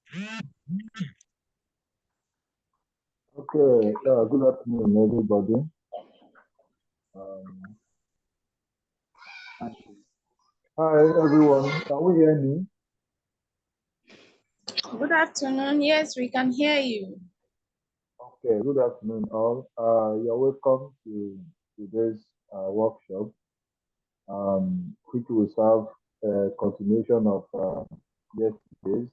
Okay, good afternoon, everybody. Um, Hi, everyone. Can we hear me? Good afternoon. Yes, we can hear you. Okay, good afternoon, all. You're welcome to today's workshop, which will serve a continuation of yesterday's.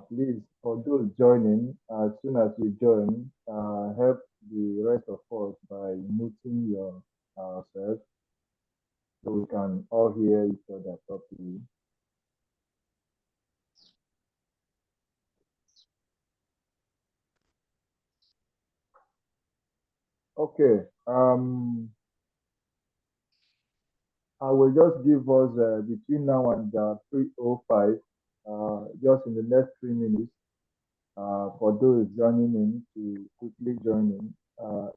Please, for those joining, as soon as you join, help the rest of us by muting yourself so we can all hear each other properly. Okay. I will just give us between now and 3:05, just in the next 3 minutes, for those joining in to quickly join in.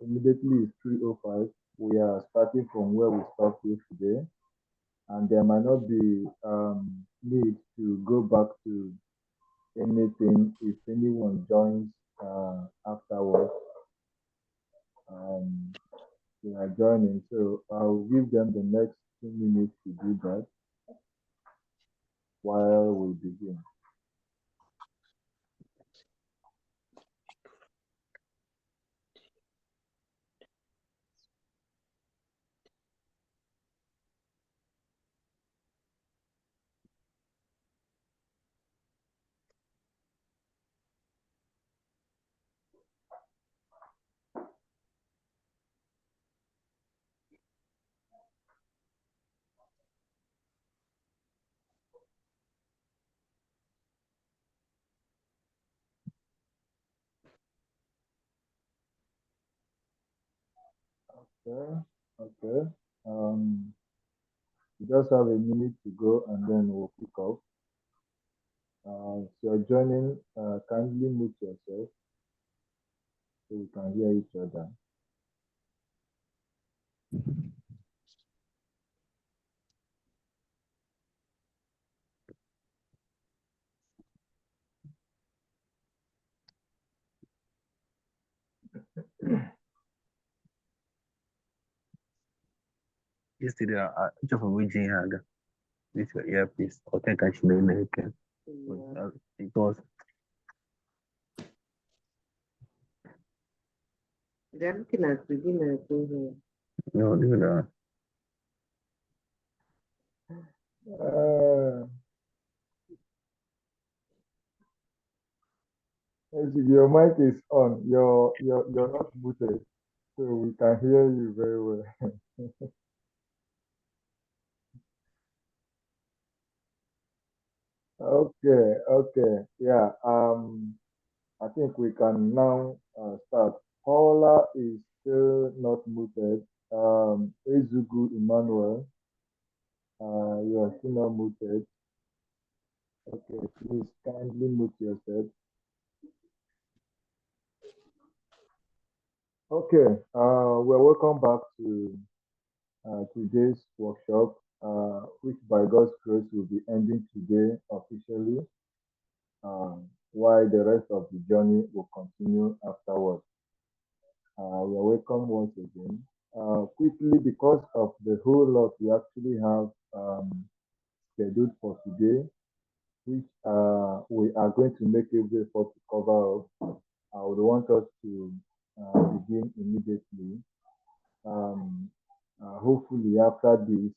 Immediately it's 3:05. We are starting from where we stopped yesterday, and there might not be need to go back to anything if anyone joins afterwards. Um, they are joining, so I'll give them the next 2 minutes to do that while we begin. Okay, okay. We just have a minute to go and then we'll pick up. If you're joining, kindly mute yourself so we can hear each other. Yesterday, just for reaching here, this earpiece. Okay, can she know again? Because they're looking at beginners here. no, do that. Your mic is on. You're not muted, so we can hear you very well. Okay, okay. Yeah. I think we can now start. Paula is still not muted. Ezugu Emmanuel, you are still not muted. Okay, please kindly mute yourself. Okay, we're welcome back to today's workshop, which by God's grace will be ending today officially, while the rest of the journey will continue afterwards. You're welcome once again. Quickly, because of the whole lot we actually have scheduled for today, which we are going to make every effort to cover up, I would want us to begin immediately. Hopefully, after this,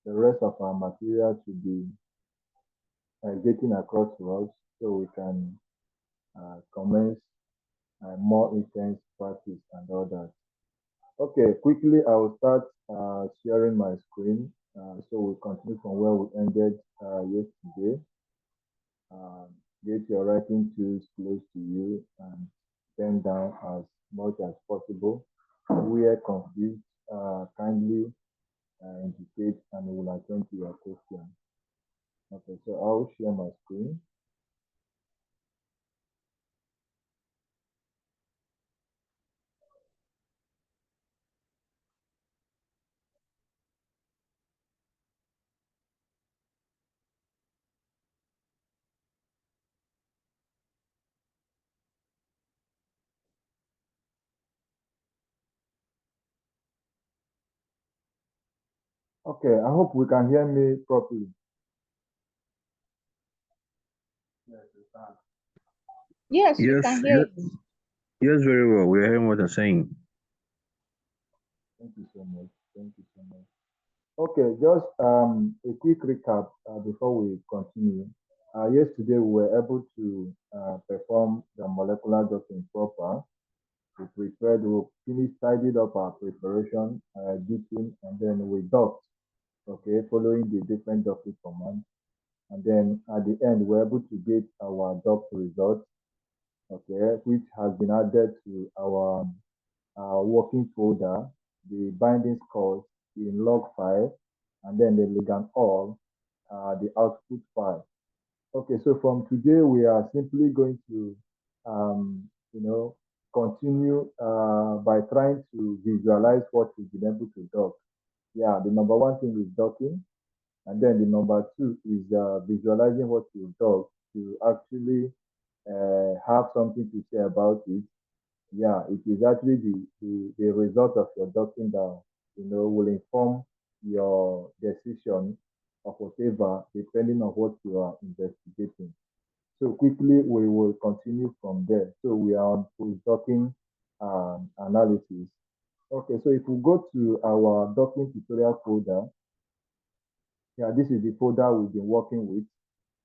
the rest of our material should be getting across to us so we can commence more intense practice and all that. Okay, quickly, I will start sharing my screen so we continue from where we ended yesterday. Get your writing tools close to you and pen down as much as possible. Where confused, kindly indicate and we will attend to your question. Okay, so I will share my screen. Okay, I hope we can hear me properly. Yes, we can. Yes, we Yes, can hear you. yes, very well. We're hearing what you're saying. Thank you so much. Thank you so much. Okay, just a quick recap before we continue. Yesterday, we were able to perform the molecular docking proper. We prepared, we finished, tidied up our preparation, dipping, and then we docked, okay, following the different docking commands. And then at the end, we're able to get our dock result, okay, which has been added to our working folder, the binding scores in log file, and then the ligand all, the output file. Okay, so from today, we are simply going to, continue by trying to visualize what we've been able to dock. Yeah, the number one thing is docking, and then the number two is visualizing what you've docked to actually have something to say about it. Yeah, it is actually the result of your docking that will inform your decision of whatever, depending on what you are investigating. So quickly, we will continue from there. So we are on post-docking analysis. Okay, so if we go to our docking tutorial folder, yeah, this is the folder we've been working with.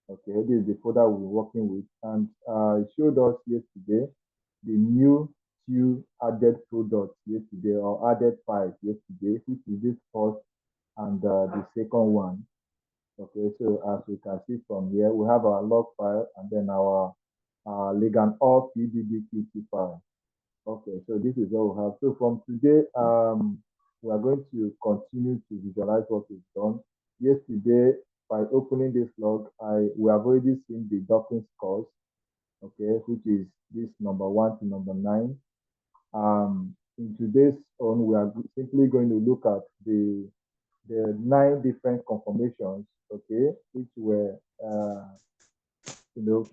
Okay, this is the folder we've been working with, and it showed us yesterday the new two added products yesterday, or added files yesterday, which is this first and the second one. Okay, so as we can see from here, we have our log file and then our ligand all PDBQT file. Okay, so this is what we have. So from today, we are going to continue to visualize what we've done. Yesterday, by opening this log, we have already seen the docking scores, okay, which is this number 1 to number 9. In today's on, we are simply going to look at the 9 different conformations, okay, which were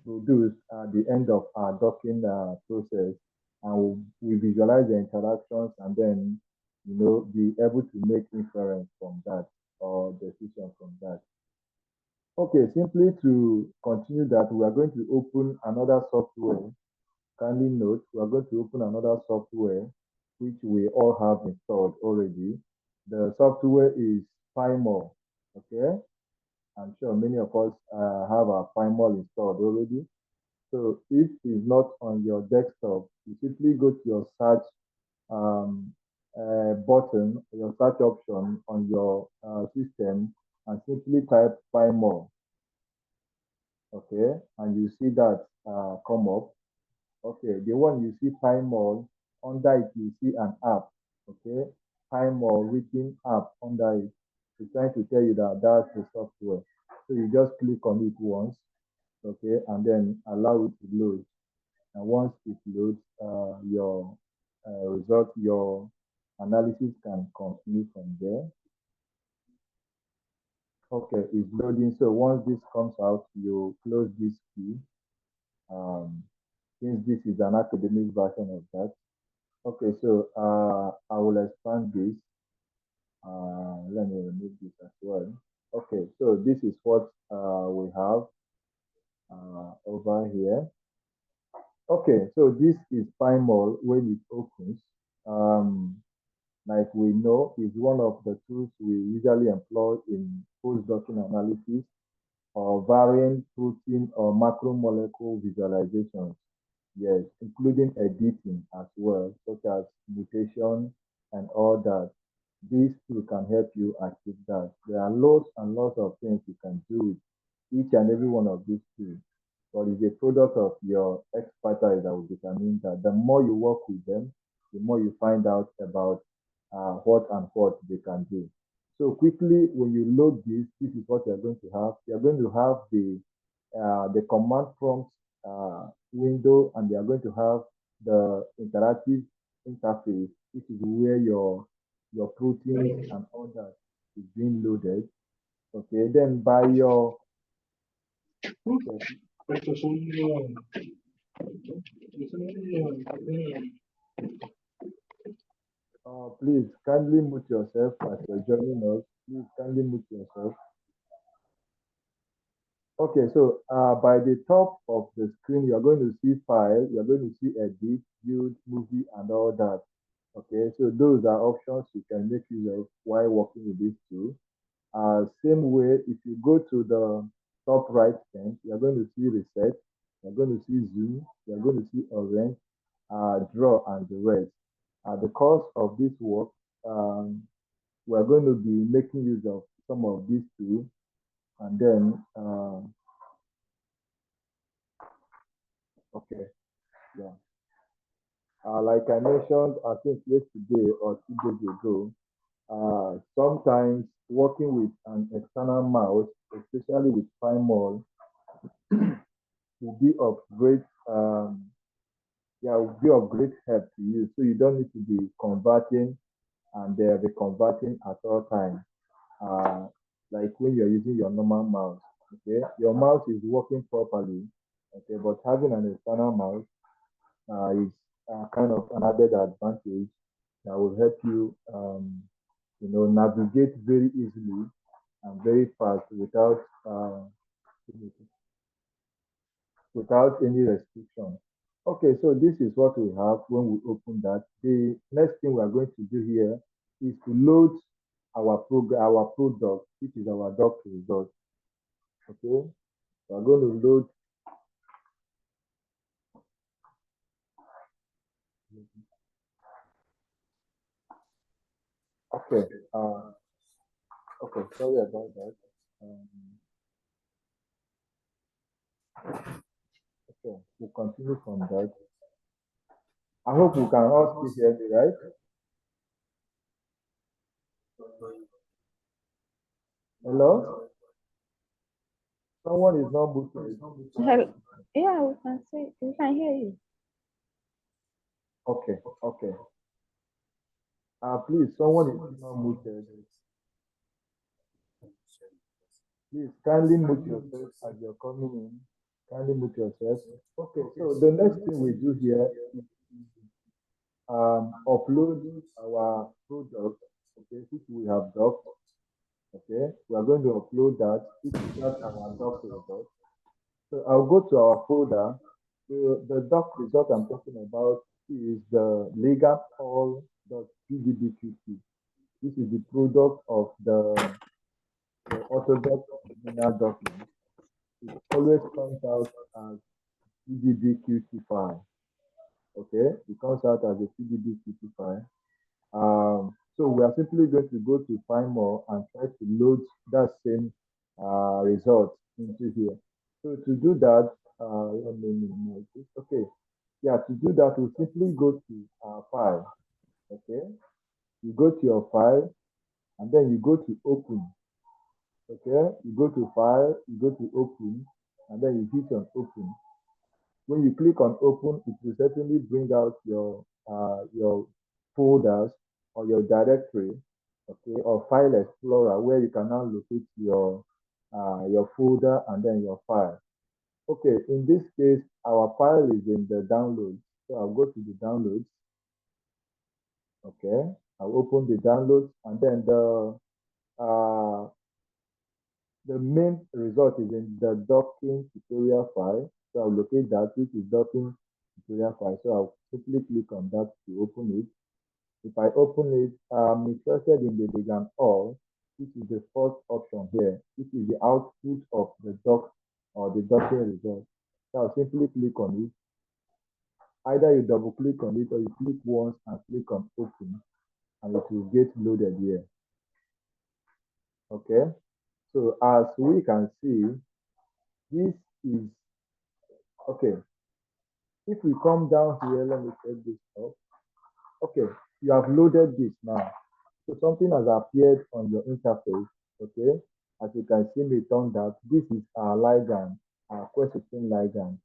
produced at the end of our docking process, and we visualize the interactions and then be able to make inference from that or decision from that. Okay, simply to continue that, we are going to open another software. Kindly note, we are going to open another software which we all have installed already. The software is PyMol, okay? I'm sure many of us have our PyMol installed already. So if it's not on your desktop, you simply go to your search button, your search option on your system, and simply type PyMol, okay? And you see that come up. Okay, the one you see PyMol, under it you see an app, okay? PyMol written app under it. It's trying to tell you that that's the software. So you just click on it once, okay, and then allow it to load. And once it loads, your result, your analysis can continue from there. Okay, it's loading. So once this comes out, you close this key. Since this is an academic version of that. Okay, so I will expand this. Let me remove this as well. Okay, so this is what we have over here. Okay, so this is PyMol when it opens. Like we know, is one of the tools we usually employ in post-docking analysis or variant protein or macromolecule visualizations. Yes, including editing as well, such as mutation and all that. These two can help you achieve that. There are lots and lots of things you can do with each and every one of these tools. But it's a product of your expertise that will determine that. The more you work with them, the more you find out about what and what they can do. So quickly, when you load this is what you're going to have. You're going to have the command prompt window, and you're going to have the interactive interface, which is where your proteins and all that is being loaded. Okay, then by your please kindly mute yourself as you're joining us. Please kindly mute yourself. Okay, so by the top of the screen, you're going to see file, you're going to see edit, build, movie, and all that. Okay, so those are options you can make use of while working with this tool. Same way, if you go to the top right hand, you're going to see reset, you're going to see zoom, you're going to see orange, draw, and the rest. The course of this work, we're going to be making use of some of these tools, and then, okay, yeah. Like I mentioned, I think yesterday or 2 days ago, sometimes working with an external mouse, especially with PyMol, will be of great will be of great help to you. So you don't need to be converting and reconverting at all times. Uh, like when you're using your normal mouse. Okay, your mouse is working properly. Okay, but having an external mouse is kind of an added advantage that will help you, navigate very easily and very fast without any restriction. Okay, so this is what we have when we open that. The next thing we are going to do here is to load our product, which is our doc result. Okay, we are going to load. Okay, okay, sorry about that. Um, okay, we'll continue from that. I hope you can all still hear me, right? Hello? Someone is not booking. Hello. Yeah, we can see. We can hear you. Okay, okay. Please, someone is not muted. Please kindly mute yourself as you're coming in. Kindly mute yourself. Okay, so the next thing we do here is upload our product, okay, which we have docked. Okay, we are going to upload that. This is just our doc result. So I'll go to our folder. So the doc result I'm talking about is the legalall.pdbqt. This is the product of the Autodesk original document. It always comes out as PDBQT file. Okay, it comes out as a PDBQT file. So we are simply going to go to find more and try to load that same result into here. So to do that, okay, yeah, to do that, we simply go to our file. Okay, you go to your file and then you go to open. Okay, you go to file, you go to open, and then you hit on open. When you click on open, it will certainly bring out your folders or your directory, okay, or file explorer where you can now locate your folder and then your file. Okay, in this case, our file is in the downloads. So I'll go to the downloads. Okay, I'll open the downloads and then the main result is in the docking tutorial file. So I'll locate that, which is docking tutorial file. So I'll simply click on that to open it. If I open it, I'm interested in the Legan All, which is the first option here, which is the output of the doc or the docking result. So I'll simply click on it. Either you double click on it or you click once and click on open and it will get loaded here. Okay, so as we can see, this is okay. If we come down here, let me take this up. Okay, you have loaded this now. So something has appeared on your interface. Okay, as you can see me turn that this is our ligand, our Quest 16 ligand.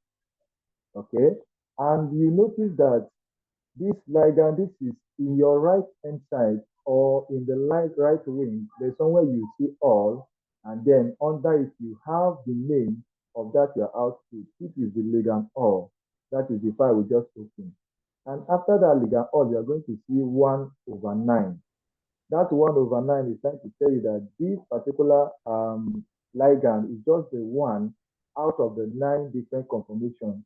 Okay, and you notice that this ligand, this is in your right hand side or in the right wing. There's somewhere you see all, and then under it you have the name of that your output. This is the ligand all. That is the file we just opened. And after that ligand all, you are going to see 1/9. That 1/9 is trying to tell you that this particular ligand is just the one out of the 9 different conformations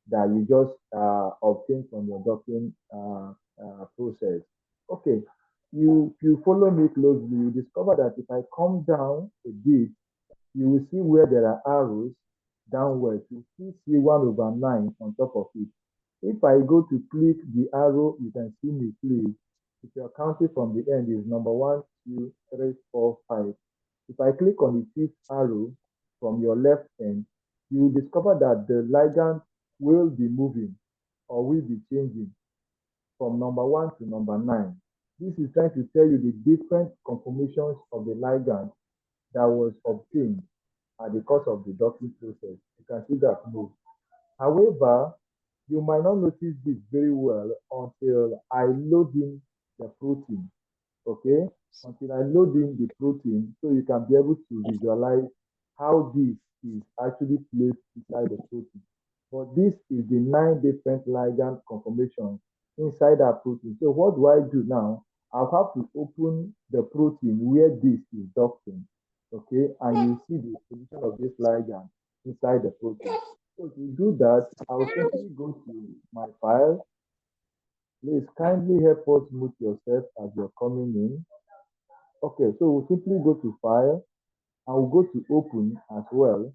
that you just obtain from your docking process. Okay, you follow me closely, you discover that if I come down a bit, you will see where there are arrows downwards. You still see 1/9 on top of it. If I go to click the arrow, you can see me click. If you're counting from the end, is number one, two, three, four, five. If I click on the fifth arrow from your left end, you will discover that the ligand will be moving or will be changing from number one to number 9. This is trying to tell you the different conformations of the ligand that was obtained at the course of the docking process. You can see that move. However, you might not notice this very well until I load in the protein. Okay, until I load in the protein, so you can be able to visualize how this is actually placed inside the protein. But this is the 9 different ligand conformations inside that protein. So what do I do now? I'll have to open the protein where this is docking. Okay, and you see the position of this ligand inside the protein. So to do that, I'll simply go to my file. Please kindly help us mute yourself as you're coming in. Okay, so we'll simply go to file and we'll go to open as well.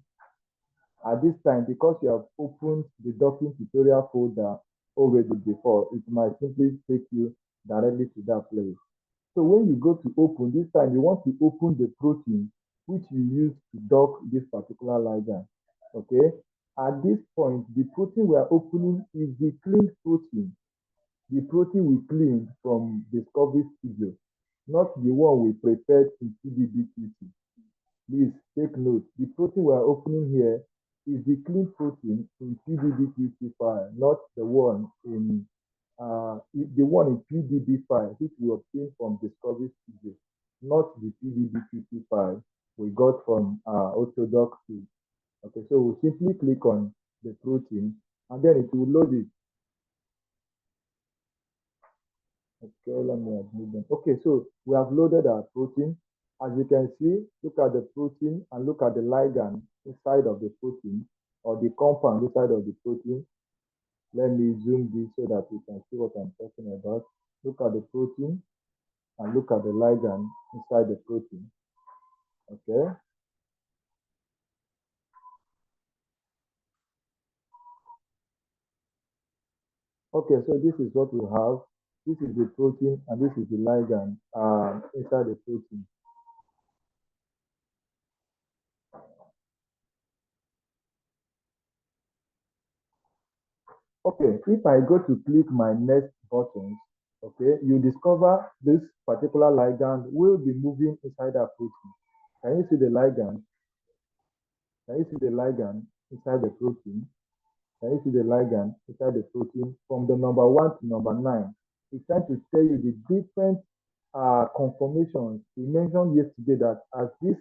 At this time, because you have opened the docking tutorial folder already before, it might simply take you directly to that place. So when you go to open, this time you want to open the protein which you use to dock this particular ligand. Okay, at this point, the protein we are opening is the cleaned protein. The protein we cleaned from Discovery Studio, not the one we prepared in PDBQT. Please take note, the protein we are opening here is the clean protein in PDBQT file, not the one in PDB file, which we obtained from Discovery Studio, not the PDBQT file we got from Autodoc 2. Okay, so we'll simply click on the protein and then it will load it. Okay, let me admit them. Okay, so we have loaded our protein. As you can see, look at the protein and look at the ligand inside of the protein or the compound inside of the protein. Let me zoom this so that you can see what I'm talking about. Look at the protein and look at the ligand inside the protein. Okay. Okay, so this is what we have. This is the protein and this is the ligand inside the protein. Okay, if I go to click my next buttons, okay, you discover this particular ligand will be moving inside that protein. Can you see the ligand? Can you see the ligand inside the protein? Can you see the ligand inside the protein from the number 1 to number 9? It's trying to tell you the different conformations. We mentioned yesterday that as this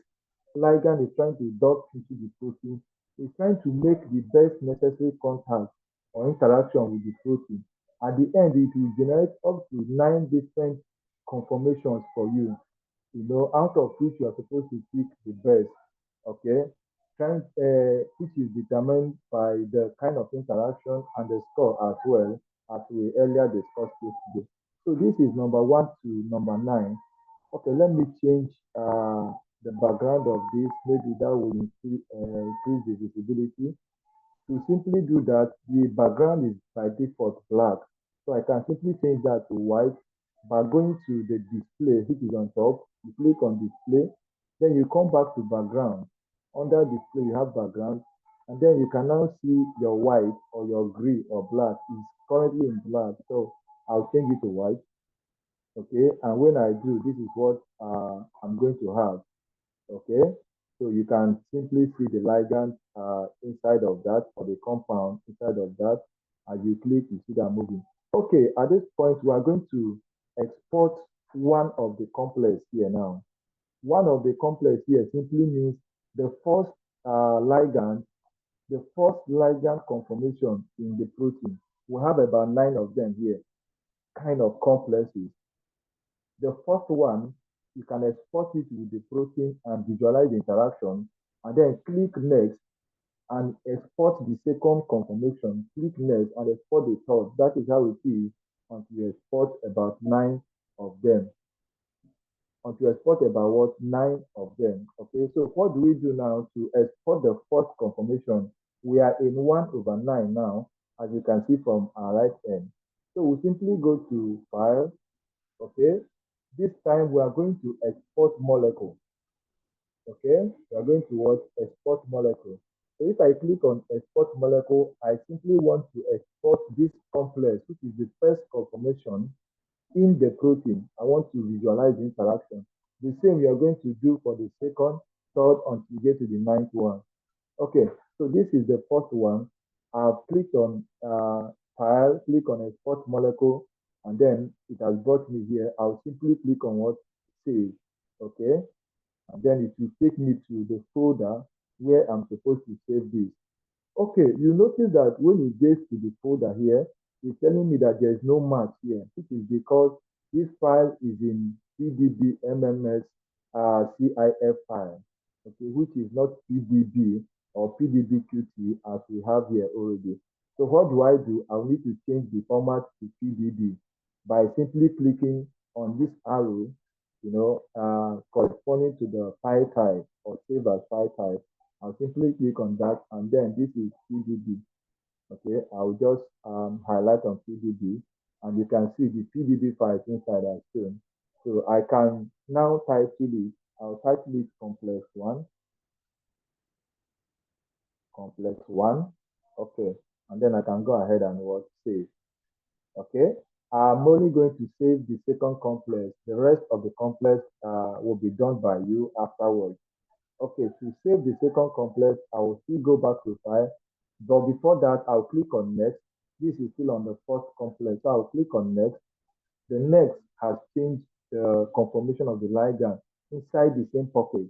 ligand is trying to dock into the protein, it's trying to make the best necessary contact or interaction with the protein. At the end, it will generate up to 9 different conformations for you, out of which you are supposed to pick the best, okay? Which is determined by the kind of interaction and the score as well, as we earlier discussed yesterday. So this is number 1 to number 9. Okay, let me change the background of this. Maybe that will increase the visibility. To simply do that, the background is by default black. So I can simply change that to white by going to the display, which is on top. You click on display, then you come back to background. Under display, you have background, and then you can now see your white or your gray or black is currently in black. So I'll change it to white. Okay, and when I do, this is what I'm going to have. Okay, so you can simply see the ligand inside of that or the compound inside of that. As you click, you see that moving. Okay, at this point, we are going to export one of the complex here now. One of the complex here simply means the first ligand conformation in the protein. We have about 9 of them here, kind of complexes. The first one, you can export it with the protein and visualize the interaction, and then click next and export the second confirmation. Click next and export the third. That is how it is until you export about 9 of them. Until you export about what? 9 of them. Okay, so what do we do now to export the first confirmation? We are in 1 over 9 now, as you can see from our right end. So we simply go to File. Okay, this time we are going to export molecule. Okay, we are going to what? Export molecule. So if I click on export molecule, I simply want to export this complex, which is the first conformation in the protein. I want to visualize the interaction. The same we are going to do for the second, third, until you get to the 9th one. Okay, so this is the first one. I've clicked on file, click on export molecule, and then it has brought me here. I'll simply click on what? Save. Okay, and then it will take me to the folder where I'm supposed to save this. Okay, you notice that when it gets to the folder here, it's telling me that there's no match here, which is because this file is in PDB MMS CIF file, okay, which is not PDB or PDBQT as we have here already. So what do? I'll need to change the format to PDB by simply clicking on this arrow, corresponding to the file type or save as file type. I'll simply click on that, and then this is PDB. Okay, I'll just highlight on PDB, and you can see the PDB files inside as shown. So I can now title it. I'll title it complex one. Okay, and then I can go ahead and what? Save. Okay, I'm only going to save the second complex. The rest of the complex will be done by you afterwards. Okay, to save the second complex, I will still go back to file, but before that, I'll click on next. This is still on the first complex, so I'll click on next. The next has changed the conformation of the ligand inside the same pocket.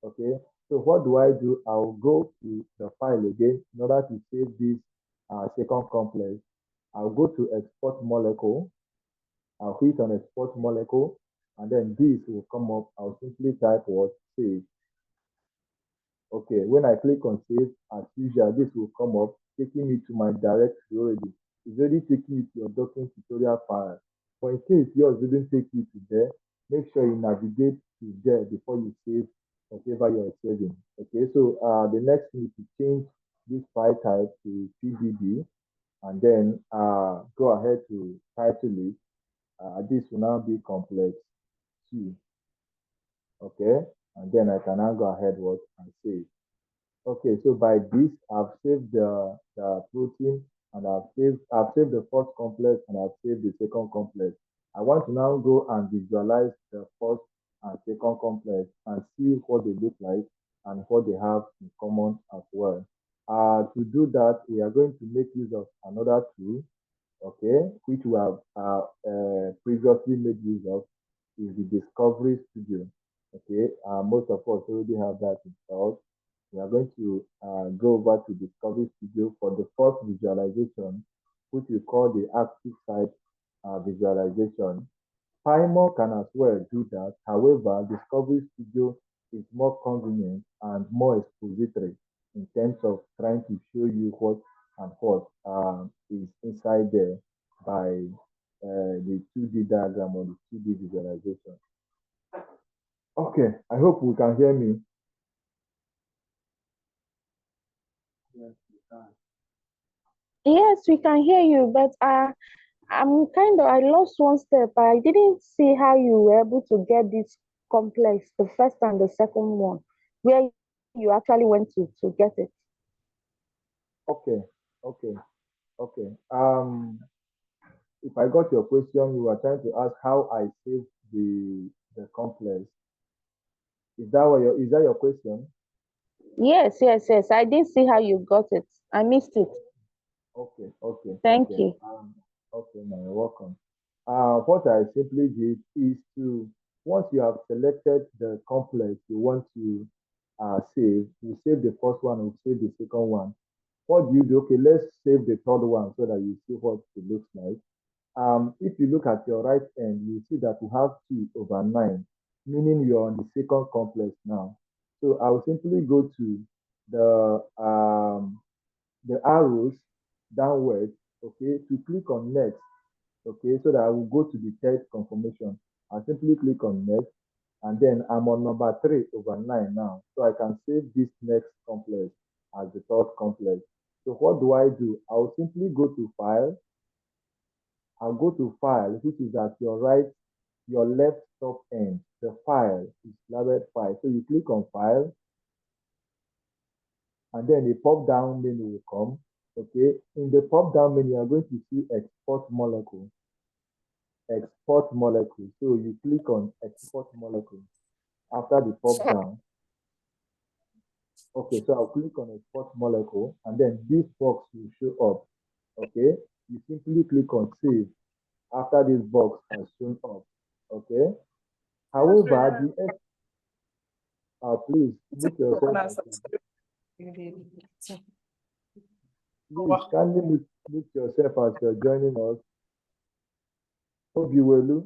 Okay, so what do? I'll go to the file again in order to save this second complex. I'll go to export molecule. I'll click on export molecule, and then this will come up. I'll simply type what? Save. Okay, when I click on save, as usual, this will come up, taking me to my directory already. It's already taking you to your document tutorial file. But in case yours didn't take you to there, make sure you navigate to there before you save whatever you're saving. Okay, so the next thing is to change this file type to PDB, and then go ahead to title it. This will now be complex 2. Okay, and then I can now go ahead and save. Okay, so by this, I've saved the protein, and I've saved the first complex, and I've saved the second complex. I want to now go and visualize the first and second complex and see what they look like and what they have in common as well. To do that, we are going to make use of another tool, okay, which we have previously made use of, is the Discovery Studio. Okay, most of us already have that installed. We are going to go over to Discovery Studio for the first visualization, which we call the active site visualization. Pymor can as well do that. However, Discovery Studio is more convenient and more expository in terms of trying to show you what and what is inside there by the 2D diagram or the 2D visualization. Okay, I hope we can hear me. Yes, we can hear you, but I lost one step. I didn't see how you were able to get this complex, the first and the second one, where you actually went to get it. Okay. If I got your question, you were trying to ask how I saved the complex. Is that your question? Yes. I didn't see how you got it. I missed it. Okay. Thank you. Okay, now you're welcome. What I simply did is to, once you have selected the complex you want to save, you save the first one, you save the second one. What do? Okay, let's save the third one so that you see what it looks like. If you look at your right end, you see that we have 2/9, meaning you're on the second complex now. So I will simply go to the arrows downwards, okay, to click on next, okay, so that I will go to the third conformation. I simply click on next, and then I'm on number 3/9 now. So I can save this next complex as the third complex. So what do? I will simply go to file. I'll go to file, which is at your right, your left top end. The file is labeled file. So you click on file, and then the pop down menu will come. Okay. In the pop down menu, you are going to see export molecule. Export molecule. So you click on export molecule after the pop down. Okay, so I'll click on export molecule, and then this box will show up. Okay, you simply click on save after this box has shown up. Okay. However, please mute yourself. Please kindly mute yourself as you're joining us. Obiwelu,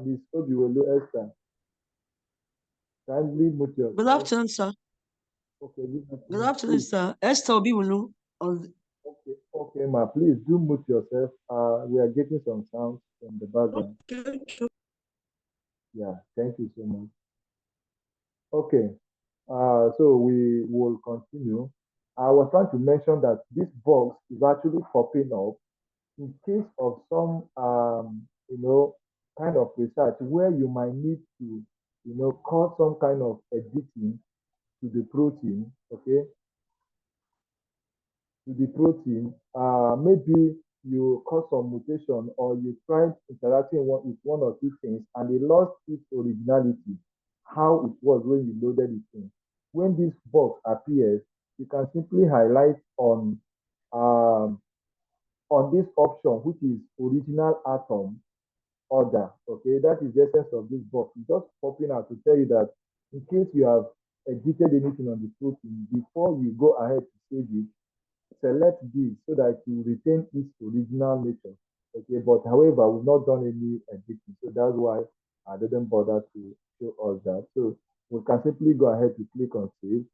Miss Obiwelu Esther, kindly mute yourself. Good afternoon, sir. Okay, good afternoon, sir. Esther Obiwelu. Okay, ma, please do mute yourself. We are getting some sounds from the background. Okay. Yeah, thank you so much. Okay, so we will continue. I was trying to mention that this box is actually popping up in case of some, kind of research where you might need to, cause some kind of editing to the protein, okay? To the protein, maybe you cause some mutation or you tried interacting with one or two things and they lost its originality, how it was when you loaded it in. When this box appears, you can simply highlight on this option, which is original atom order. Okay, that is the essence of this box. It's just popping out to tell you that in case you have edited anything on the protein, before you go ahead to save it, select this so that you retain its original nature. Okay, but however, we've not done any editing, so that's why I didn't bother to show us that. So we can simply go ahead to click on save,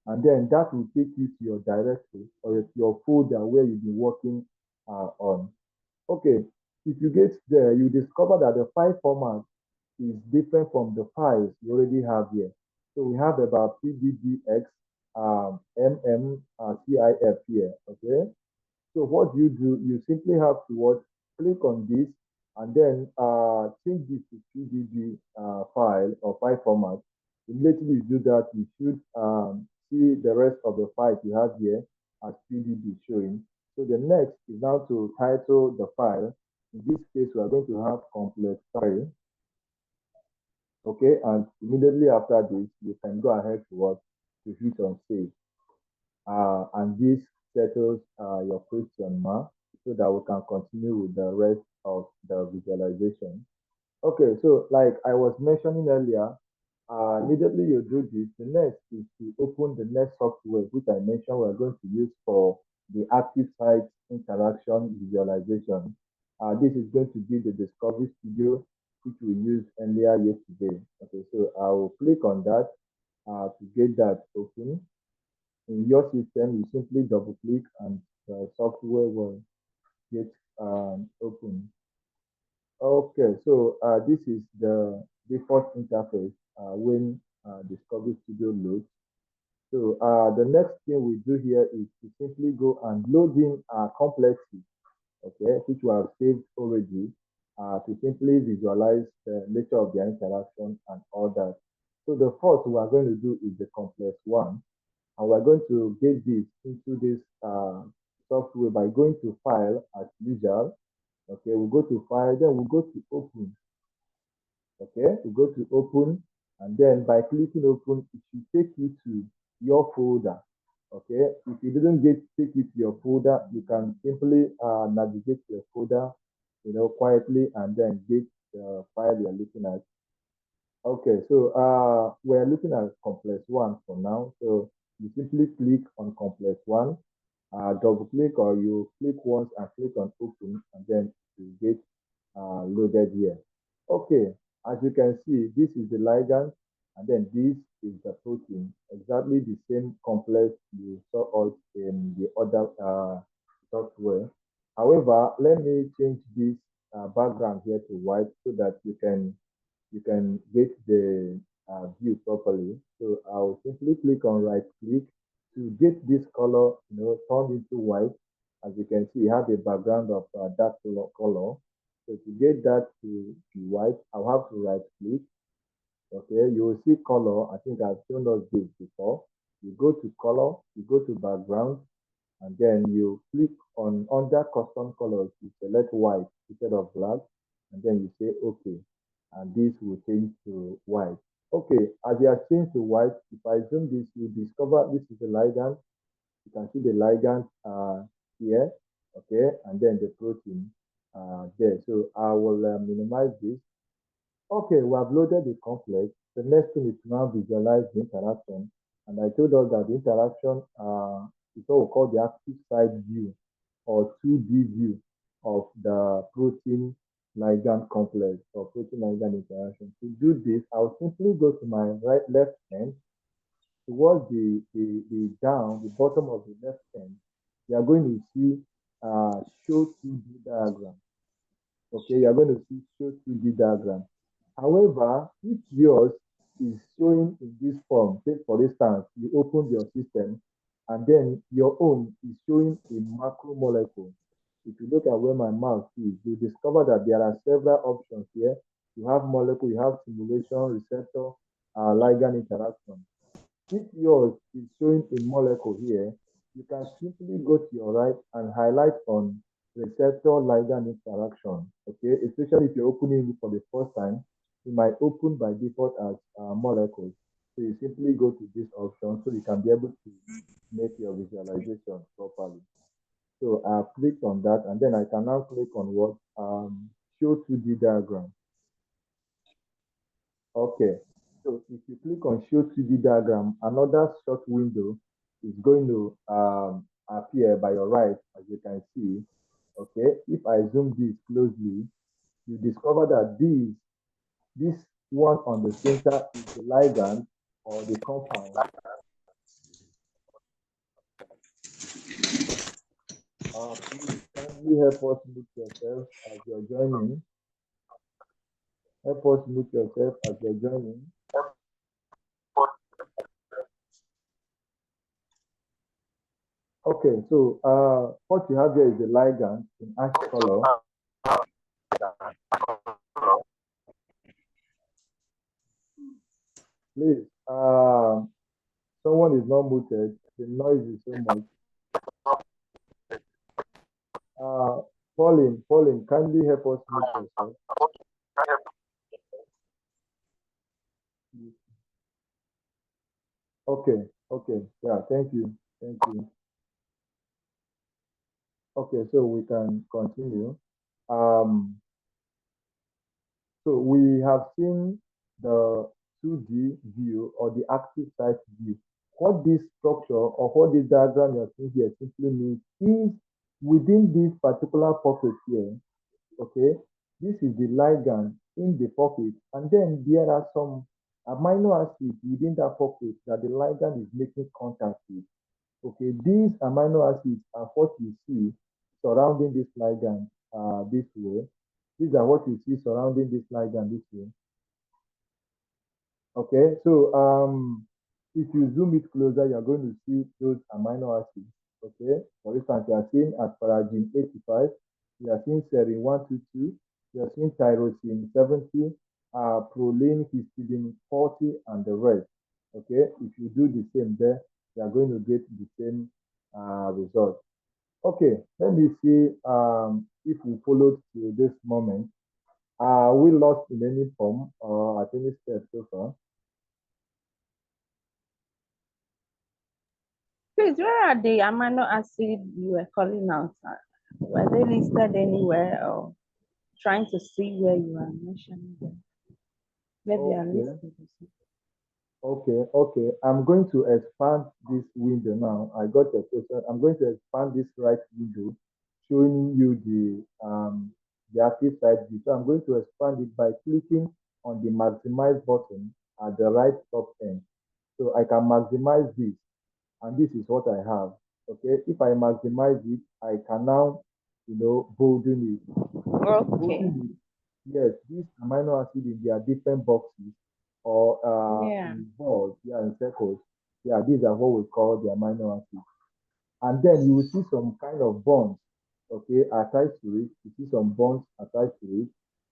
and then that will take you to your directory or to your folder where you've been working on. Okay, if you get there, you discover that the file format is different from the files you already have here. So we have about PDBX, CIF here, okay? So what you do, you simply have to click on this and then change this to PDB file or file format. Immediately you do that, you should see the rest of the files you have here as PDB showing. So the next is now to title the file. In this case, we are going to have complex file. Okay, and immediately after this, you can go ahead to hit on save. And this settles your question, ma, so that we can continue with the rest of the visualization. Okay, so like I was mentioning earlier, immediately you do this, the next is to open the next software, which I mentioned we're going to use for the active site interaction visualization. This is going to be the Discovery Studio, which we used earlier yesterday. Okay, so I will click on that to get that open. In your system, you simply double click and the software will get open. Okay, so this is the default interface when Discovery Studio loads. So the next thing we do here is to simply go and load in complexes, okay, which we have saved already, to simply visualize the nature of the interaction and all that. So the first we are going to do is the complex one, and we're going to get this into this software by going to File as usual. Okay, we'll go to File, then we'll go to Open. Okay, we go to Open, and then by clicking Open, it should take you to your folder. Okay, if you didn't take it to your folder, you can simply navigate to your folder, quietly, and then get the file you're looking at. Okay, so we're looking at complex one for now. So you simply click on complex one, double click or you click once and click on open and then you get loaded here. Okay, as you can see, this is the ligand and then this is the protein, exactly the same complex you saw us in the other software. However, let me change this background here to white so that you can get the view properly. So I'll simply click on right click to get this color, turned into white. As you can see, you have a background of dark color. So to get that to be white, I'll have to right click. Okay, you will see color. I think I've shown us this before. You go to color, you go to background, and then you click on under custom colors, you select white instead of black, and then you say okay, and this will change to white. Okay, as you are changed to white, if I zoom this, you discover this is the ligand. You can see the ligand here, okay, and then the protein there. So I will minimize this. Okay, we have loaded the complex. The next thing is to now visualize the interaction. And I told us that the interaction is what we call the active site view or 2D view of the protein ligand complex or protein ligand interaction. To do this, I'll simply go to my left hand towards the down, the bottom of the left hand. You are going to see show 2D diagram. Okay, you are going to see show 2D diagram. However, if yours is showing in this form, say for instance, you open your system and then your own is showing a macromolecule. If you look at where my mouse is, you discover that there are several options here. You have molecule, you have simulation, receptor, ligand interaction. If yours is showing a molecule here, you can simply go to your right and highlight on receptor ligand interaction. Okay, especially if you're opening it for the first time, it might open by default as molecules. So you simply go to this option so you can be able to make your visualization properly. So I've clicked on that and then I can now click on what? Show 2D diagram. Okay, so if you click on show 2D diagram, another short window is going to appear by your right, as you can see. Okay, if I zoom this closely, you discover that this one on the center is the ligand or the compound. Please kindly help us mute yourself as you're joining. Help us mute yourself as you're joining. Okay, so what you have here is the ligand in ash color. Please, someone is not muted. The noise is so much. Pauline, kindly help us mute yourself. Okay, yeah, thank you. Okay, so we can continue. So we have seen the 2D view or the active site view. What this structure or what this diagram you're seeing here simply means is within this particular pocket here, okay, this is the ligand in the pocket, and then there are some amino acids within that pocket that the ligand is making contact with. Okay, these amino acids are what you see surrounding this ligand this way. These are what you see surrounding this ligand this way. Okay, so if you zoom it closer, you're going to see those amino acids. Okay, for instance, you are seeing asparagine 85, you are seeing serine 122, you are seeing tyrosine 70, proline, histidine 40, and the rest. Okay, if you do the same there, you are going to get the same result. Okay, let me see if we followed to this moment. Are we lost in any form or at any step so far? Please, where are the amino acids you were calling out? Were they listed anywhere or trying to see where you are mentioning them? Where they are listed. Okay. I'm going to expand this window now. I got a question. I'm going to expand this right window, showing you the active side view. So I'm going to expand it by clicking on the maximize button at the right top end. So I can maximize this, and this is what I have. Okay, if I maximize it, I can now, bolden it. Okay. Bolden it. Yes, these amino acids in their different boxes or Yeah. in balls, yeah, in circles. Yeah, these are what we call the amino acids. And then you will see some kind of bonds, okay, attached to it. You see some bonds attached to it.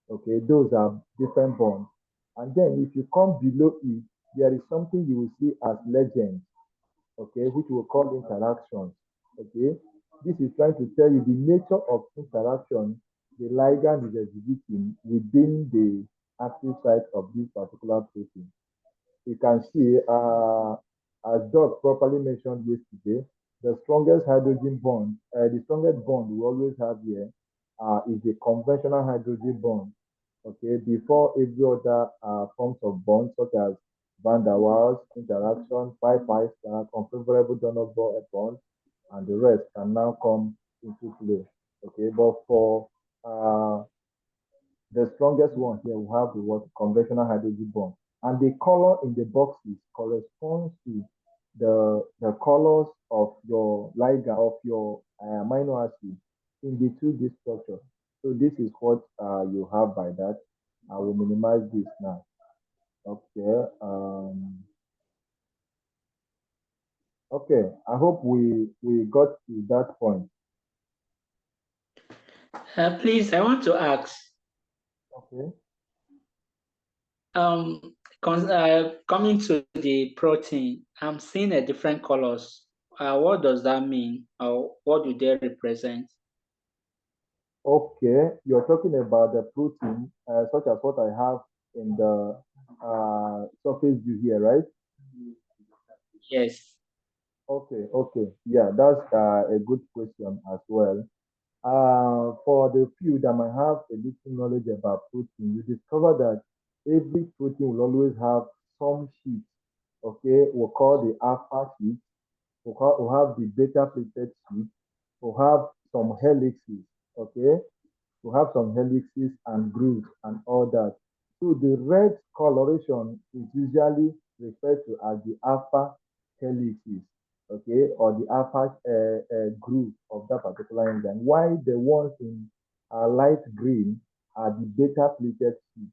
Okay, those are different bonds. And then if you come below it, there is something you will see as legends, okay, which we call interactions. Okay, this is trying to tell you the nature of interaction the ligand is exhibiting within the active site of this particular protein. You can see, as Doc properly mentioned yesterday, the strongest hydrogen bond, the strongest bond we always have here is the conventional hydrogen bond. Okay, before every other forms of bonds such as van der Waals interaction, pi star, unfavorable donor bond, and the rest can now come into play. Okay, but for uh, the strongest one here, we have the what conventional hydrogen bond. And the color in the boxes corresponds to the colors of your ligand, of your amino acid in the 2D structure. So this is what you have by that. I will minimize this now. Okay. Okay. I hope we got to that point. Please, I want to ask, Okay. coming to the protein, I'm seeing a different colors. What does that mean, or what do they represent? Okay, you're talking about the protein, such as what I have in the surface view here, right? Yes. Okay. Yeah, that's a good question as well. For the few that might have a little knowledge about protein, you discover that every protein will always have some sheet. Okay, we'll call the alpha sheet. We'll have the beta plated sheet. We'll have some helices. Okay, to have some helices and grooves and all that. So the red coloration is usually referred to as the alpha helices, okay, or the alpha groove of that particular enzyme. While the ones in light green are the beta pleated sheets.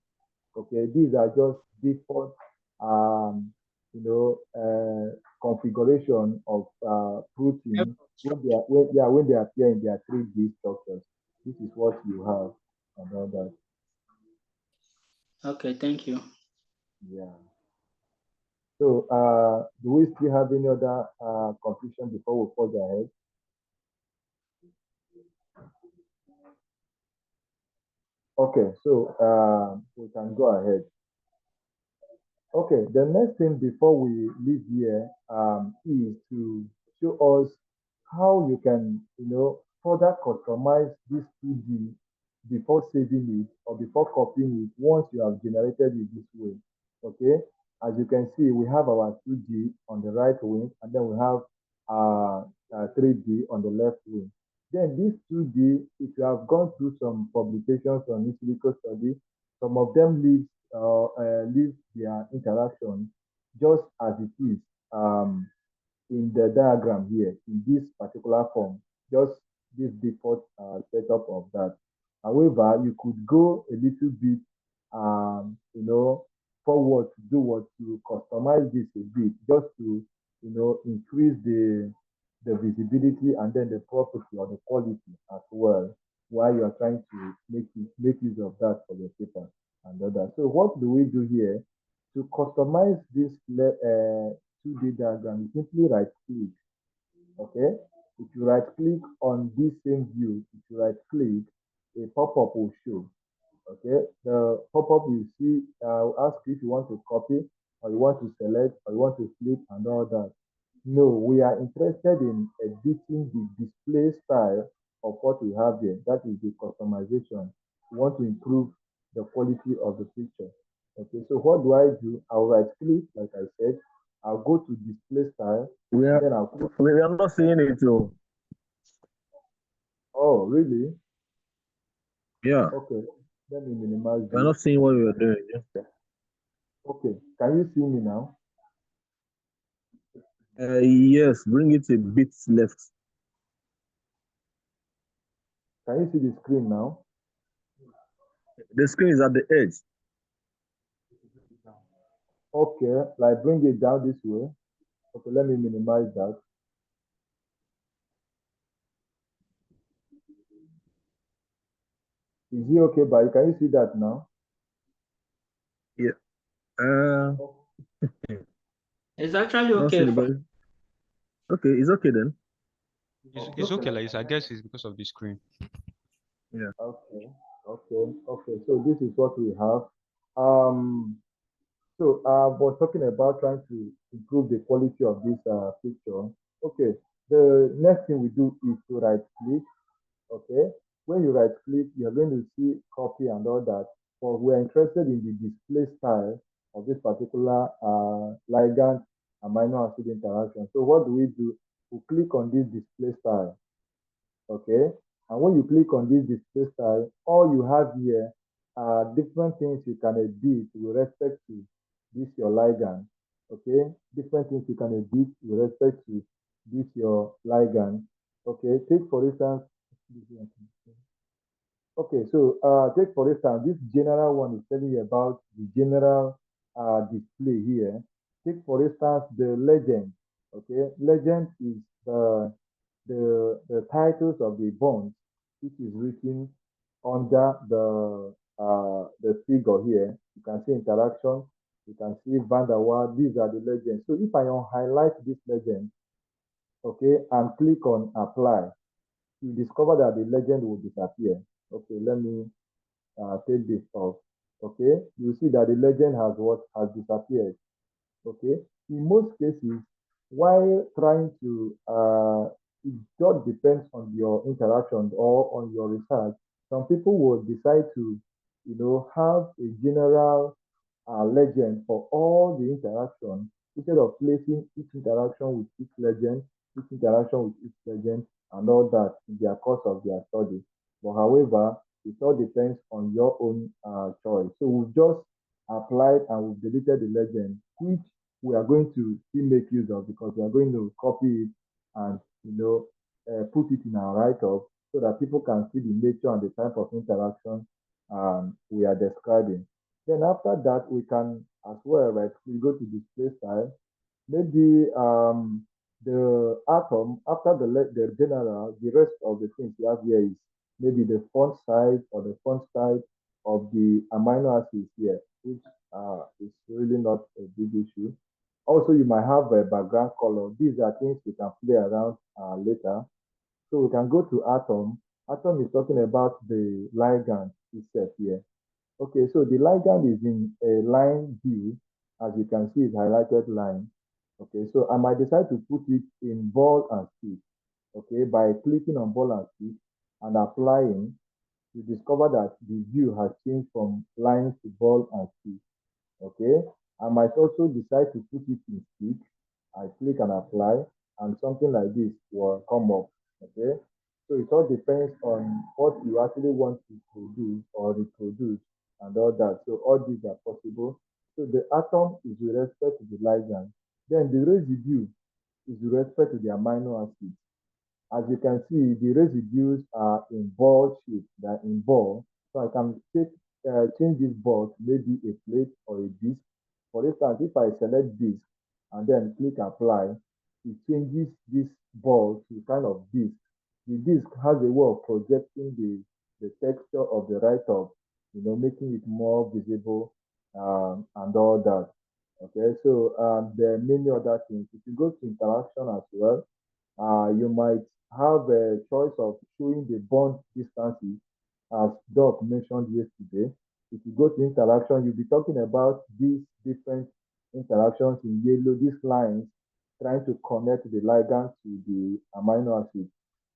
Okay, these are just default, um, configuration of protein when they appear in their 3D structures. This is what you have about that. Okay, thank you. Yeah. So, do we still have any other confusion before we forge ahead? Okay, so we can go ahead. Okay, the next thing before we leave here is to show us how you can, further customize this 2D before saving it or before copying it once you have generated it this way. Okay, as you can see, we have our 2D on the right wing, and then we have 3D on the left wing. Then this 2D, if you have gone through some publications on in silico study, some of them leave their interaction just as it is in the diagram here, in this particular form, just this default setup of that. However, you could go a little bit, forward to do what to customize this a bit, just to, increase the visibility and then the property or the quality as well, while you are trying to make use of that for your paper and other. So what do we do here? To customize this 2D diagram, you simply right click. Okay. If you right click on this same view, if you right click, a pop-up will show. Okay. The pop-up you see will ask you if you want to copy or you want to select or you want to flip and all that. No, we are interested in editing the display style of what we have here. That is the customization. We want to improve the quality of the picture. Okay, so what do I do? I'll right click, like I said, I'll go to display style, We are then I'll click. we are not seeing it. So Oh, really? yeah, Okay, let me minimize we are this. not seeing what we are doing. Okay, can you see me now? Yes, bring it a bit left. Can you see the screen now? The screen is at the edge. Okay, like bring it down this way. Okay, let me minimize that. Is it okay, but can you see that now? Yeah. It's actually Not okay. seeing it, but okay, it's okay then. It's okay, like I guess it's because of the screen. Yeah. Okay. So this is what we have. Um, so I was talking about trying to improve the quality of this picture. Okay, the next thing we do is to right click. Okay, when you right click, you're going to see copy and all that. But we're interested in the display style of this particular ligand amino acid interaction. So what do? We click on this display style. Okay, and when you click on this display style, all you have here are different things you can edit with respect to this your ligand. Okay, different things you can edit with respect to this your ligand. Okay, take for instance. Okay, so take for instance, this general one is telling you about the general display here. Take for instance the legend. Okay, legend is the titles of the bonds, which is written under the figure here. You can see interaction. You can see van der Waals. These are the legends. So if I highlight this legend, okay, and click on apply, you discover that the legend will disappear. Okay, let me take this off. Okay, you see that the legend has disappeared. Okay, in most cases, while trying to it just depends on your interaction or on your research. Some people will decide to have a general legend for all the interaction instead of placing each interaction with each legend, and all that in their course of their study. But however, it all depends on your own choice. So we've just applied and we've deleted the legend, which we are going to still make use of because we are going to copy it and put it in our write-up so that people can see the nature and the type of interaction we are describing. Then after that, we can as well, right, we go to display style. Maybe the atom, after the general, the rest of the things you have here is maybe the font size or the font size of the amino acids here, which is really not a big issue. Also, you might have a background color. These are things we can play around later. So we can go to atom. Atom is talking about the ligand itself here. Okay, so the ligand is in a line view, as you can see, it's highlighted line. Okay, so I might decide to put it in ball and stick. Okay, by clicking on ball and stick and applying, you discover that the view has changed from lines to ball and stick. Okay, I might also decide to put it in stick. I click and apply, and something like this will come up. Okay, so it all depends on what you actually want to produce or reproduce and all that. So all these are possible. So the atom is with respect to the ligand. Then the residue is with respect to the amino acid. As you can see, the residues are in ball shape, they're in ball. So I can change this ball to maybe a plate or a disc. For instance, if I select disc and then click apply, it changes this ball to kind of disc. The disc has a way of projecting the texture of the write-up, making it more visible and all that. Okay, so there are many other things. If you go to interaction as well, you might have a choice of showing the bond distances, as Doc mentioned yesterday. If you go to interaction, you'll be talking about these different interactions in yellow, these lines trying to connect the ligand to the amino acid.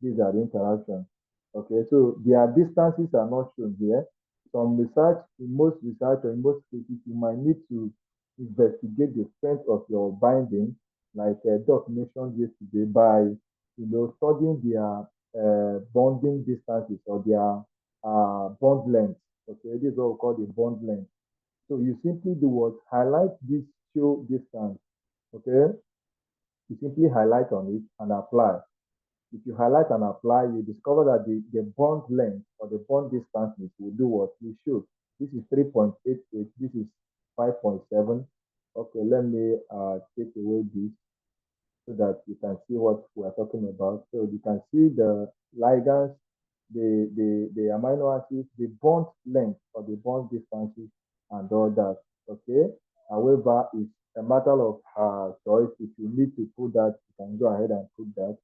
These are the interactions. Okay, so their distances are not shown here. some research, in most research or in most cases, you might need to investigate the strength of your binding, like Doc mentioned yesterday, by studying their bonding distances or their bond length. Okay, this is what we call the bond length. So you simply do what? Highlight this show distance. Okay, you simply highlight on it and apply. If you highlight and apply, you discover that the bond length or the bond distances will do what you should. This is 3.88, this is 5.7. Okay, let me take away this so that you can see what we are talking about. So you can see the ligands, the amino acids, the bond length or the bond distances and all that. Okay. However, it's a matter of choice. If you need to put that, you can go ahead and put that.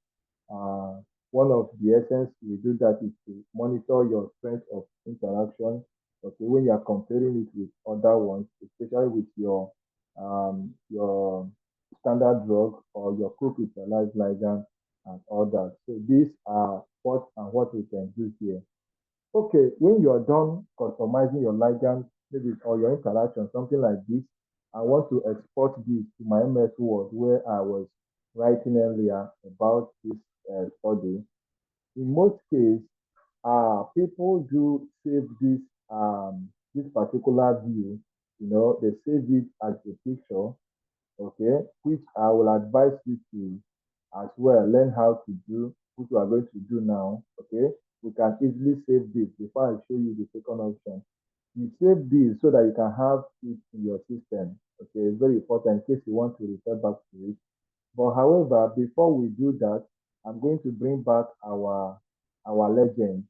One of the essence we do that is to monitor your strength of interaction. Okay, when you are comparing it with other ones, especially with your standard drug or your co-crystallized ligand and all that. So these are what we can do here. Okay, when you are done customizing your ligand, maybe or your interaction, something like this, I want to export this to my MS Word where I was writing earlier about this study. In most cases, people do save this particular view. They save it as a picture, okay, which I will advise you to as well learn how to do, which we are going to do now, okay. We can easily save this before I show you the second option. You save this so that you can have it in your system, okay. It's very important in case you want to refer back to it. But however, before we do that, I'm going to bring back our legend,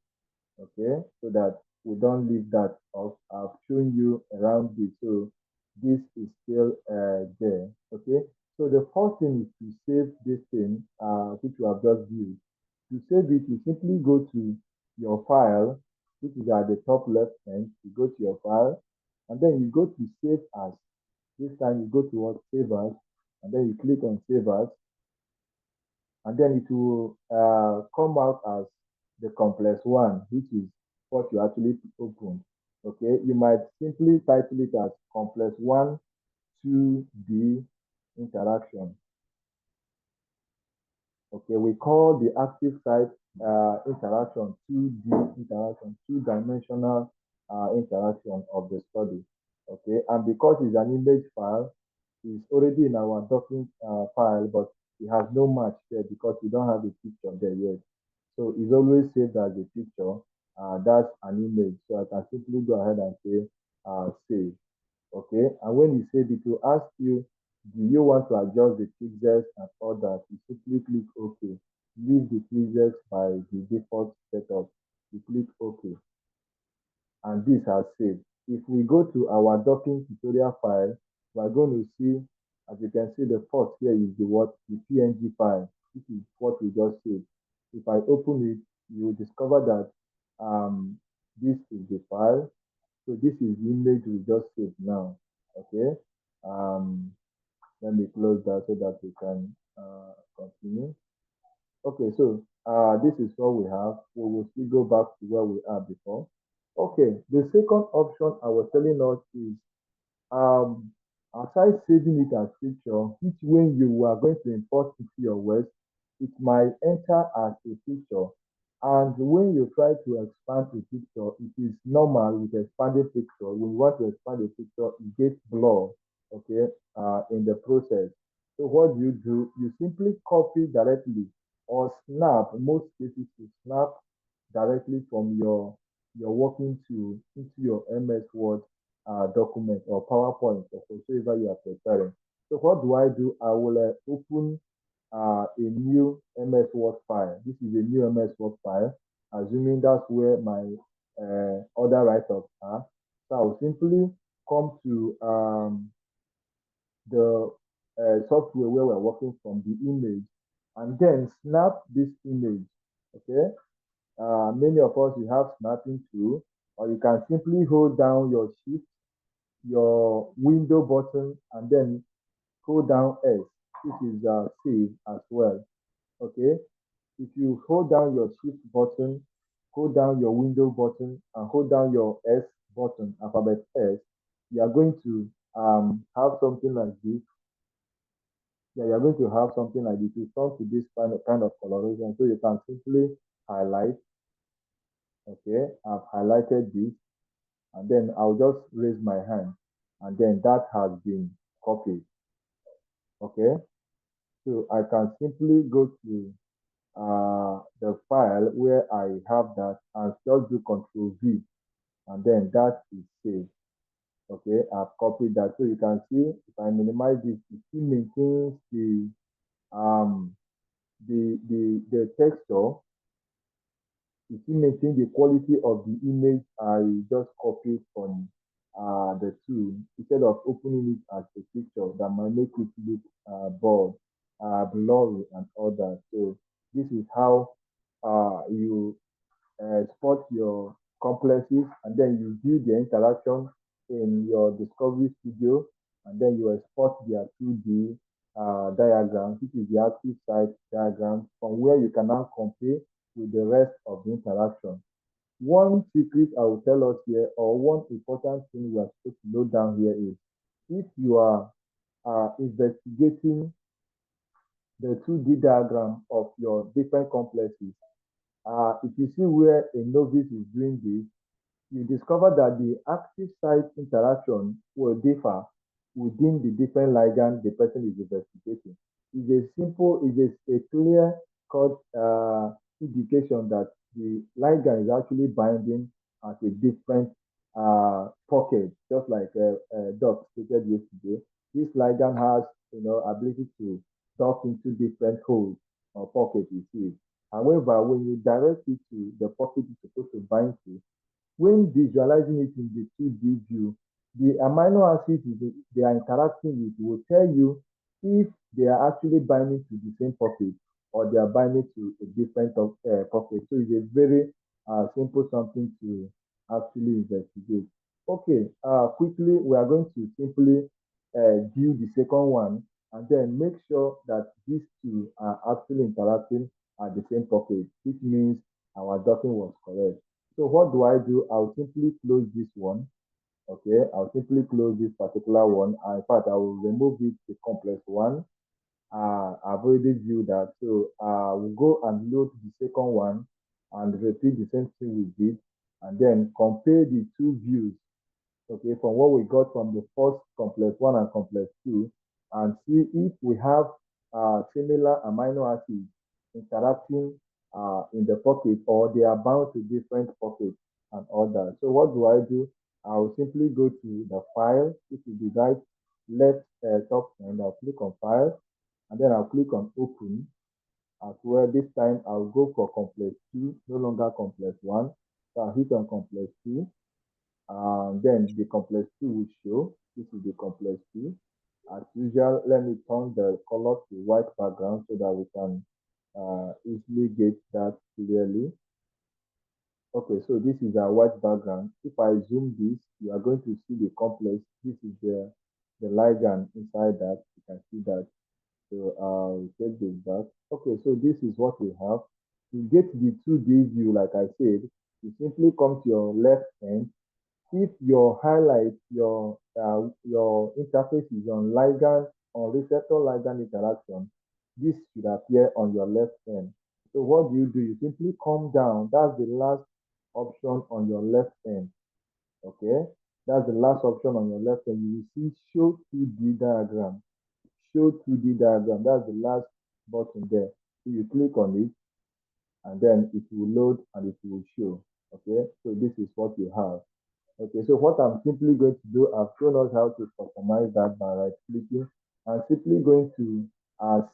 okay, so that we don't leave that off. I've shown you around this, so this is still there, okay. So the first thing is to save this thing, which you have just viewed. To save it, you simply go to your file, which is at the top left hand. You go to your file, and then you go to save as. This time you go to what? Save as, and then you click on save as, and then it will come out as the complex one, which is what you actually open. Okay, you might simply title it as complex 1 2D interaction. Okay, we call the active site interaction 2D interaction, two-dimensional interaction of the study. Okay, and because it's an image file, it's already in our docking file, but it has no match there because we don't have a picture there yet. So it's always saved as a picture. That's an image. So I can simply go ahead and say save. Okay, and when you save it, will ask you, do you want to adjust the pixels and all that? You simply click OK. Leave the pixels by the default setup. You click OK. And this has saved. If we go to our docking tutorial file, we're going to see, as you can see, the first here is the PNG file. This is what we just saved. If I open it, you will discover that this is the file. So this is the image we just saved now. Okay. Let me close that so that we can continue. Okay, so this is what we have. We will still go back to where we are before. Okay, the second option I was telling us is aside saving it as picture, which when you are going to import into your Word, it might enter as a picture. And when you try to expand a picture, it is normal with expanded picture. When you want to expand a picture, it gets blurred, okay, in the process. So what do? You simply copy directly or snap, most cases you snap directly from your working tool into your MS Word document or PowerPoint or whatever you are preparing. So what do? I will open a new MS Word file. This is a new MS Word file, assuming that's where my other write-ups are. So I will simply come to the software where we're working from, the image, and then snap this image. Okay. Many of us, you have snapping tool, or you can simply hold down your shift, your window button, and then hold down S, which is save as well. Okay. If you hold down your shift button, hold down your window button, and hold down your S button, alphabet S, you are going to have something like this. Yeah, you're going to have something like this. You turn to this kind of coloration. So you can simply highlight. Okay, I've highlighted this, and then I'll just raise my hand, and then that has been copied. Okay, so I can simply go to the file where I have that and just do Control V, and then that is saved. Okay, I've copied that. So you can see if I minimize this, it still maintains um the texture. It still maintains the quality of the image I just copied from the tool instead of opening it as a picture that might make it look bold, blurry, and all that. So this is how you export your complexes, and then you view the interaction in your Discovery Studio, and then you export their 2D diagrams, which is the active site diagram, from where you can now compare with the rest of the interaction. One secret I will tell us here, or one important thing we are supposed to note down here is, if you are investigating the 2D diagram of your different complexes, if you see where a novice is doing this, you discover that the active site interaction will differ within the different ligand the person is investigating. It's a simple, it's a clear cut indication that the ligand is actually binding at a different pocket, just like Doc stated yesterday. This ligand has, ability to dock into different holes or pockets, you see. However, when you direct it to the pocket it's supposed to bind to, when visualizing it in the 2D view, the amino acids they are interacting with will tell you if they are actually binding to the same pocket or they are binding to a different pocket. So it's a very simple something to actually investigate. Okay, quickly, we are going to simply view the second one and then make sure that these two are actually interacting at the same pocket, which means our docking was correct. So what do I do? I'll simply close this one. Okay, I'll simply close this particular one. In fact, I will remove it, the complex one. I've already viewed that. So we'll go and load the second one and repeat the same thing we did, and then compare the two views, okay, from what we got from the first complex one and complex two, and see if we have similar amino acids interacting in the pocket, or they are bound to different pockets and all that. So what do I do? I'll simply go to the file, which is the right left top end. I'll click on file, and then I'll click on open. As well, this time I'll go for complex 2, no longer complex 1. So I'll hit on complex 2. Then the complex 2 will show. This is the complex 2. As usual, let me turn the color to white background so that we can easily get that clearly. Okay, so this is a white background. If I zoom this, you are going to see the complex. This is the ligand inside that. You can see that. So I'll take this back. Okay, so this is what we have. To get the 2D view, like I said, you simply come to your left hand. If your highlight, your interface is on ligand, on receptor ligand interaction, this should appear on your left hand. So what do? You simply come down. That's the last option on your left hand. Okay, that's the last option on your left hand. You will see show 2D diagram. Show 2D diagram. That's the last button there. So you click on it, and then it will load and it will show. Okay, so this is what you have. Okay, so what I'm simply going to do, I've shown us how to customize that by right clicking. I'm simply going to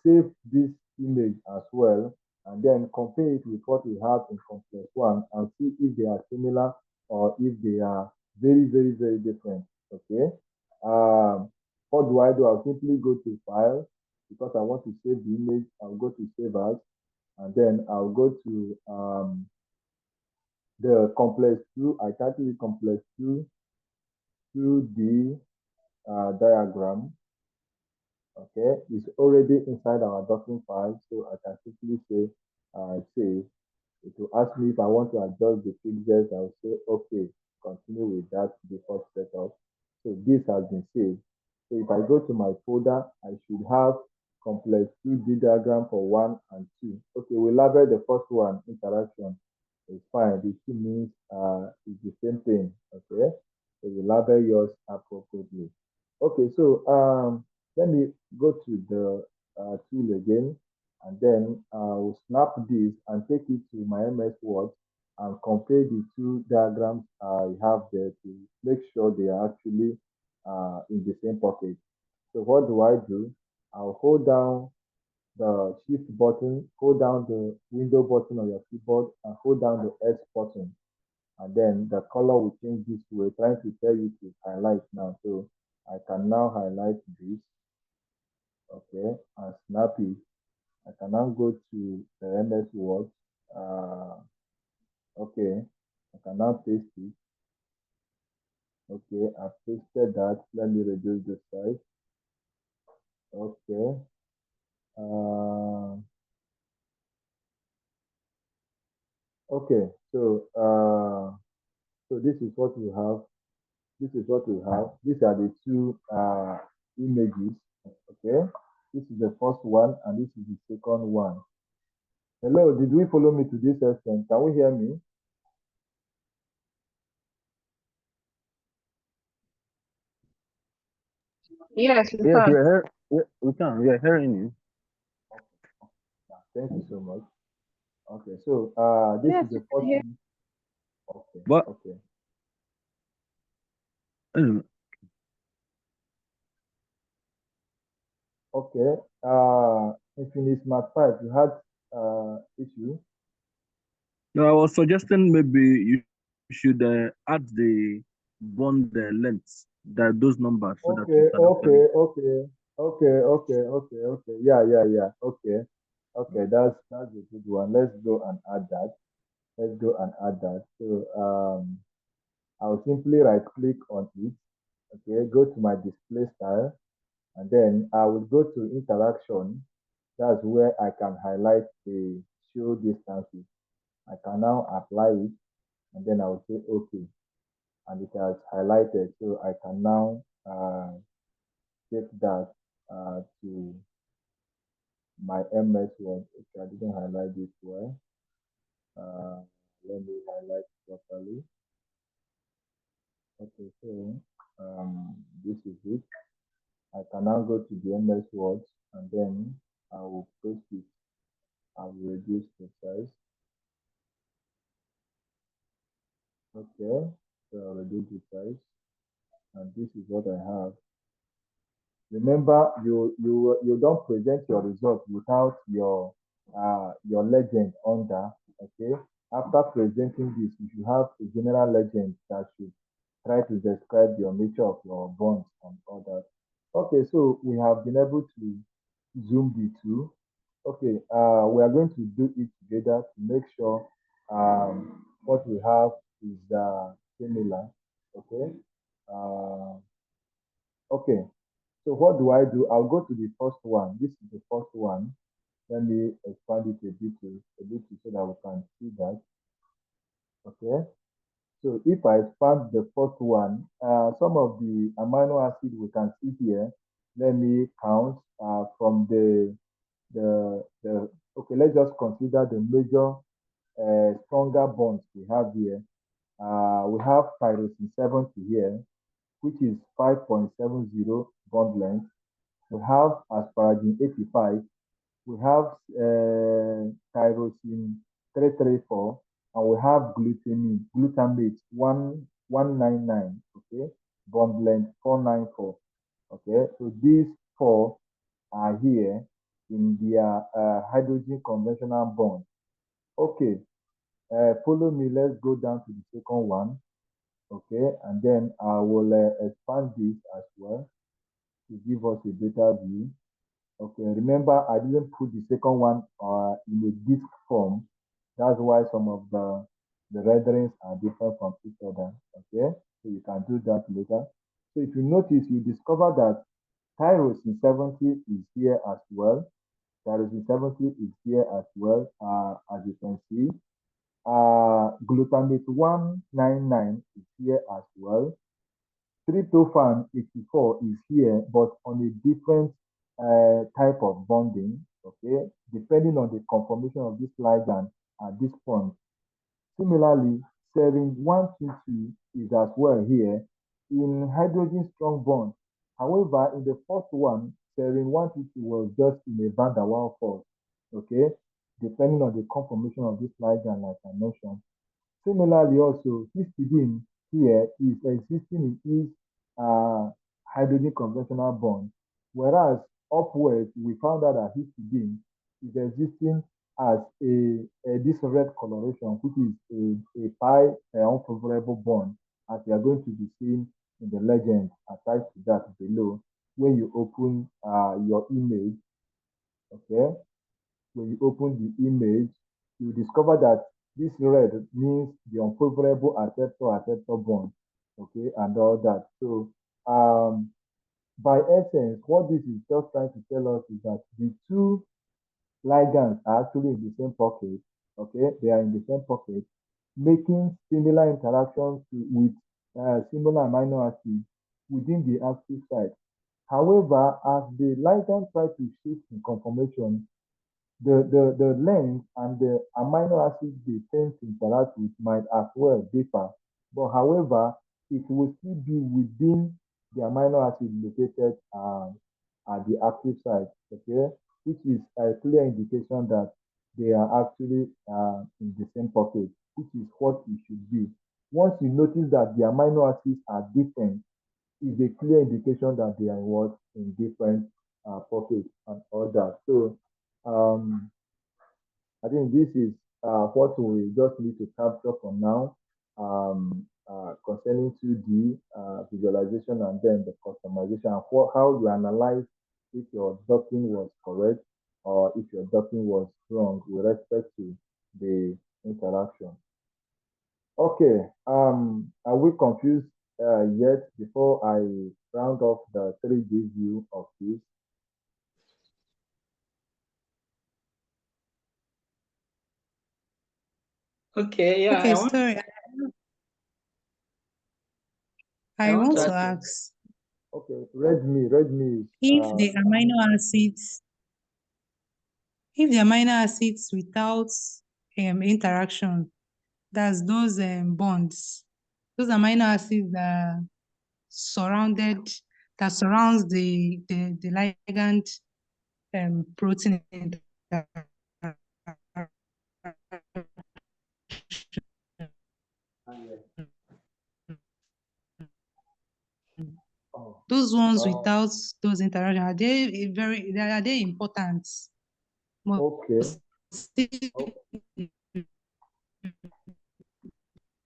save this image as well, and then compare it with what we have in complex 1 and see if they are similar or if they are very, very, very different. Okay. What do? I'll simply go to file because I want to save the image. I'll go to save as, and then I'll go to the complex 2. I title it complex 2D diagram. Okay, it's already inside our docking file, so I can simply say save. It will ask me if I want to adjust the pixels. I'll say okay. continue with that default setup. So this has been saved. So if I go to my folder, I should have complex 2D diagram for 1 and 2. Okay, we label the first one interaction. It's fine. The 2 means it's the same thing. Okay, so you label yours appropriately. Okay, so let me go to the tool again, and then we'll snap this and take it to my MS Word and compare the two diagrams I have there to make sure they are actually in the same pocket. So what do I do? I'll hold down the shift button, hold down the window button on your keyboard, and hold down the S button. And then the color will change this way, trying to tell you to highlight now. So I can now highlight this, okay, and snap it. I can now go to the MS Word. Okay, I can now paste it. Okay, I've pasted that. Let me reduce the size. Okay. Okay, so this is what we have. This is what we have. These are the two images. Okay, this is the first one and this is the second one. Hello, did we follow me to this extent? Can we hear me? Yes, we Yes, can. we can. We are hearing you. Thank you so much. Okay, so this Yes, is the we can first hear. one. Okay, But okay. um, Okay. Infinite Smart 5, you had issue. no, I was suggesting maybe you should add the bond length, that those numbers, so that you Okay, can okay, actually. okay. Yeah. Okay. Okay, that's a good one. Let's go and add that. Let's go and add that. So I'll simply right click on it. Okay, go to my display style, and then I will go to interaction. That's where I can highlight the show distances. I can now apply it, and then I will say okay, and it has highlighted. So I can now take that to my MS Word. Okay, I didn't highlight this well. Uh, Let me highlight properly. Okay, so this is it. I can now go to the MS Word, and then I will paste it. I will reduce the size. Okay, so I'll reduce the size, and this is what I have. Remember, you don't present your results without your legend under. Okay, after presenting this, you should have a general legend that should try to describe your nature of your bonds and all that. Okay, so we have been able to zoom the two. Okay, we are going to do it together to make sure what we have is similar. Okay. Okay. So what do I do? I'll go to the first one. This is the first one. Let me expand it a bit so that we can see that. Okay. So if I expand the first one, some of the amino acid we can see here. Let me count from the okay. Let's just consider the major stronger bonds we have here. We have tyrosine 70 here, which is 5.70 bond length. We have asparagine 85. We have tyrosine 334, and we have glutamate 199. Okay, bond length 494. Okay, so these four are here in their hydrogen conventional bond. Okay, follow me. Let's go down to the second one. Okay, and then I will expand this as well to give us a better view. Okay, remember I didn't put the second one in a disk form. That's why some of the renderings are different from each other. Okay, so you can do that later. So if you notice, you discover that tyrosine 70 is here as well. Tyrosine 70 is here as well, as you can see. Glutamate 199 is here as well. Tryptophan 84 is here, but on a different type of bonding, okay, depending on the conformation of this ligand at this point. Similarly, serine 122 is as well here in hydrogen strong bond. However, in the first one, serine 122 was just in a van der Waals force, okay, depending on the conformation of this ligand, like I mentioned. Similarly, also, histidine here is existing in its hydrogen conventional bond, whereas upwards, we found out that histidine is existing as this red coloration, which is a pi unfavorable bond, as we are going to be seeing in the legend attached to that below. When you open your image, okay, when you open the image, you discover that this red means the unfavorable acceptor bond, okay, and all that. So, by essence, what this is just trying to tell us is that the two ligands are actually in the same pocket, okay, they are in the same pocket, making similar interactions with similar amino acids within the active site. However, as the ligand try to shift in conformation, the length and the amino acids they tend to interact with might as well differ. But however, it will still be within the amino acid located at the active site, okay, which is a clear indication that they are actually in the same pocket, which is what it should be. Once you notice that the amino acids are different, is a clear indication that they are in different pockets and all that. So I think this is what we just need to capture for now concerning 2D visualization and then the customization and how you analyze if your docking was correct or if your docking was wrong with respect to the interaction. Okay, are we confused yet before I round off the 3D view of this? Okay, yeah, Okay, sorry. I want to ask Okay, read me. if the amino acids without interaction, that's those bonds, those amino acids that surrounds the ligand protein those ones without those interactions, are they important? Okay.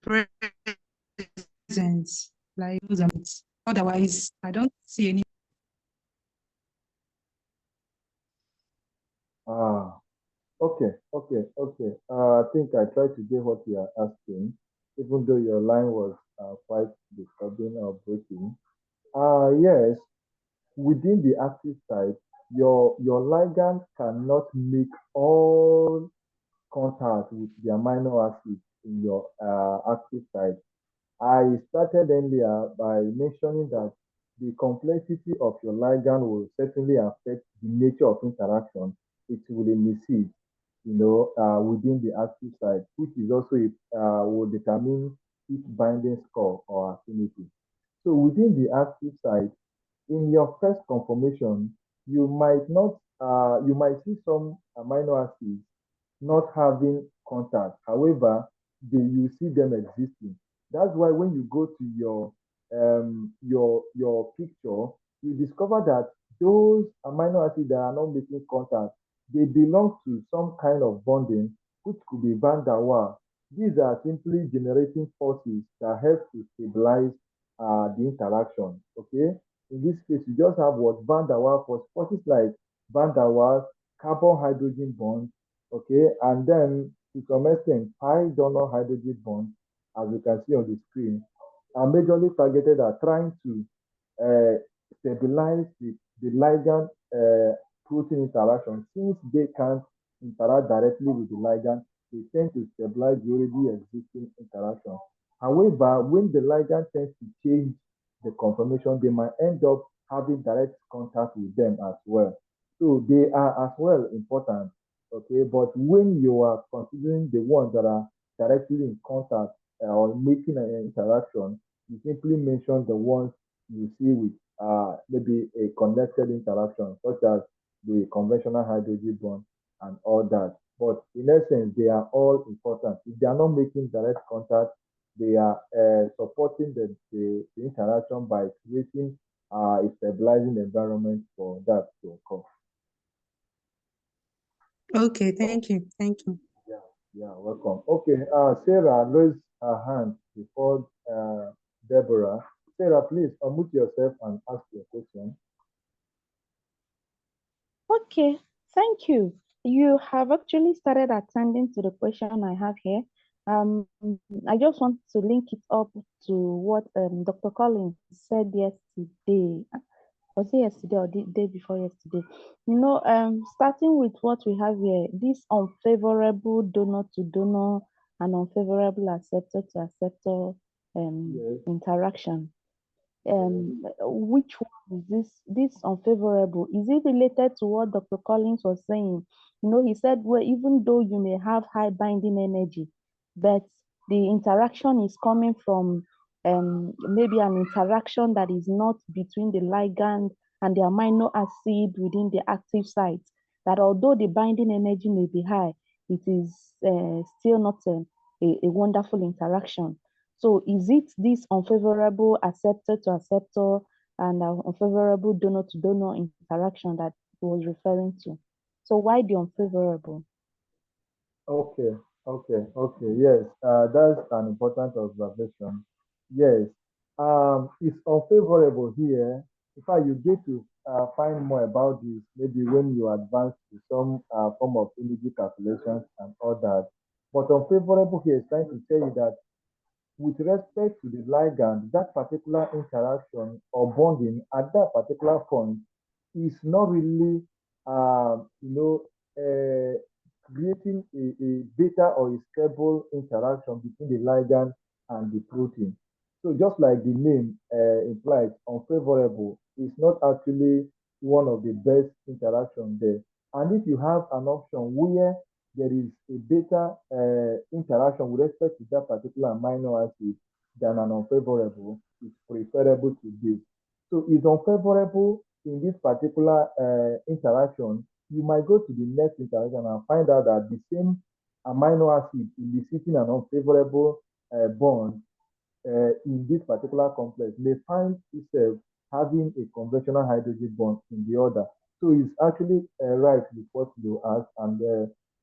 Present, like otherwise, I don't see any. Okay. I think I tried to get what you are asking, even though your line was quite disturbing or breaking. Yes, within the active site, your ligand cannot make all contact with the amino acids in your active site. I started earlier by mentioning that the complexity of your ligand will certainly affect the nature of interaction it will elicit, within the active site, which is also will determine its binding score or affinity. So within the active site, in your first conformation, you might see some amino acids not having contact. However, you see them existing. That's why when you go to your picture, you discover that those amino acids that are not making contact, they belong to some kind of bonding, which could be van der Waals. These are simply generating forces that help to stabilize the interaction. Okay, in this case, you just have what van der Waals forces like van der Waals, carbon hydrogen bond, okay, and then to some extent, pi donor hydrogen bond, as you can see on the screen, are majorly targeted at trying to stabilize the ligand protein interaction since they can't interact directly with the ligand they tend to stabilize the already existing interaction. However, when the ligand tends to change the conformation, they might end up having direct contact with them as well. So they are as well important, okay? But when you are considering the ones that are directly in contact or making an interaction, you simply mention the ones you see with maybe a connected interaction, such as the conventional hydrogen bond and all that. But in essence, they are all important. If they are not making direct contact, they are supporting the interaction by creating a stabilizing environment for that to occur. Okay, thank you. Thank you. Yeah, welcome. Okay, Sarah raised her hand before Deborah. Sarah, please unmute yourself and ask your question. Okay, thank you. You have actually started attending to the question I have here. I just want to link it up to what Dr. Collins said yesterday. Was it yesterday or the day before yesterday? You know, starting with what we have here, this unfavorable donor to donor and unfavorable acceptor to acceptor Yes. interaction. Which one is this unfavorable? Is it related to what Dr. Collins was saying? You know, he said, well, even though you may have high binding energy, but the interaction is coming from maybe an interaction that is not between the ligand and the amino acid within the active site, that although the binding energy may be high, it is still not a wonderful interaction. So is it this unfavorable acceptor to acceptor and unfavorable donor to donor interaction that he was referring to? So why the unfavorable? Okay, yes, that's an important observation. Yes, it's unfavorable here. In fact, you get to find more about this maybe when you advance to some form of energy calculations and all that. But unfavorable here is trying to tell you that with respect to the ligand, that particular interaction or bonding at that particular point is not really, creating a beta or a stable interaction between the ligand and the protein. So just like the name implies, unfavorable is not actually one of the best interaction there. And if you have an option where there is a beta interaction with respect to that particular amino acid than an unfavorable, it's preferable to this. So it's unfavorable in this particular interaction. You might go to the next interaction and find out that the same amino acid eliciting an unfavorable bond in this particular complex may find itself having a conventional hydrogen bond in the other. So it's actually right with what you asked and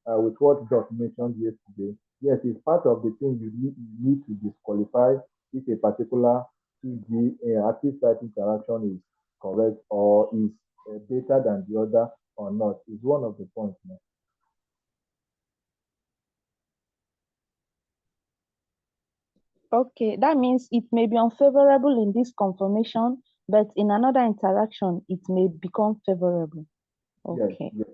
with what Doc mentioned yesterday. Yes, it's part of the thing you need to disqualify if a particular 2G active site interaction is correct or is better than the other or not. It's one of the points. Man. Okay, that means it may be unfavorable in this conformation, but in another interaction, it may become favorable. Okay. Yes.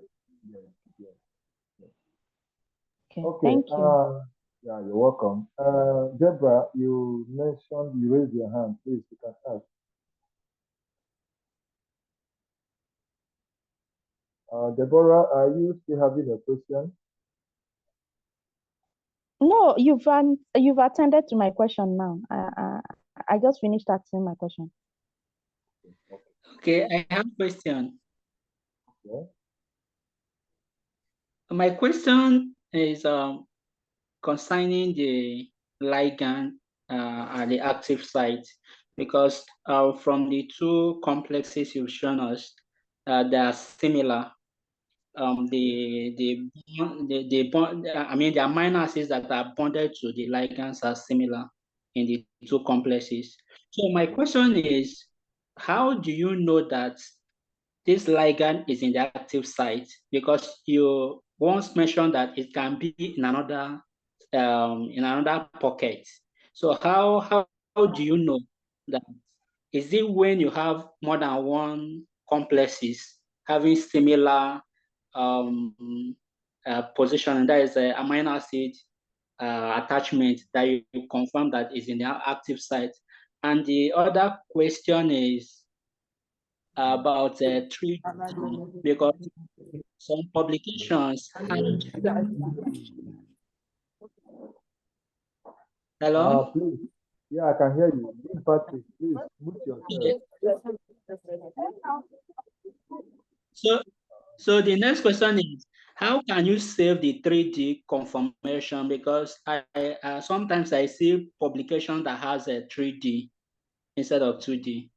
Okay, Okay. thank you. Yeah, you're welcome. Deborah, you mentioned you raised your hand. Please, you can ask. Deborah, are you still having a question? No, you've attended to my question now. I just finished asking my question. Okay, I have a question. Yeah. My question is concerning the ligand at the active site, because from the two complexes you've shown us, they are similar. The amino acids that are bonded to the ligands are similar in the two complexes. So my question is, how do you know that this ligand is in the active site? Because you once mentioned that it can be in another pocket. So how do you know that? Is it when you have more than one complexes having similar position, that is a amino acid attachment that you confirm that is in the active site. And the other question is about 3D, because some publications have... Hello? Please. Yeah, I can hear you. Big Patrick, please mute yourself. So the next question is, how can you save the 3D confirmation? Because I sometimes I see publication that has a 3D instead of 2D.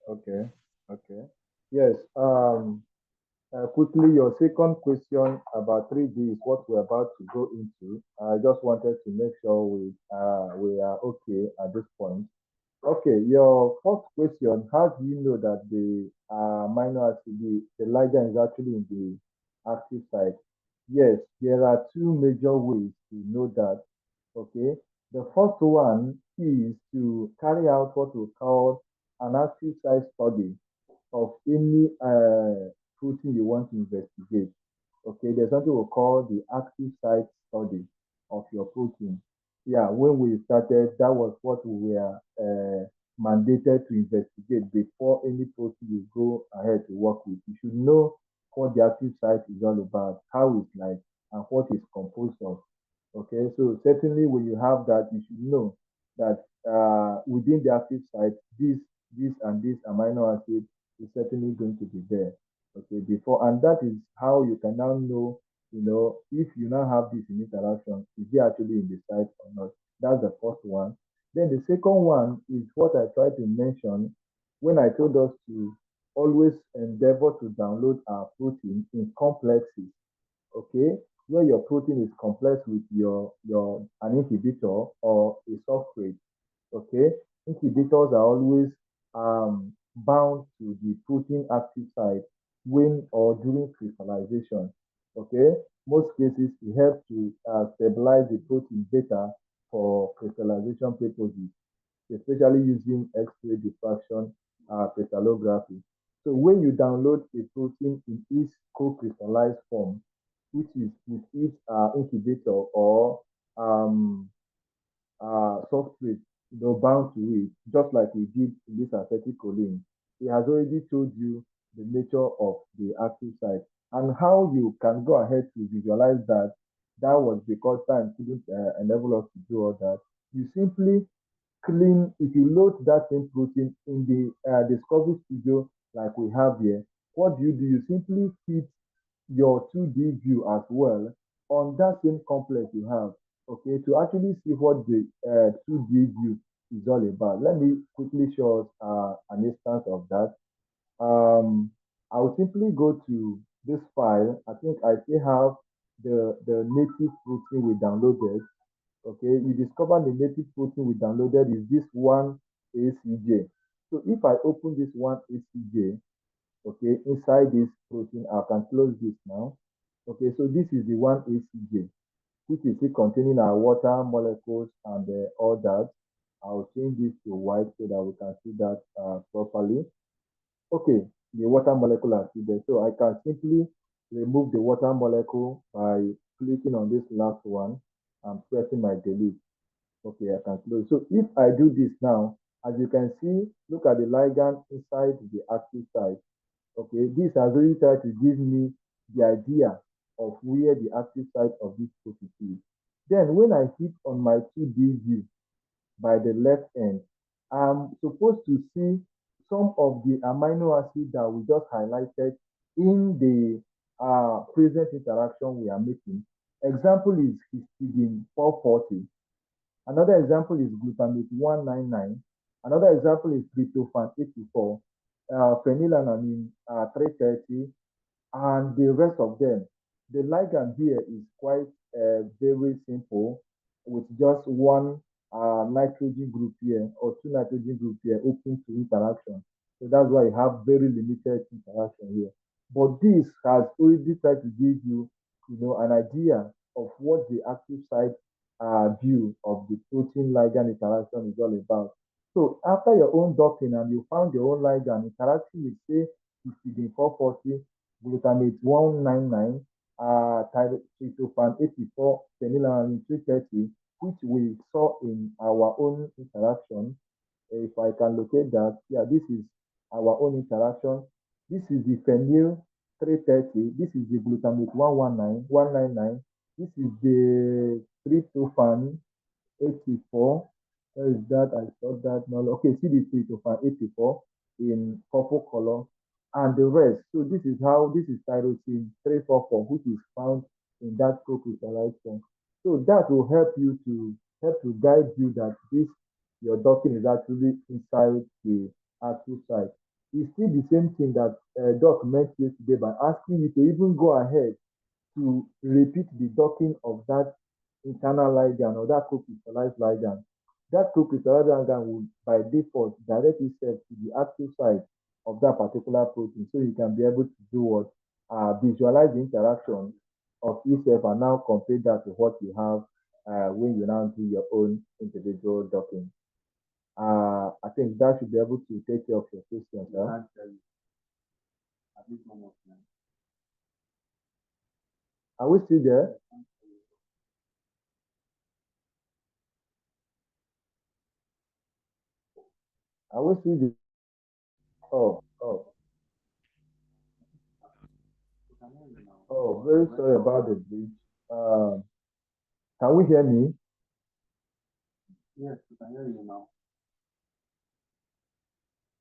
Okay. Yes. Quickly, your second question about 3D is what we're about to go into. I just wanted to make sure we are okay at this point. Okay, your first question, how do you know that the amino acid, the ligand is actually in the active site? Yes, there are two major ways to know that. Okay, the first one is to carry out what we call an active site study of any protein you want to investigate. Okay, there's something we call the active site study of your protein. Yeah, when we started, that was what we were mandated to investigate before any protein you go ahead to work with. You should know what the active site is all about, how it's like, and what it's composed of. Okay, so certainly when you have that, you should know that within the active site, this and this amino acid is certainly going to be there. Okay, before, and that is how you can now know, if you now have this in interaction, is it actually in the site or not? That's the first one. Then the second one is what I tried to mention when I told us to always endeavor to download our protein in complexes. Okay, where your protein is complex with an inhibitor or a substrate. Okay, inhibitors are always bound to the protein active site when or during crystallization. Okay, most cases it helps to stabilize the protein better for crystallization purposes, especially using X-ray diffraction crystallography. So when you download a protein in its co-crystallized form, which is with its inhibitor or substrate, bound to it, just like we did in this acetylcholine. It has already told you the nature of the active site and how you can go ahead to visualize that. That was because time couldn't enable us to do all that. You simply clean, if you load that same protein in the Discovery Studio like we have here, what do? You simply fit your 2D view as well on that same complex you have, okay, to actually see what the 2D view is all about. Let me quickly show us an instance of that. I'll simply go to this file. I think I still have the native protein we downloaded. Okay, you discover the native protein we downloaded is this one ACJ. So if I open this one ACJ, okay, inside this protein, I can close this now. Okay, so this is the one ACJ, which is still containing our water molecules and all that. I'll change this to white so that we can see that properly. Okay, the water molecule are still there. So I can simply remove the water molecule by clicking on this last one and pressing my delete. Okay, I can close. So if I do this now, as you can see, look at the ligand inside the active site. Okay, this has really tried to give me the idea of where the active site of this protein is. Then when I hit on my 2D view by the left end, I'm supposed to see some of the amino acids that we just highlighted in the present interaction we are making. Example is histidine 440. Another example is glutamate 199. Another example is tryptophan 84, phenylalanine 330, and the rest of them. The ligand here is quite very simple with just one nitrogen group here or two nitrogen group here open to interaction. So that's why you have very limited interaction here. But this has already tried to give you, an idea of what the active site view of the protein ligand interaction is all about. So after your own docking and you found your own ligand interacting with, say, histidine 440, glutamate 199, tryptophan 84, phenylalanine 330, which we saw in our own interaction. If I can locate that, yeah, this is our own interaction. This is the phenyl 330. This is the glutamate 199. This is the tryptophan 84. Where is that? I saw that. No, okay, see the tryptophan 84 in purple color and the rest. So this is how this is tyrosine 344, which is found in that co-crystallized form. So that will help to guide you that this your docking is actually inside the active site. It's still the same thing that Doc meant yesterday by asking you to even go ahead to repeat the docking of that internal ligand or that co-crystallized ligand. That co-crystallized ligand will by default direct itself to the active site of that particular protein, so you can be able to do what visualize the interaction of itself and now compare that to what you have when you now do your own individual docking. I think that should be able to take care of your questions. Are we still there? Are we still there? Oh. Oh, very sorry about the glitch. Can we hear me? Yes, we can hear you now.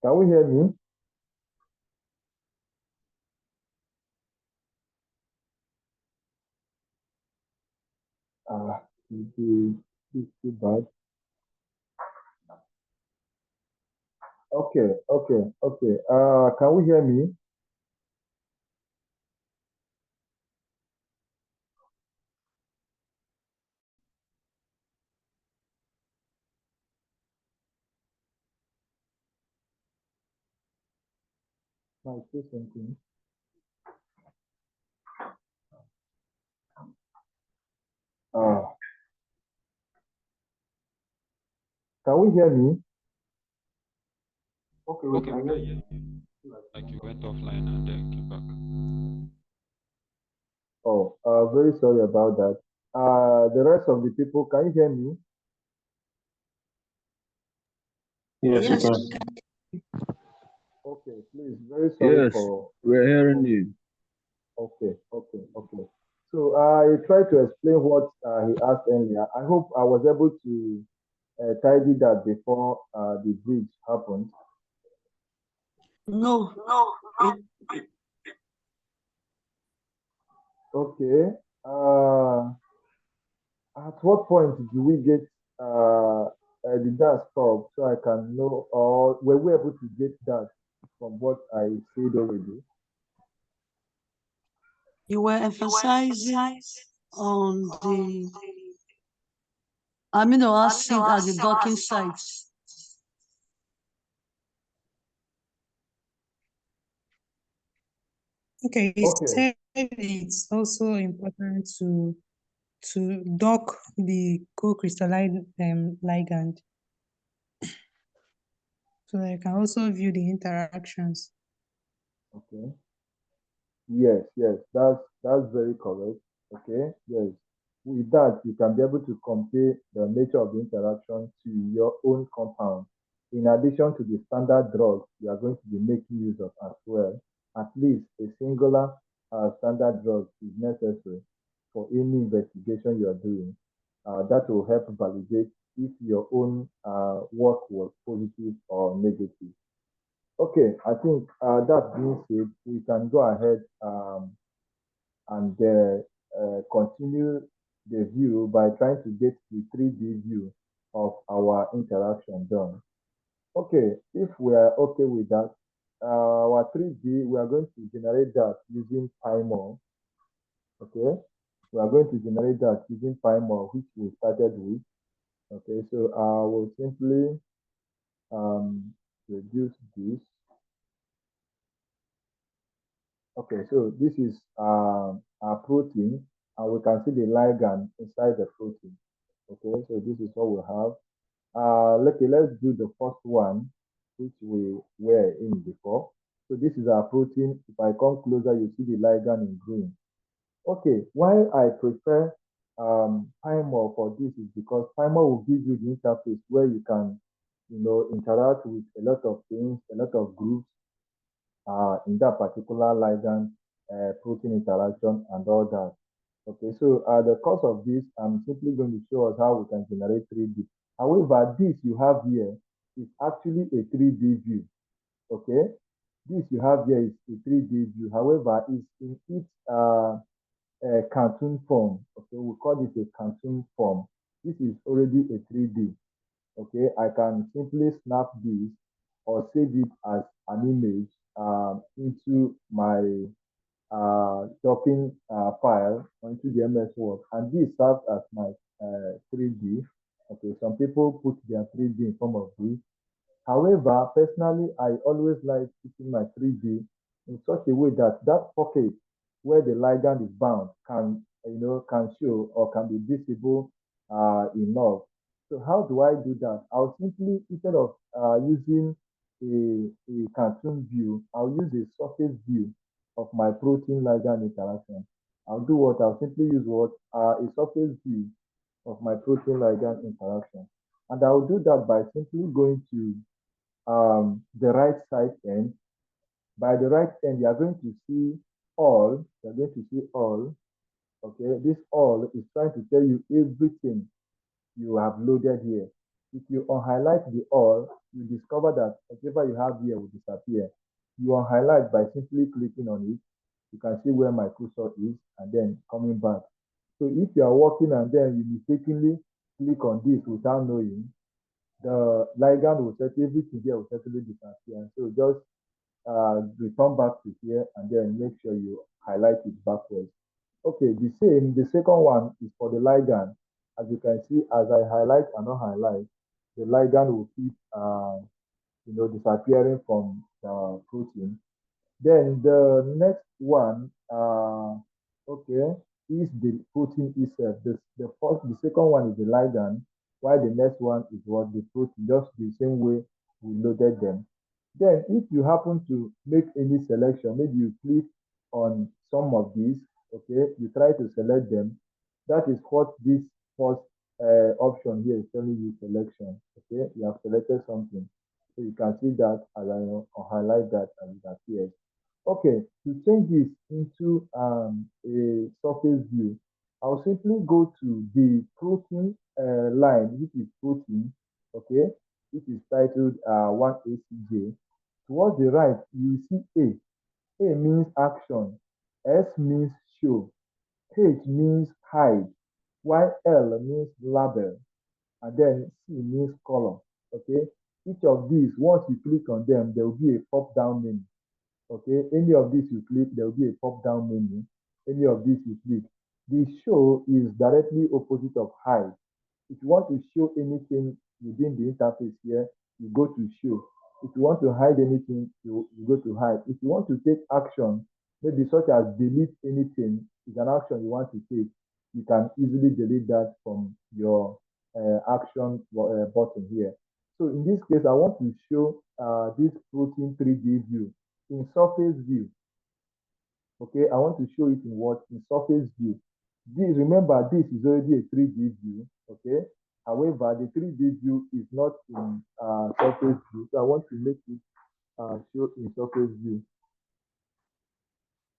Can we hear me? It's too bad. Okay. Can we hear me? Can I say something? Can we hear me? Okay, we can hear you. Like you went offline and then came back. Oh, very sorry about that. The rest of the people, can you hear me? Yes, Yes, Okay, please, very sorry yes, for. we're hearing you. Okay. So I tried to explain what he asked earlier. I hope I was able to tidy that before the bridge happened. no. It- Okay. At what point do we get did that stop so I can know, or were we able to get that from what I said already? You were emphasizing on the amino acid at the docking site. Okay, he Okay. said it's also important to dock the co-crystallized ligand, so I can also view the interactions. Okay. Yes, that's very correct. Okay. Yes. With that, you can be able to compare the nature of the interaction to your own compound. In addition to the standard drugs you are going to be making use of as well, at least a singular standard drug is necessary for any investigation you are doing. That will help validate if your own work was positive or negative. Okay, I think that being said, we can go ahead and continue the view by trying to get the 3D view of our interaction done. Okay, if we are okay with that, our 3D, we are going to generate that using PyMol. Okay, we are going to generate that using PyMol, which we started with. Okay, so I will simply reduce this. Okay, so this is our protein, and we can see the ligand inside the protein. Okay, so this is what we have. Okay, let's do the first one, which we were in before. So this is our protein. If I come closer, you see the ligand in green. Okay, why I prefer Pymore for this is because Pymore will give you the interface where you can, interact with a lot of things, a lot of groups in that particular ligand protein interaction and all that. Okay, so the course of this, I'm simply going to show us how we can generate 3D. However, this you have here is actually a 3D view. Okay, this you have here is a 3D view. However, it's in its cartoon form. Okay, we call this a cartoon form. This is already a 3D. Okay, I can simply snap this or save it as an image into my docking file onto the MS Word, and this serves as my 3D. Okay, some people put their 3D in form of this. However, personally, I always like keeping my 3D in such a way that that pocket where the ligand is bound can show or can be visible enough. So how do I do that? I'll simply, instead of using a cartoon view, I'll use a surface view of my protein ligand interaction. I'll do what? I'll simply use what? A surface view of my protein ligand interaction. And I'll do that by simply going to the right side end. By the right end, you are going to see all. You're going to see all. Okay, this all is trying to tell you everything you have loaded here. If you unhighlight the all, you discover that whatever you have here will disappear. You unhighlight by simply clicking on it. You can see where my cursor is and then coming back. So if you are working and then you mistakenly click on this without knowing, the ligand will set everything here will certainly disappear. So just return back to here and then make sure you highlight it backwards. Okay, the second one is for the ligand. As you can see, as I highlight and not highlight, the ligand will keep, disappearing from the protein. Then the next one, okay, is the protein itself. The second one is the ligand, while the next one is what the protein, just the same way we loaded them. Then if you happen to make any selection, maybe you click on some of these, okay, you try to select them. That is what this first option here is telling you selection. Okay, you have selected something. So you can see that as I highlight that and it appears. Okay, to change this into a surface view, I'll simply go to the protein line, which is protein, okay, which is titled 1ACJ. Towards the right, you see A. A means action, S means show, H means hide, while L means label, and then C means color, okay? Each of these, once you click on them, there will be a pop-down menu. Okay, any of these you click, there will be a pop-down menu. Any of these you click. The show is directly opposite of hide. If you want to show anything within the interface here, you go to show. If you want to hide anything, you go to hide. If you want to take action, maybe such as delete anything, is an action you want to take, you can easily delete that from your action button here. So in this case, I want to show this protein 3D view in surface view. Okay, I want to show it in what? In surface view. This, remember, this is already a 3D view. Okay, however, the 3D view is not in surface view, so I want to make it show in surface view.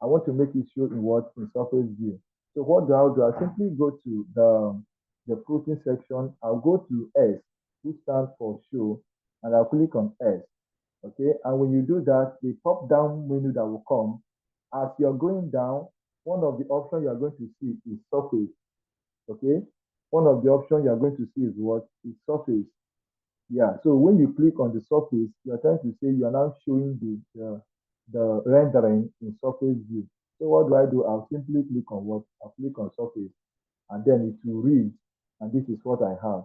I want to make it show in what? In surface view. So what do I do? I simply go to the protein section. I'll go to S, which stands for show, and I'll click on S. Okay, and when you do that, the pop-down menu that will come, as you're going down, one of the options you're going to see is surface. Okay, one of the options you're going to see is what? Is surface. Yeah, so when you click on the surface, you're trying to say you're now showing the rendering in surface view. So what do? I'll simply click on what? I'll click on surface, and then it will read, and this is what I have.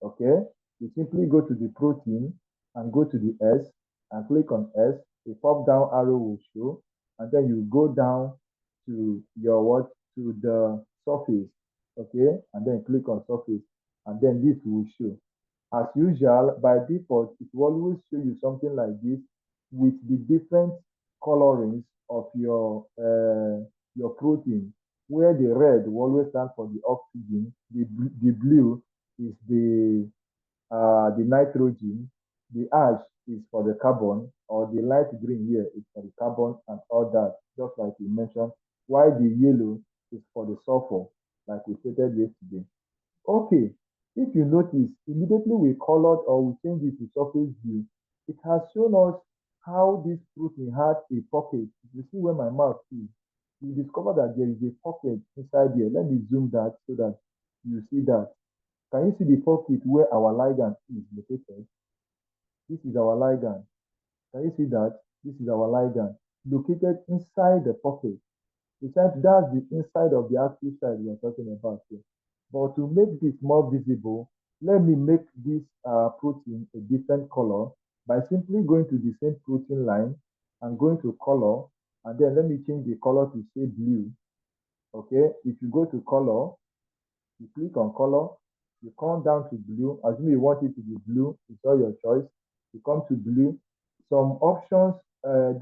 Okay, you simply go to the protein and go to the S and click on S. A pop down arrow will show, and then you go down to your what? To the surface. Okay, and then click on surface, and then this will show. As usual, by default, it will always show you something like this with the different colorings of your your protein, where the red will always stand for the oxygen, the blue is the nitrogen, the ash is for the carbon, or the light green here is for the carbon and all that, just like you mentioned, while the yellow is for the sulfur, like we stated yesterday. Okay, if you notice, immediately we colored or we changed it to surface view, it has shown us how this protein had a pocket. If you see where my mouth is, you discover that there is a pocket inside here. Let me zoom that so that you see that. Can you see the pocket where our ligand is located? This is our ligand. Can you see that? This is our ligand located inside the pocket. That's the inside of the active site we are talking about here. But to make this more visible, let me make this protein a different color by simply going to the same protein line and going to color, and then let me change the color to say blue. Okay, if you go to color, you click on color, you come down to blue. Assume you want it to be blue, it's all your choice. You come to blue. Some options,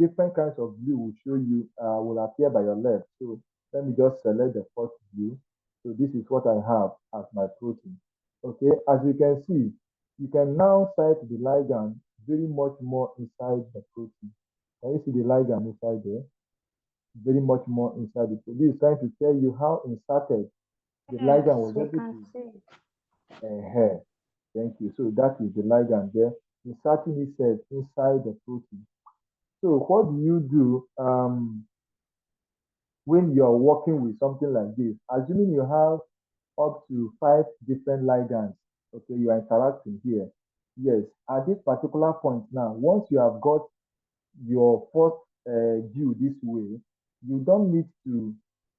different kinds of blue will show you, will appear by your left. So let me just select the first blue. So this is what I have as my protein. Okay, as you can see, you can now sight the ligand very much more inside the protein. Can you see the ligand inside there? Very much more inside it. So this is trying to tell you how inserted the ligand was we able can to. see. Thank you. So that is the ligand there, inserting itself inside the protein. So what do you do when you're working with something like this? Assuming you have up to 5 different ligands, okay, you are interacting here. Yes, at this particular point now, once you have got your first view this way, you don't need to,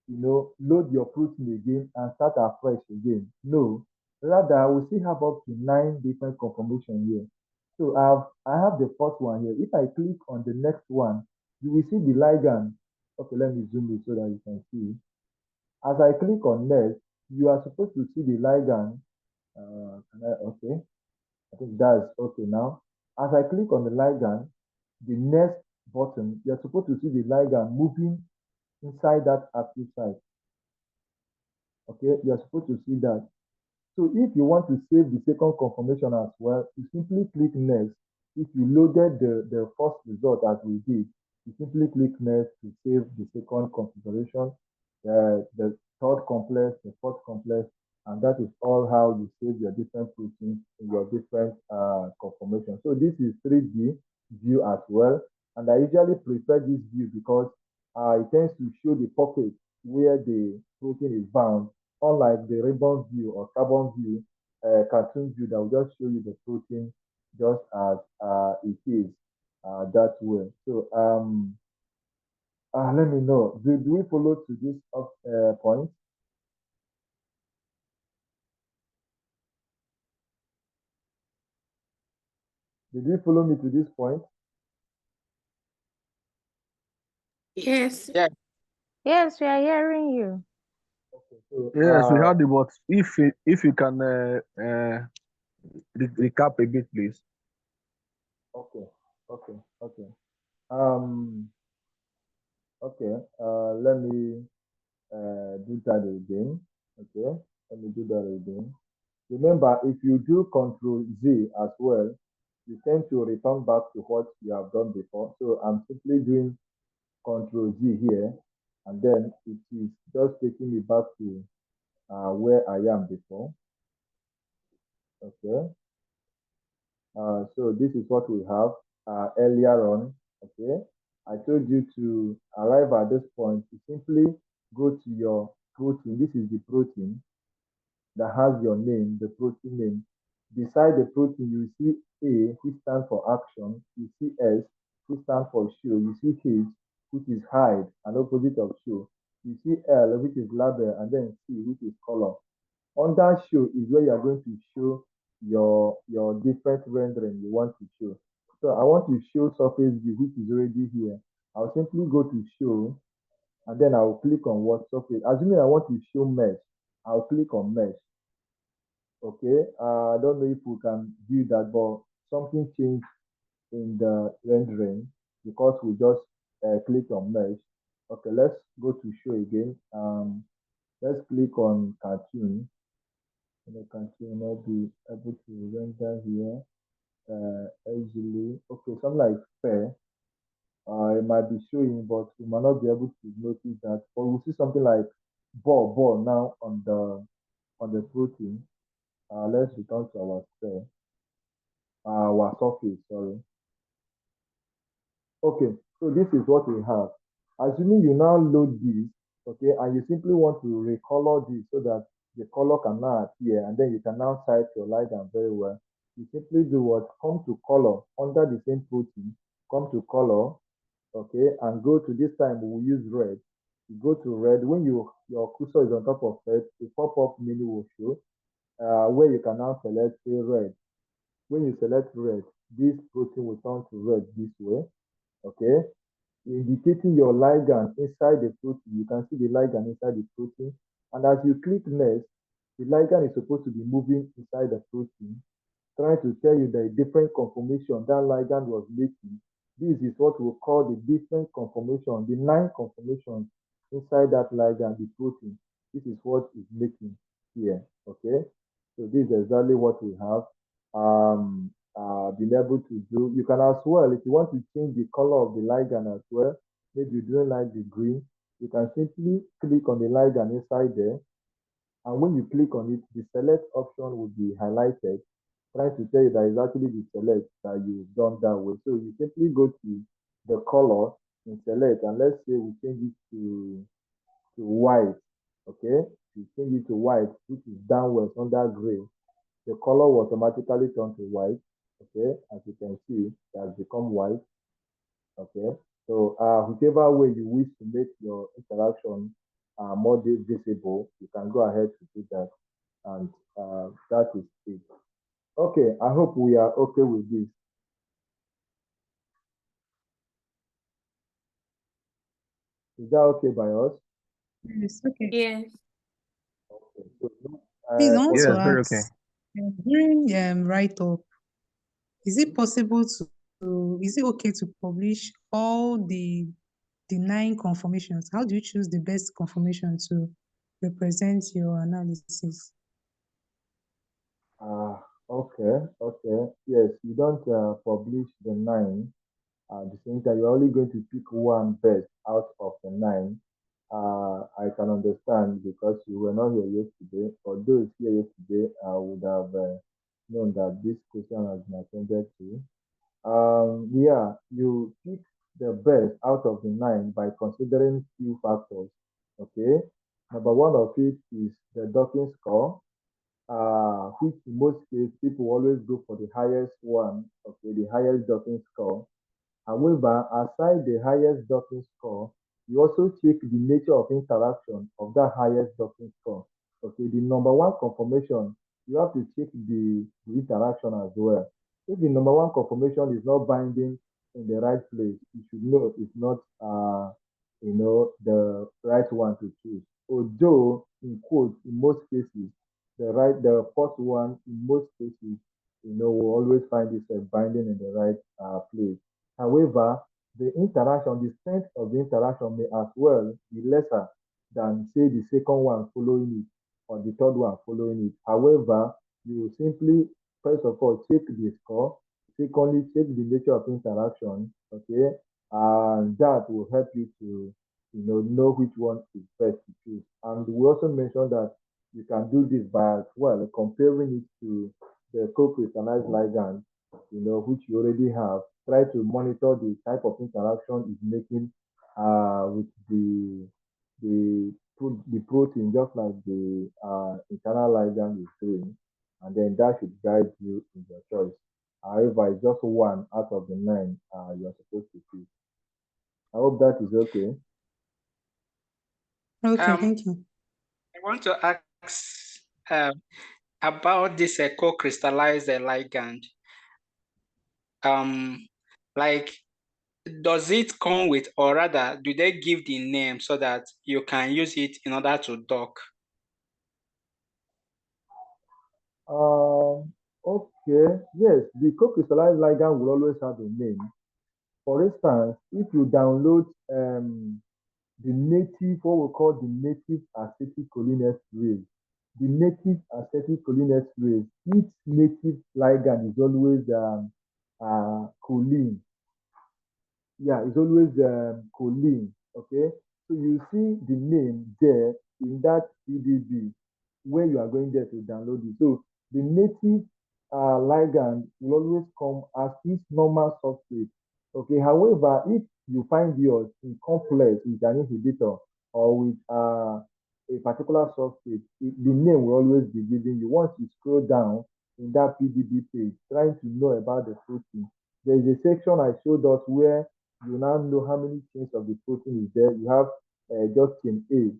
load your protein again and start afresh again. No, rather, we still have up to 9 different conformations here. So I have the first one here. If I click on the next one, you will see the ligand. Okay, let me zoom it so that you can see. As I click on next, you are supposed to see the ligand. Okay, I think that's okay now. As I click on the ligand, the next button, you're supposed to see the ligand moving inside that active site. Okay, you're supposed to see that. So if you want to save the second conformation as well, you simply click next. If you loaded the first result as we did, you simply click next to save the second configuration, the third complex, the fourth complex, and that is all how you save your different proteins in your different conformations. So this is 3D view as well, and I usually prefer this view because it tends to show the pocket where the protein is bound, unlike the ribbon view or carbon view, cartoon view that will just show you the protein just as it is that way. So let me know. Do we follow to this point? Did you follow me to this point? Yes. Yes, we are hearing you. Okay, so Yes, we had it, but if you can recap a bit, please. okay. Okay. Let me do that again. Okay, let me do that again. Remember, if you do Control Z as well, you tend to return back to what you have done before. So I'm simply doing Control Z here, and then it is just taking me back to where I am before. Okay. So this is what we have earlier on. Okay. I told you to arrive at this point to simply go to your protein. This is the protein that has your name, the protein name. Beside the protein, you see A, which stands for action. You see S, which stands for show. You see H, which is hide, an opposite of show. You see L, which is label, and then C, which is color. Under show is where you are going to show your different rendering you want to show. So I want to show surface view, which is already here. I'll simply go to show, and then I'll click on what surface. Assuming I want to show mesh, I'll click on mesh. Okay, I don't know if we can do that, but something changed in the rendering because we just clicked on mesh. Okay, let's go to show again. Let's click on cartoon. And the cartoon will be able to render here easily. Okay, something like fair. It might be showing, but we might not be able to notice that. But we'll see something like ball now on the protein. Let's return to our sphere, our surface, sorry. Okay, so this is what we have. Assuming you now load this, okay, and you simply want to recolor this so that the color can now appear, and then you can now type your ligand very well. You simply do what? Come to color under the same protein, come to color, okay, and go to this time we'll use red. You go to red. When your cursor is on top of it, the pop-up menu will show where you can now select a red. When you select red, this protein will turn to red this way, okay, indicating your ligand inside the protein. You can see the ligand inside the protein, and as you click next, the ligand is supposed to be moving inside the protein, trying to tell you the different conformation that ligand was making. This is what we call the different conformation, the 9 conformations inside that ligand, the protein. This is what is making here, okay? So this is exactly what we have been able to do. You can as well, if you want to change the color of the ligand as well, maybe you don't like the green, you can simply click on the ligand inside there. And when you click on it, the select option will be highlighted, trying to tell you that it's actually the select that you've done that way. So you simply go to the color and select, and let's say we change it to white, okay? You change it to white, which is downwards under gray. The color will automatically turn to white, okay? As you can see, it has become white, okay? So whichever way you wish to make your interaction more visible, you can go ahead to do that, and that is it. Okay, I hope we are okay with this. Is that okay by us? Yes, okay. Yes. Okay. So, Please, I want for to Yeah, very okay. ask, during write-up, is it possible is it okay to publish all the 9 conformations? How do you choose the best conformation to represent your analysis? okay. Yes, you don't publish the 9. At the same time, you're only going to pick one best out of the 9. I can understand because you were not here yesterday. For those here yesterday, I would have known that this question has been attended to. Yeah, you pick the best out of the 9 by considering few factors. Okay, number one of it is the docking score, which in most cases people always go for the highest one. Okay, the highest docking score. However, aside the highest docking score, you also check the nature of interaction of that highest docking score. Okay, the number one conformation, you have to check the interaction as well. If the number one conformation is not binding in the right place, you should know it's not, the right one to choose. Although, in quotes, in most cases, the first one, in most cases, will always find itself binding in the right place. However, the interaction, the strength of the interaction may as well be lesser than, say, the second one following it or the third one following it. However, you simply, first of all, check the score. Secondly, check the nature of interaction, okay? And that will help you to, know which one is best to choose. And we also mentioned that you can do this by as well comparing it to the co-crystallized ligand, which you already have. Try to monitor the type of interaction it's making with the protein, just like the internal ligand is doing, and then that should guide you in your choice. However, it's just one out of the 9 you're supposed to choose. I hope that is okay. Okay, thank you. I want to ask about this co-crystallized ligand. Like, does it come with, or rather, do they give the name so that you can use it in order to dock? Okay, yes, the co-crystallized ligand will always have a name. For instance, if you download the native, what we call the native acetylcholinesterase. The native acetylcholinesterase, its native ligand is always choline. Yeah, it's always choline. Okay, so you see the name there in that PDB where you are going there to download it. So the native ligand will always come as its normal substrate. Okay, however, if you find yours in complex with an inhibitor or with a particular substrate, the name will always be given you. Once you scroll down in that PDB page, trying to know about the protein, there is a section I showed us where you now know how many chains of the protein is there. You have just chain A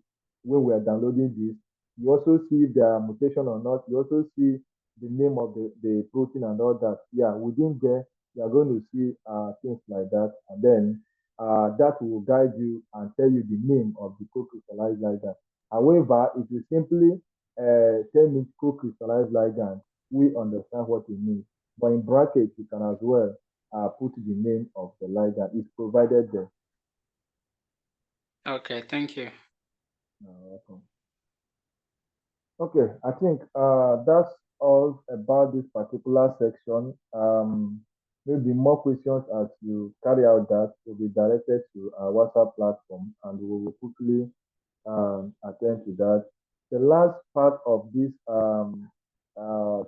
when we are downloading this. You also see if there are mutation or not. You also see the name of the protein and all that. Yeah, within there, you are going to see things like that. And then that will guide you and tell you the name of the co-crystallized ligand. However, if you simply tell me co-crystallized ligand, we understand what it means. But in brackets, you can as well put the name of the ligand. It's provided there. Okay, thank you. Welcome. Okay, I think that's all about this particular section. Maybe more questions as you carry out that will be directed to our WhatsApp platform, and we will quickly attend to that. The last part of this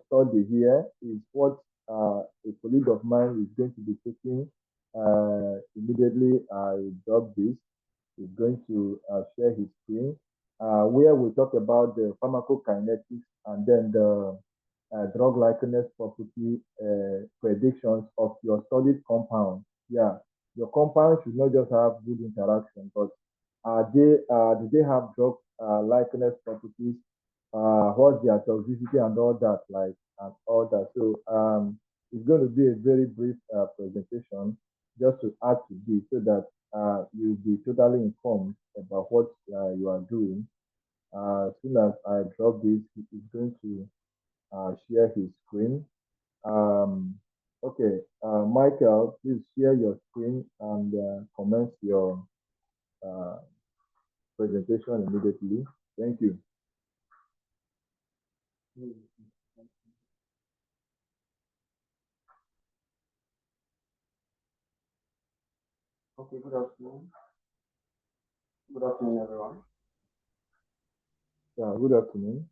study here is what a colleague of mine is going to be taking immediately I drop this. Is going to share his screen where we talk about the pharmacokinetics and then the drug likeness property predictions of your solid compound. Yeah, your compound should not just have good interaction, but do they have drug likeness properties? What's their toxicity and all that, like and all that. So it's going to be a very brief presentation just to add to this so that you'll be totally informed about what you are doing. As soon as I drop this, he's going to share his screen. Okay, Michael, please share your screen and commence your presentation immediately. Thank you. Okay, good afternoon. Good afternoon, everyone. Yeah, good afternoon.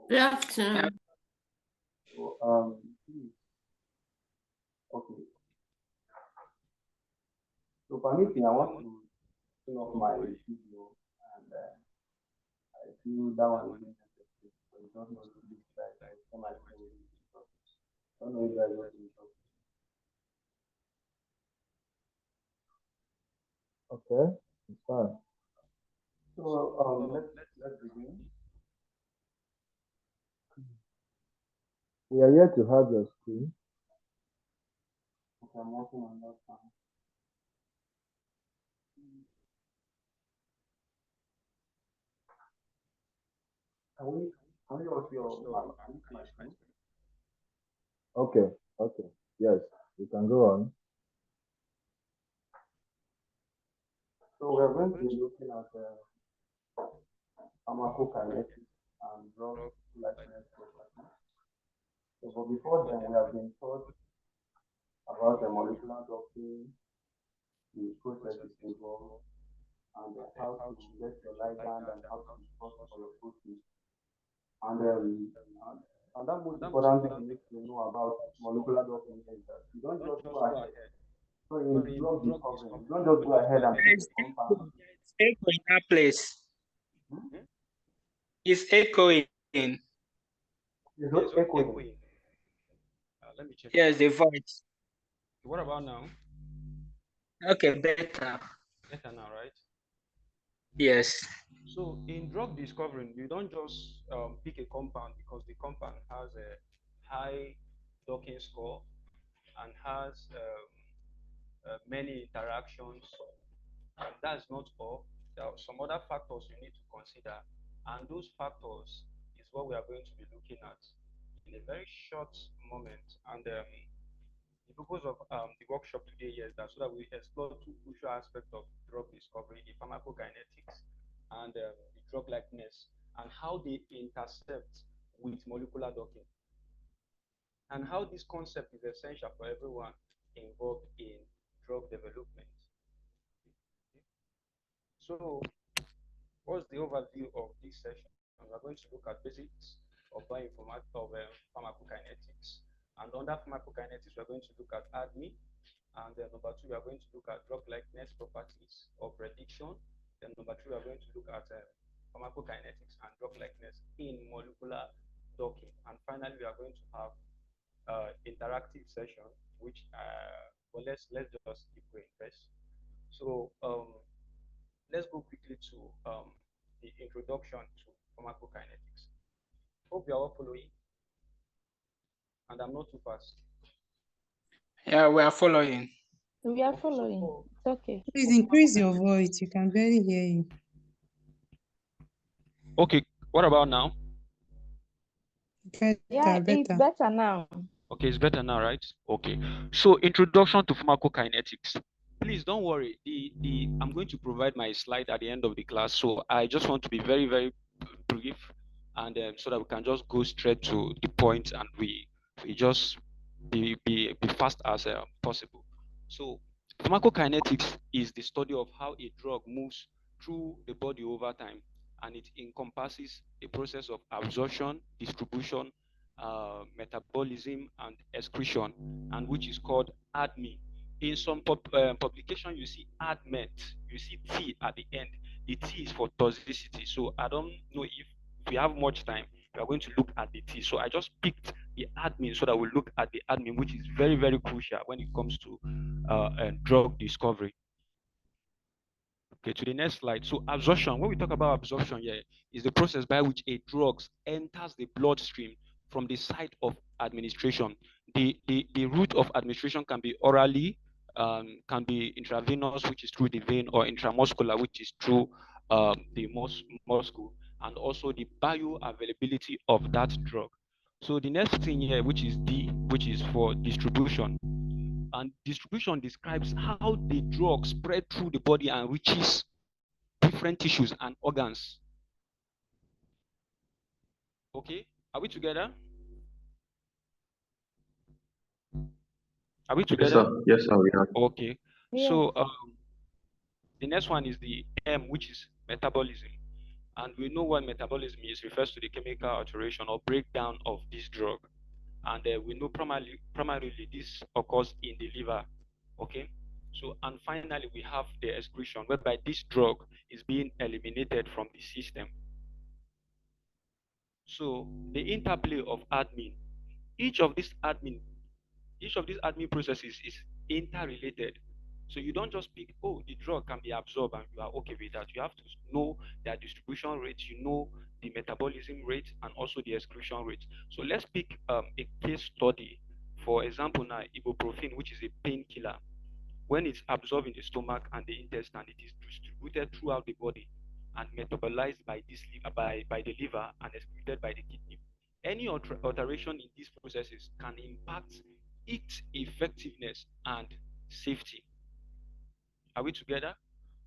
Good afternoon. So, okay. So, permit me, I want to turn off my video, and I feel that one is interesting. So, you don't know the big side, so my phone will be short. Don't know if you guys want to talk. Okay, it's fine. So, let's begin. We are here to have your screen. Okay, I'm working on that now. Can we also my screen? Okay, okay. Yes, you can go on. So, we're going to be looking at pharmacokinetics and drug likeness properties. So, but before then, we have been taught about the molecular doctrine, the processes involved, and how to get your ligand and how to source for your protein. And that most important thing you need to know about molecular doctrine is that you don't just go ahead. So in drug discovery, you don't just go ahead and pick a compound. It's echo in that place. It's echoing. It's not echoing. Let me check. Yes, the voice. What about now? Okay, better. Better now, right? Yes. So in drug discovering, you don't just pick a compound because the compound has a high docking score and has many interactions. And that's not all. There are some other factors you need to consider, and those factors is what we are going to be looking at in a very short moment. And the purpose of the workshop today is that so that we explore two crucial aspects of drug discovery, the pharmacokinetics, and the drug likeness, and how they intercept with molecular docking, and how this concept is essential for everyone involved in drug development. So, what's the overview of this session? We're going to look at basics of pharmacokinetics. And under pharmacokinetics, we're going to look at ADME. And then number two, we are going to look at drug likeness properties or prediction. Then number three, we are going to look at pharmacokinetics and drug likeness in molecular docking. And finally, we are going to have interactive session, which well, let's just keep going first. So let's go quickly to the introduction to pharmacokinetics. Hope you are all following, and I'm not too fast. Yeah, we are following. We are following. It's okay. Please increase your voice. You can barely hear you. Okay, what about now? Yeah, it's better now. Okay, it's better now, right? Okay. So introduction to pharmacokinetics. Please don't worry. I'm going to provide my slide at the end of the class. So I just want to be very, very brief, and so that we can just go straight to the point, and we just be fast as possible. So pharmacokinetics is the study of how a drug moves through the body over time, and it encompasses a process of absorption, distribution, metabolism, and excretion, and which is called ADME. In some publication, you see ADMET, you see T at the end. The T is for toxicity. So I don't know if we have much time, we are going to look at the T. So I just picked the ADME so that we look at the ADME, which is very, very crucial when it comes to drug discovery. Okay, to the next slide. So absorption, when we talk about absorption here, is the process by which a drug enters the bloodstream from the site of administration. The route of administration can be orally, can be intravenous, which is through the vein, or intramuscular, which is through the muscle, and also the bioavailability of that drug. So the next thing here, which is D, which is for distribution. And distribution describes how the drug spread through the body and reaches different tissues and organs. Okay, are we together? Are we together? Yes, sir, we are. Okay. Yeah. So the next one is the M, which is metabolism. And we know what metabolism is, refers to the chemical alteration or breakdown of this drug. And we know primarily this occurs in the liver. Okay. So, and finally, we have the excretion, whereby this drug is being eliminated from the system. So the interplay of admin, each of these admin processes is interrelated. So you don't just pick, oh, the drug can be absorbed and you are okay with that. You have to know their distribution rates, you know the metabolism rate, and also the excretion rate. So let's pick a case study. For example, now ibuprofen, which is a painkiller. When it's absorbed in the stomach and the intestine, it is distributed throughout the body and metabolized by the liver and excreted by the kidney. Any alteration in these processes can impact its effectiveness and safety. Are we together?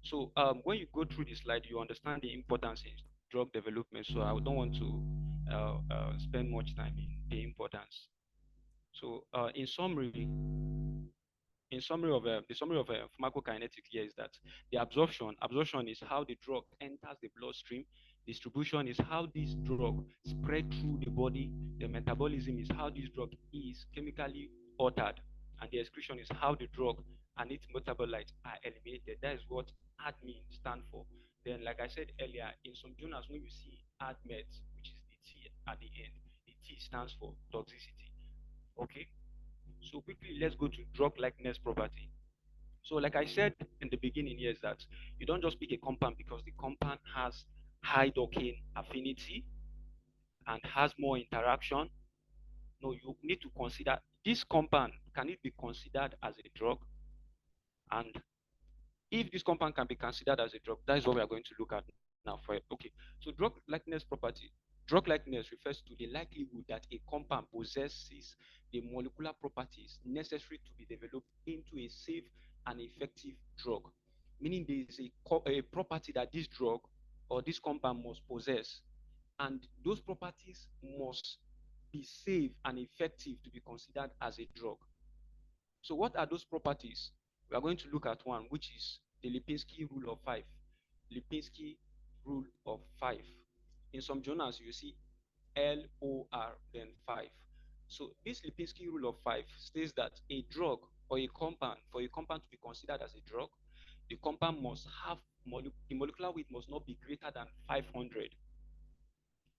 So when you go through the slide, you understand the importance in drug development. So I don't want to spend much time in the importance. So in summary of the summary of pharmacokinetics here is that the absorption is how the drug enters the bloodstream. Distribution is how this drug spread through the body. The metabolism is how this drug is chemically altered, and the excretion is how the drug and its metabolites are eliminated. That is what ADME stands for. Then, like I said earlier, in some journals, when you see ADMET, which is the T at the end, the T stands for toxicity. Okay. So quickly, let's go to drug likeness property. So like I said in the beginning here, is that you don't just pick a compound because the compound has high docking affinity and has more interaction. No, you need to consider this compound, can it be considered as a drug? And if this compound can be considered as a drug, that is what we are going to look at now. Okay, so drug likeness property. Drug likeness refers to the likelihood that a compound possesses the molecular properties necessary to be developed into a safe and effective drug. meaning there is a property that this drug or this compound must possess, and those properties must be safe and effective to be considered as a drug. So what are those properties? We are going to look at one, which is the Lipinski rule of 5. Lipinski rule of 5. In some journals, you see LOR, then 5. So this Lipinski rule of 5 states that a drug or a compound, for a compound to be considered as a drug, the compound must have, the molecular weight must not be greater than 500.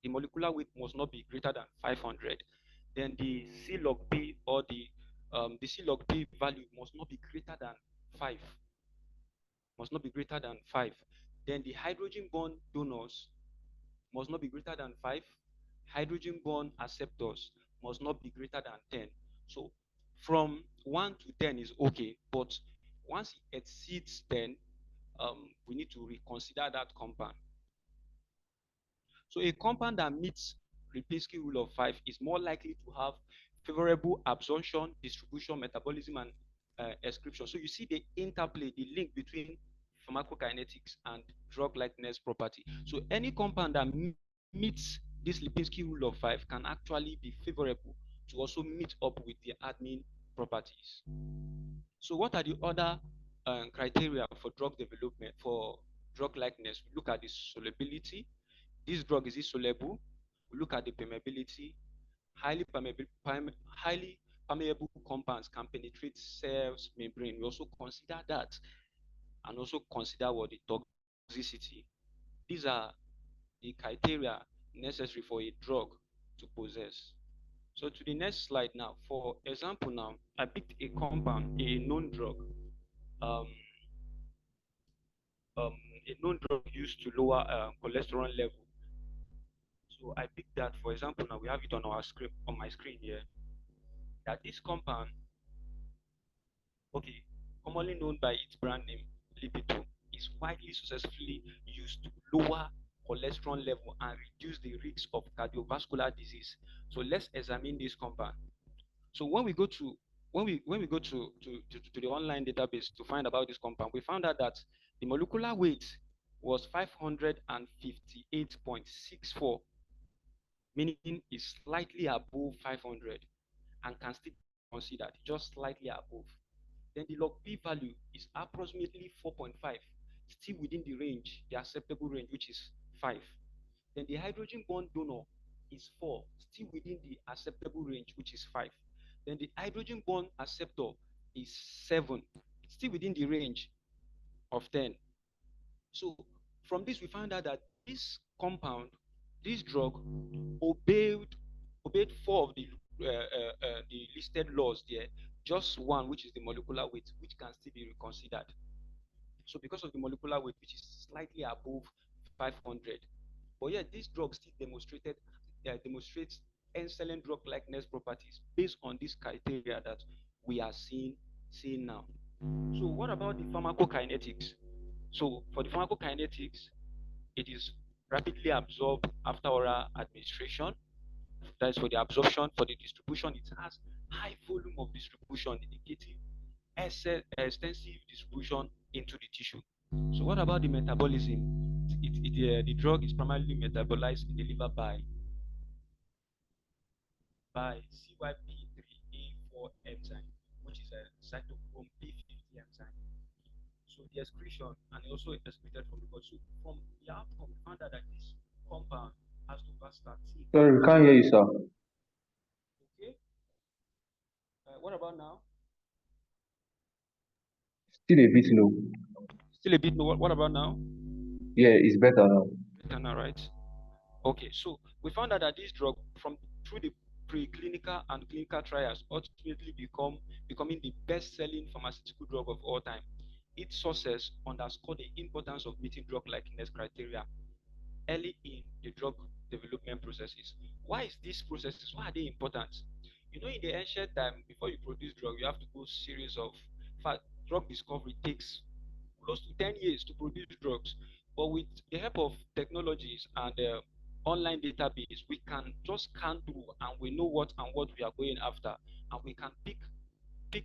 The molecular weight must not be greater than 500. Then the C log P, or the C log P value must not be greater than 5. Must not be greater than 5. Then the hydrogen bond donors must not be greater than 5. Hydrogen bond acceptors must not be greater than 10. So from 1 to 10 is okay, but once it exceeds 10, we need to reconsider that compound. So a compound that meets Lipinski rule of 5 is more likely to have favorable absorption, distribution, metabolism, and excretion. So you see the interplay, the link between pharmacokinetics and drug likeness property. So any compound that meets this Lipinski rule of 5 can actually be favorable to also meet up with the admin properties. So what are the other criteria for drug development, for drug likeness? We look at the solubility. This drug, is it soluble? We look at the permeability. Highly permeable compounds can penetrate cells membrane. We also consider that, and also consider what the toxicity. These are the criteria necessary for a drug to possess. So to the next slide now. For example now, I picked a compound, a known drug. A known drug used to lower cholesterol level. So I picked that. For example, now we have it on our screen, on my screen here, that this compound, okay, commonly known by its brand name, Lipitor, is widely successfully used to lower cholesterol level and reduce the risk of cardiovascular disease. So let's examine this compound. So when we go to the online database to find about this compound, we found out that the molecular weight was 558.64, meaning is slightly above 500 and can still be considered just slightly above. Then the log P value is approximately 4.5, still within the range, the acceptable range, which is 5. Then the hydrogen bond donor is 4, still within the acceptable range, which is 5. Then the hydrogen bond acceptor is 7, still within the range of 10. So from this, we found out that this compound, this drug, obeyed 4 of the listed laws there, just one, which is the molecular weight, which can still be reconsidered. So because of the molecular weight, which is slightly above 500, but yet this drug still demonstrates excellent drug likeness properties based on these criteria that we are seeing now. So what about the pharmacokinetics? So for the pharmacokinetics, it is rapidly absorbed after oral administration. That is for the absorption. For the distribution, it has high volume of distribution, indicating extensive distribution into the tissue. So what about the metabolism? The drug is primarily metabolized in the liver by CYP3A4 enzyme, which is a cytochrome P50 enzyme. So the excretion, and also excreted from the body. So from the outcome, we found out that this compound has to vastatin. Sorry, we can't hear you, sir. Okay. What about now? Still a bit low. Still a bit low. What about now? Yeah, it's better now. Better now, right? Okay. So we found out that this drug, through the preclinical and clinical trials, ultimately becoming the best-selling pharmaceutical drug of all time. Its success underscored the importance of meeting drug likeness criteria early in the drug development processes. Why is these processes? Why are they important? You know, in the ancient time, before you produce drug, you have to go series of, in fact, drug discovery takes close to 10 years to produce drugs. But with the help of technologies and online database, we can just scan through and we know what we are going after, and we can pick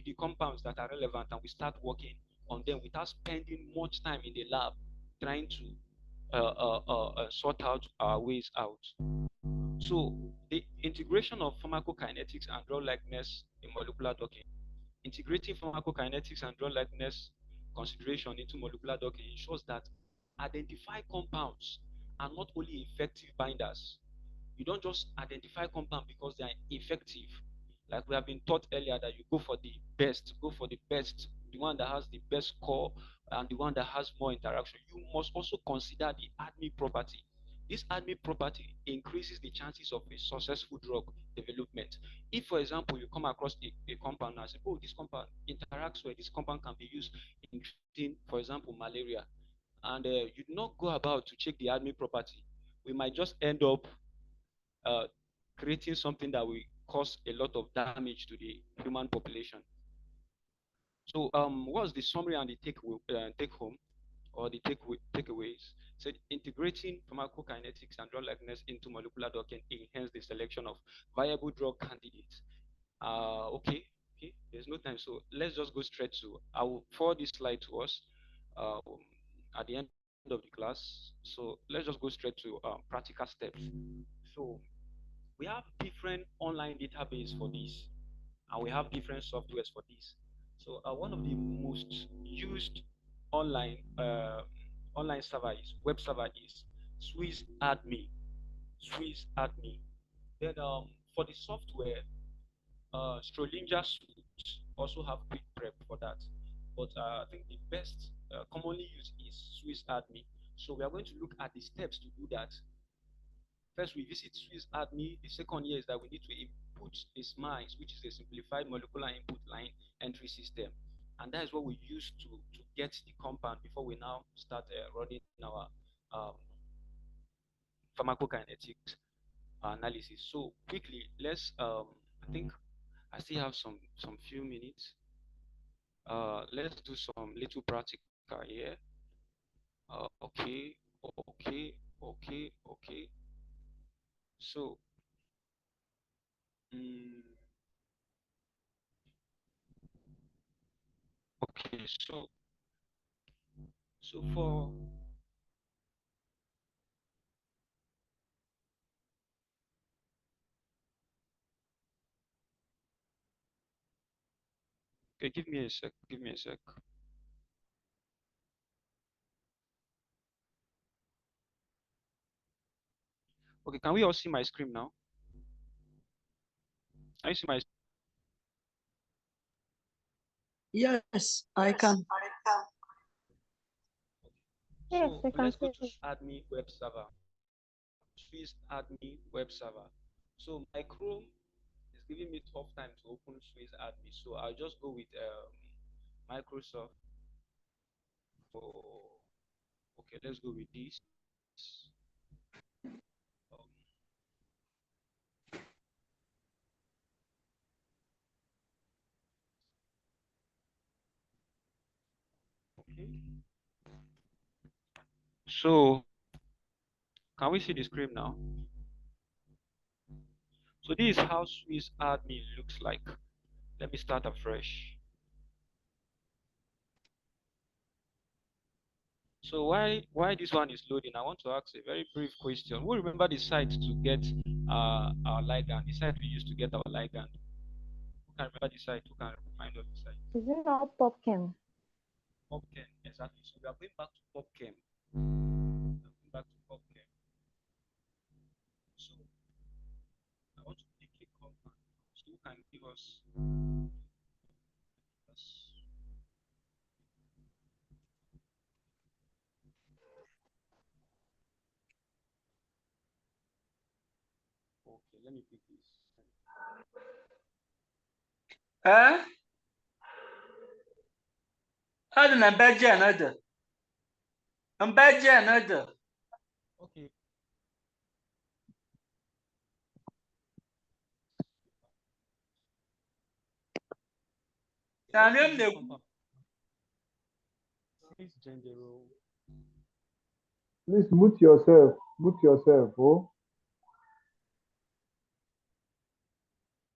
the compounds that are relevant, and we start working on them without spending much time in the lab trying to sort out our ways out. So the integration of pharmacokinetics and drug likeness in molecular docking, integrating pharmacokinetics and drug likeness consideration into molecular docking ensures that identified compounds are not only effective binders. You don't just identify compound because they are effective. Like we have been taught earlier that you go for the best, the one that has the best score and the one that has more interaction. You must also consider the ADME property. This ADME property increases the chances of a successful drug development. If, for example, you come across a compound and say, oh, this compound interacts well, this compound can be used in treating, for example, malaria, and you do not go about to check the ADME property, we might just end up creating something that will cause a lot of damage to the human population. So what's the summary and the take home or the takeaways? So integrating pharmacokinetics and drug likeness into molecular docking enhance the selection of viable drug candidates. Okay, there's no time, so let's just go straight to, I will forward this slide to us at the end of the class. So let's just go straight to practical steps. So we have different online database for this, and we have different softwares for this. So one of the most used online online server is web server is Swiss Admin. Swiss Admin. Then for the software, Strolinger Suite also have quick prep for that. But I think the best commonly used is Swiss Admin. So we are going to look at the steps to do that. First, we visit Swiss Admin. The second year is that we need to input a SMICE, which is a simplified molecular input line entry system. And that is what we use to get the compound before we now start running our pharmacokinetics analysis. So quickly, let's, I think I still have some few minutes. Let's do some little practical here. Okay. So, okay, so for okay, give me a sec. Okay, can we all see my screen now? Can you see my? Yes, I can. Yes, So I can let's go see to it. admin web server. Swiss admin web server. So my Chrome is giving me tough time to open Swiss admin. So I'll just go with Microsoft. Oh, okay, let's go with this. Okay. So can we see the screen now? So this is how Swiss admin looks like. Let me start afresh. So why this one is loading? I want to ask a very brief question. Who remember the site to get our ligand? The site we used to get our ligand. Who can remember the site? Who can remind us the site? Is it not PubChem? PubChem, exactly. So we are going back to PubChem. We are going back to PubChem. So I want to pick a compound. So who can give us? Okay, let me pick this. Hadi na beje another. Beje another. Okay. Please Please mute yourself. Mute yourself. Oh.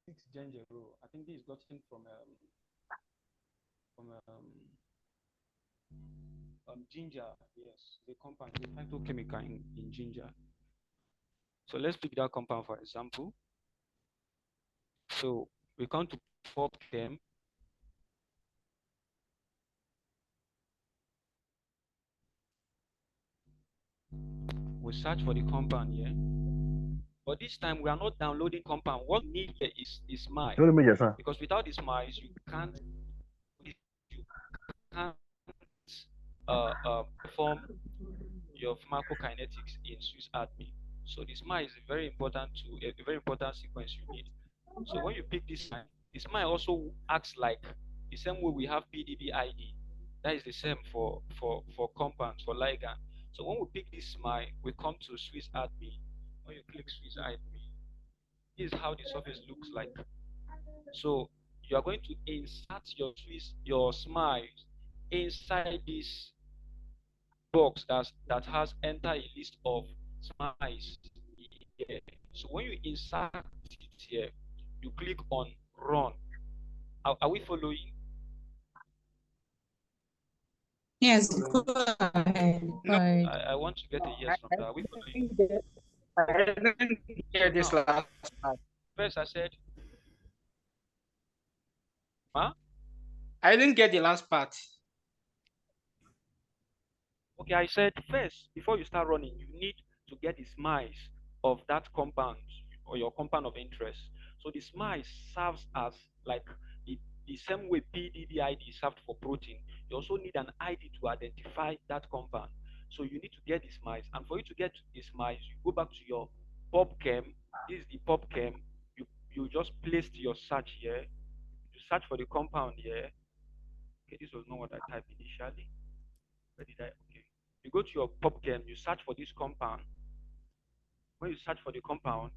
6 ginger row. I think this is gotten from Ginger, yes, the compound, the phytochemical in ginger. So let's pick that compound for example. So we come to PubChem. We search for the compound here. But this time we are not downloading compound. What we need here is SMILE. Because without the SMILE, you can't perform your pharmacokinetics in SwissADME. So the SMILE is a very important sequence you need. So when you pick this SMILE, the SMILE also acts like the same way we have PDB-ID. That is the same for compounds, for ligand. So when we pick this SMILE, we come to SwissADME. When you click SwissADME, this is how the surface looks like. So you are going to insert your SMILE inside this box that has enter a list of SMILEs here. So when you insert it here, you click on run. Are we following? Yes, go ahead. Go ahead. I want to get a yes from that. Are we following? I didn't hear this last part. First, I said, huh? I didn't get the last part. Okay, I said first, before you start running, you need to get the SMILEs of that compound or your compound of interest. So the SMILE serves as like the same way PDB-ID is served for protein. You also need an ID to identify that compound. So you need to get the SMILEs. And for you to get the SMILEs, you go back to your PubChem. This is the PubChem. You just placed your search here. You search for the compound here. Okay, this was not what I typed initially. Where did I? Okay. You go to your PubChem, you search for this compound. When you search for the compound,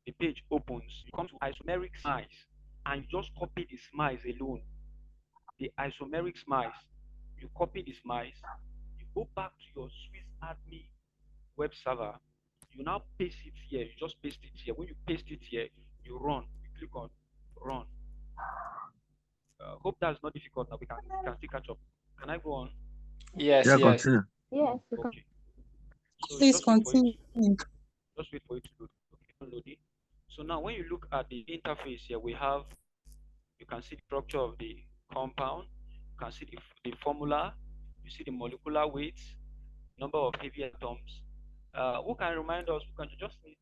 the page opens. You come to isomeric SMILEs, and you just copy the SMILEs alone. The isomeric SMILEs. You copy the SMILEs. You go back to your SwissADME web server. You now paste it here. You just paste it here. When you paste it here, you run. You click on run. Hope that's not difficult. Now we can still catch up. Can I go on? Yes, Yeah, yes. continue. Yes. Okay. So Please just wait for it continue. just wait for it to load. Okay, load it. So now when you look at the interface here, you can see the structure of the compound, you can see the formula, you see the molecular weight, number of heavy atoms. Who can remind us? We can just need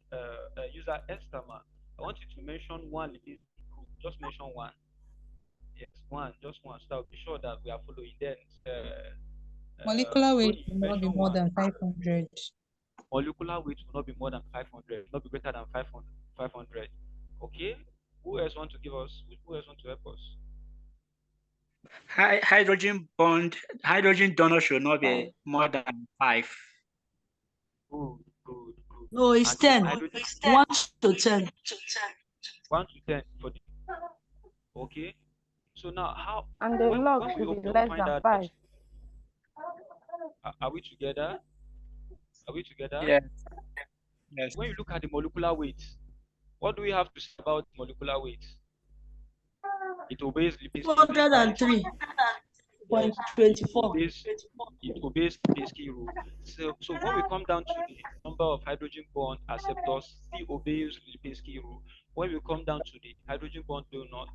user Estama. I want you to mention one lipid group. Just mention one. Yes, one, just one. So I'll be sure that we are following. Then Molecular weight Tony, will not be mention more one. than 500. Molecular weight will not be more than 500, not be greater than 500. Okay. Who else want to give us? Who else want to help us? Hydrogen donor should not be more than 5. Good. No, it's And the 10. hydrogen 1 to 10. 1 to 10 for the. Okay. So now how? And the when log we should be open, less find than out. 5. Are we together? Are we together? Yes. Yes. When you look at the molecular weight, what do we have to say about molecular weight? It obeys Lipinski rule, right? 203.24. It obeys Lipinski rule. So when we come down to the number of hydrogen bond acceptors, C obeys Lipinski rule. When we come down to the hydrogen bond donor,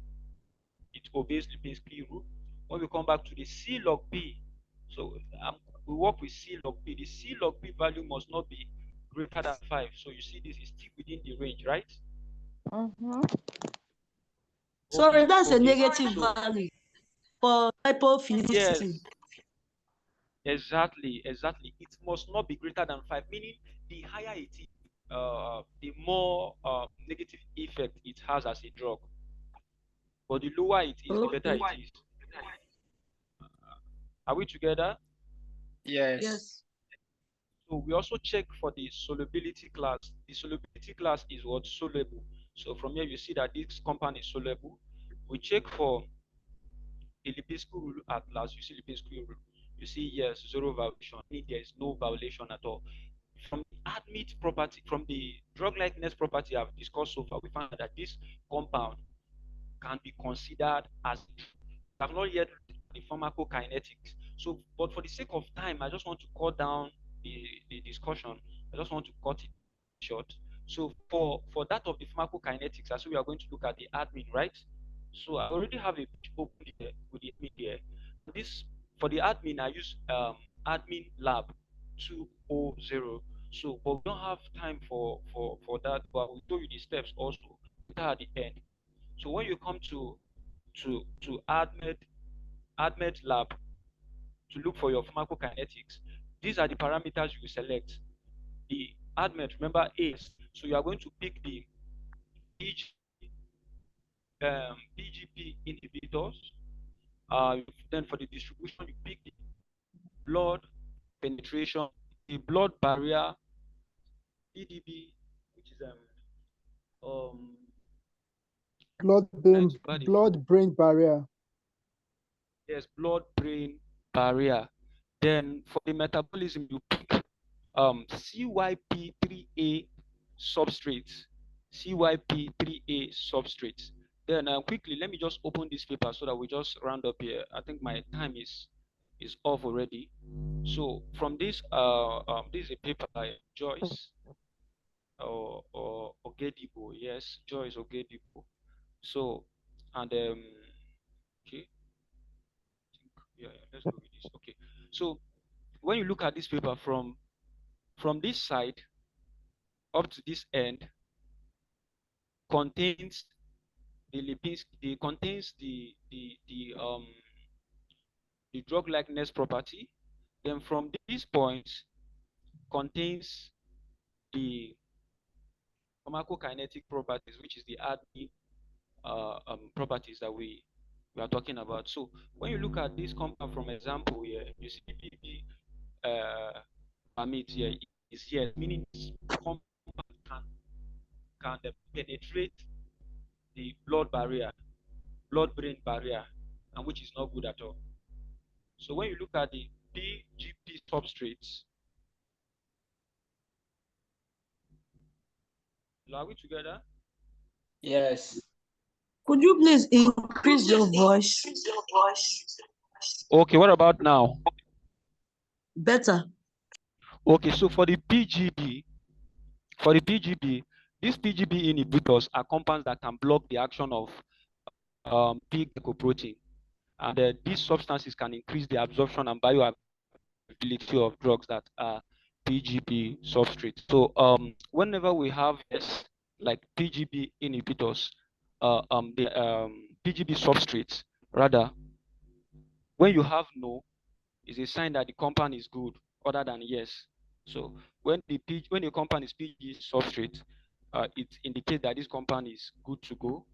it obeys Lipinski rule. When we come back to the C log P, so we work with C log P. The C log P value must not be greater than 5. So you see this is still within the range, right? Sorry, that's a Okay. negative value for hypophilicity. Yes, exactly. It must not be greater than 5, meaning the higher it is, the more negative effect it has as a drug. But the lower it is, the better it is. Are we together? Yes. So we also check for the solubility class. The solubility class is what? Soluble. So from here you see that this compound is soluble. We check for the Lipinski rule at last. You see Lipinski rule. You see yes, 0 violation. There is no violation at all. From the admit property, from the drug likeness property I've discussed so far, we found that this compound can be considered as. I've not yet the pharmacokinetics. So, but for the sake of time, I just want to cut down the discussion. I just want to cut it short. So for that of the pharmacokinetics, as we are going to look at the admin, right? So I already have a page open here with the admin here. This for the admin, I use admin lab 200. So, but we don't have time for that. But we'll show you the steps also at the end. So when you come to admin lab to look for your pharmacokinetics, these are the parameters you select. The admin, remember, is so you are going to pick the PGP inhibitors. Then for the distribution, you pick the blood penetration, the blood barrier, BDB, which is blood-brain barrier. Yes, blood-brain barrier. Then for the metabolism, you pick CYP3A substrates. CYP3A substrates. Then quickly, let me just open this paper so that we just round up here. I think my time is off already. So from this, this is a paper by Joyce or Ogedibo. Yes, Joyce Ogedibo. So, and okay, yeah, let's go with this. Okay, so when you look at this paper from this side up to this end, contains the Lipinski, contains the drug likeness property. Then from this point contains the pharmacokinetic properties, which is the admin properties that we are talking about. So when you look at this compound from example here, you see BB permit here is here, meaning this compound can penetrate the blood-brain barrier, and which is not good at all. So when you look at the PGP substrates, are we together? Yes. Could you please increase your voice? Okay, what about now? Better. Okay, so for the PGB, these PGB inhibitors are compounds that can block the action of P-glycoprotein, and these substances can increase the absorption and bioavailability of drugs that are PGB substrates. So whenever we have this, like PGB inhibitors, the PGB substrates, rather, when you have no, is a sign that the compound is good, other than yes. So when the compound is PGB substrate, it indicates that this compound is good to go.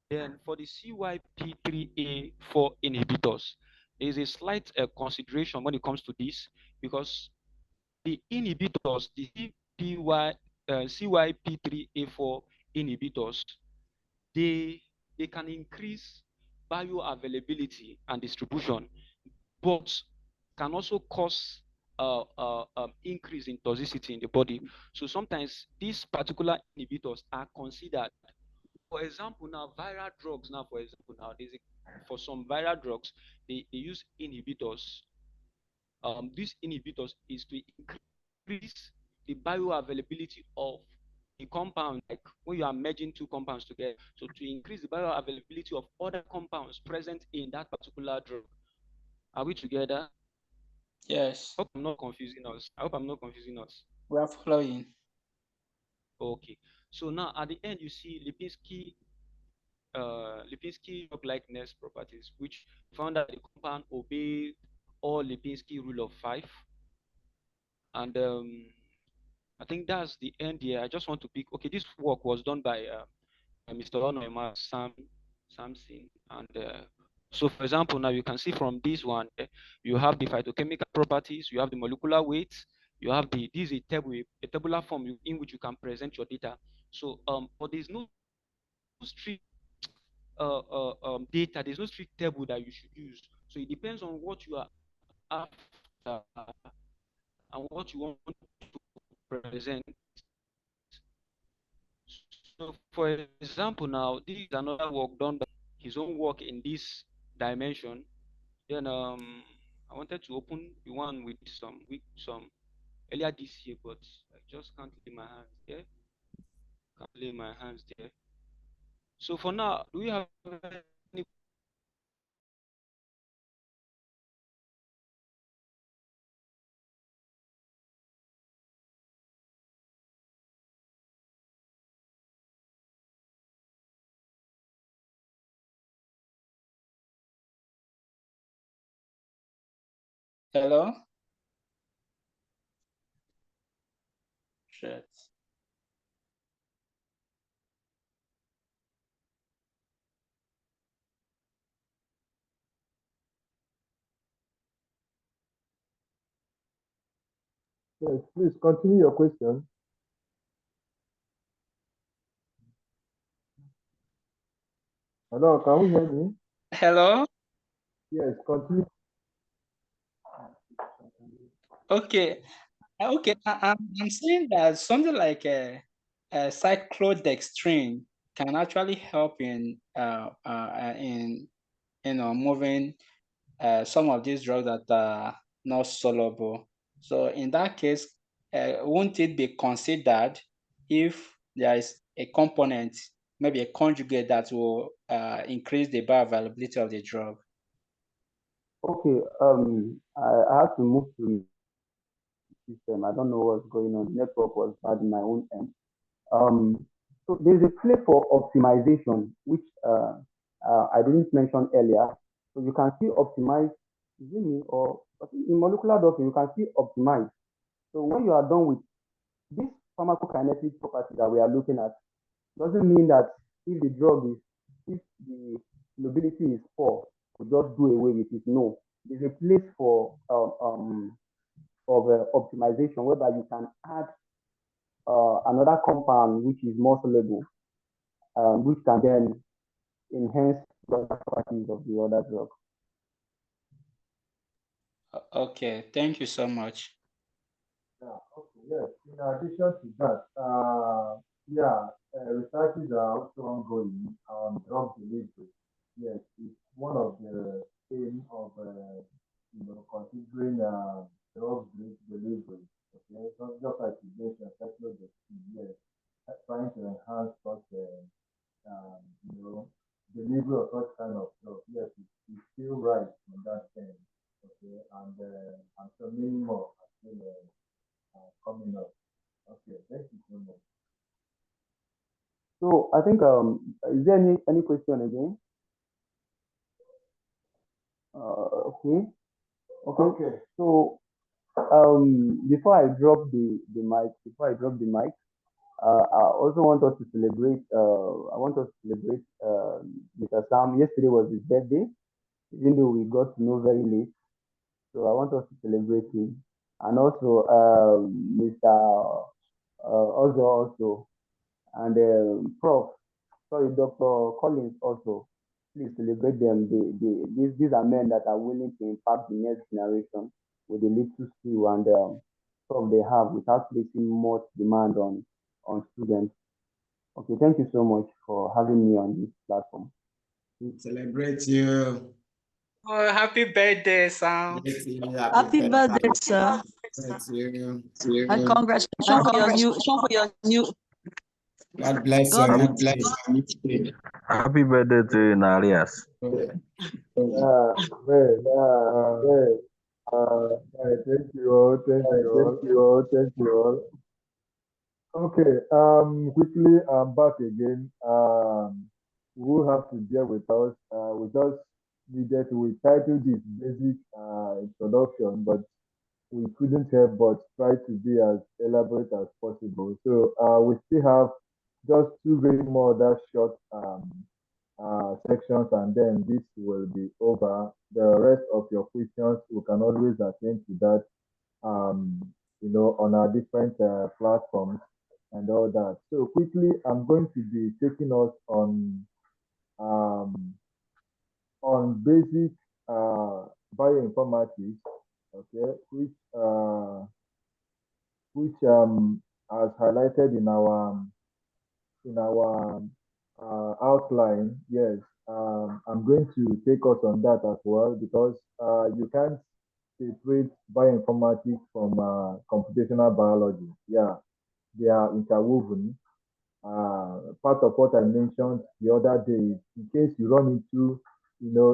Then for the CYP3A4 inhibitors, there is a slight consideration when it comes to this, because the inhibitors, the CYP3A4 inhibitors, they can increase bioavailability and distribution, but can also cause increase in toxicity in the body. So sometimes these particular inhibitors are considered. For example, now viral drugs. Now, for example, now for some viral drugs, they use inhibitors. These inhibitors is to increase the bioavailability of the compound, like when you are merging two compounds together. So to increase the bioavailability of other compounds present in that particular drug. Are we together? Yes. I hope I'm not confusing us. We are following. Okay. So now at the end, you see Lipinski drug likeness properties, which found that the compound obeyed all Lipinski rule of 5. And I think that's the end here. I just want to pick. Okay, this work was done by Mr. Onoema Samson, and so for example, now you can see from this one, you have the phytochemical properties, you have the molecular weights, you have this is a tabular form in which you can present your data. So but there's no strict data, there's no strict table that you should use. So it depends on what you are after and what you want to present. So for example, now this is another work done by his own work in this dimension. Then I I wanted to open the one with some earlier this year, but I just can't lay my hands there. Can't lay my hands there. So for now, do we have any? Hello? Shit. Yes, please continue your question. Hello, can you hear me? Hello? Yes, continue. Okay. Okay. I'm saying that something like a cyclodextrin can actually help in moving some of these drugs that are not soluble. So in that case, won't it be considered if there is a component, maybe a conjugate that will increase the bioavailability of the drug? Okay, I have to move to system. I don't know what's going on. The network was bad in my own end. So there's a place for optimization, which I didn't mention earlier. So you can see optimize, is it me or in molecular doctrine, you can see optimize. So when you are done with this pharmacokinetic property that we are looking at, doesn't mean that if the drug is, if the solubility is poor, we just do away with it. No, there's a place for optimization whereby you can add another compound which is more soluble, which can then enhance the properties of the other drug. Okay, thank you so much. Yeah, okay, yes. In addition to that, researches are also ongoing on drug delivery. Yes, it's one of the aim of considering drug delivery. Okay, so just like you mentioned, technology, yes, trying to enhance such delivery of such kind of drug. Yes, it's still right on that end. Okay, and so many more are still coming up. Okay, thank you so much. So I think is there any question again? Okay. Okay. So before I drop the mic, I also want us to celebrate. I want us to celebrate Mr. Sam. Yesterday was his birthday, even though we got to know very late. So I want us to celebrate him, and also Mr. also, and Prof. Sorry, Dr. Collins also. Please celebrate them. These are men that are willing to impact the next generation with the little skill and stuff they have without placing much demand on students. Okay, thank you so much for having me on this platform. We celebrate you. Oh, happy birthday, Sam. Happy birthday, sir. And congratulations for your new. God bless you. God God bless you. Happy birthday to you, Narias. Thank you all. Thank you all. Okay, quickly, I'm back again. We will have to bear with us. We just needed to title this basic introduction, but we couldn't help but try to be as elaborate as possible. So we still have just two very more other short sections, and then this will be over. The rest of your questions, we can always attend to that, on our different platforms and all that. So quickly, I'm going to be taking us on basic bioinformatics, okay, which as highlighted in our outline. Yes, I'm going to take us on that as well because you can't separate bioinformatics from computational biology. Yeah, they are interwoven. Part of what I mentioned the other day is in case you run into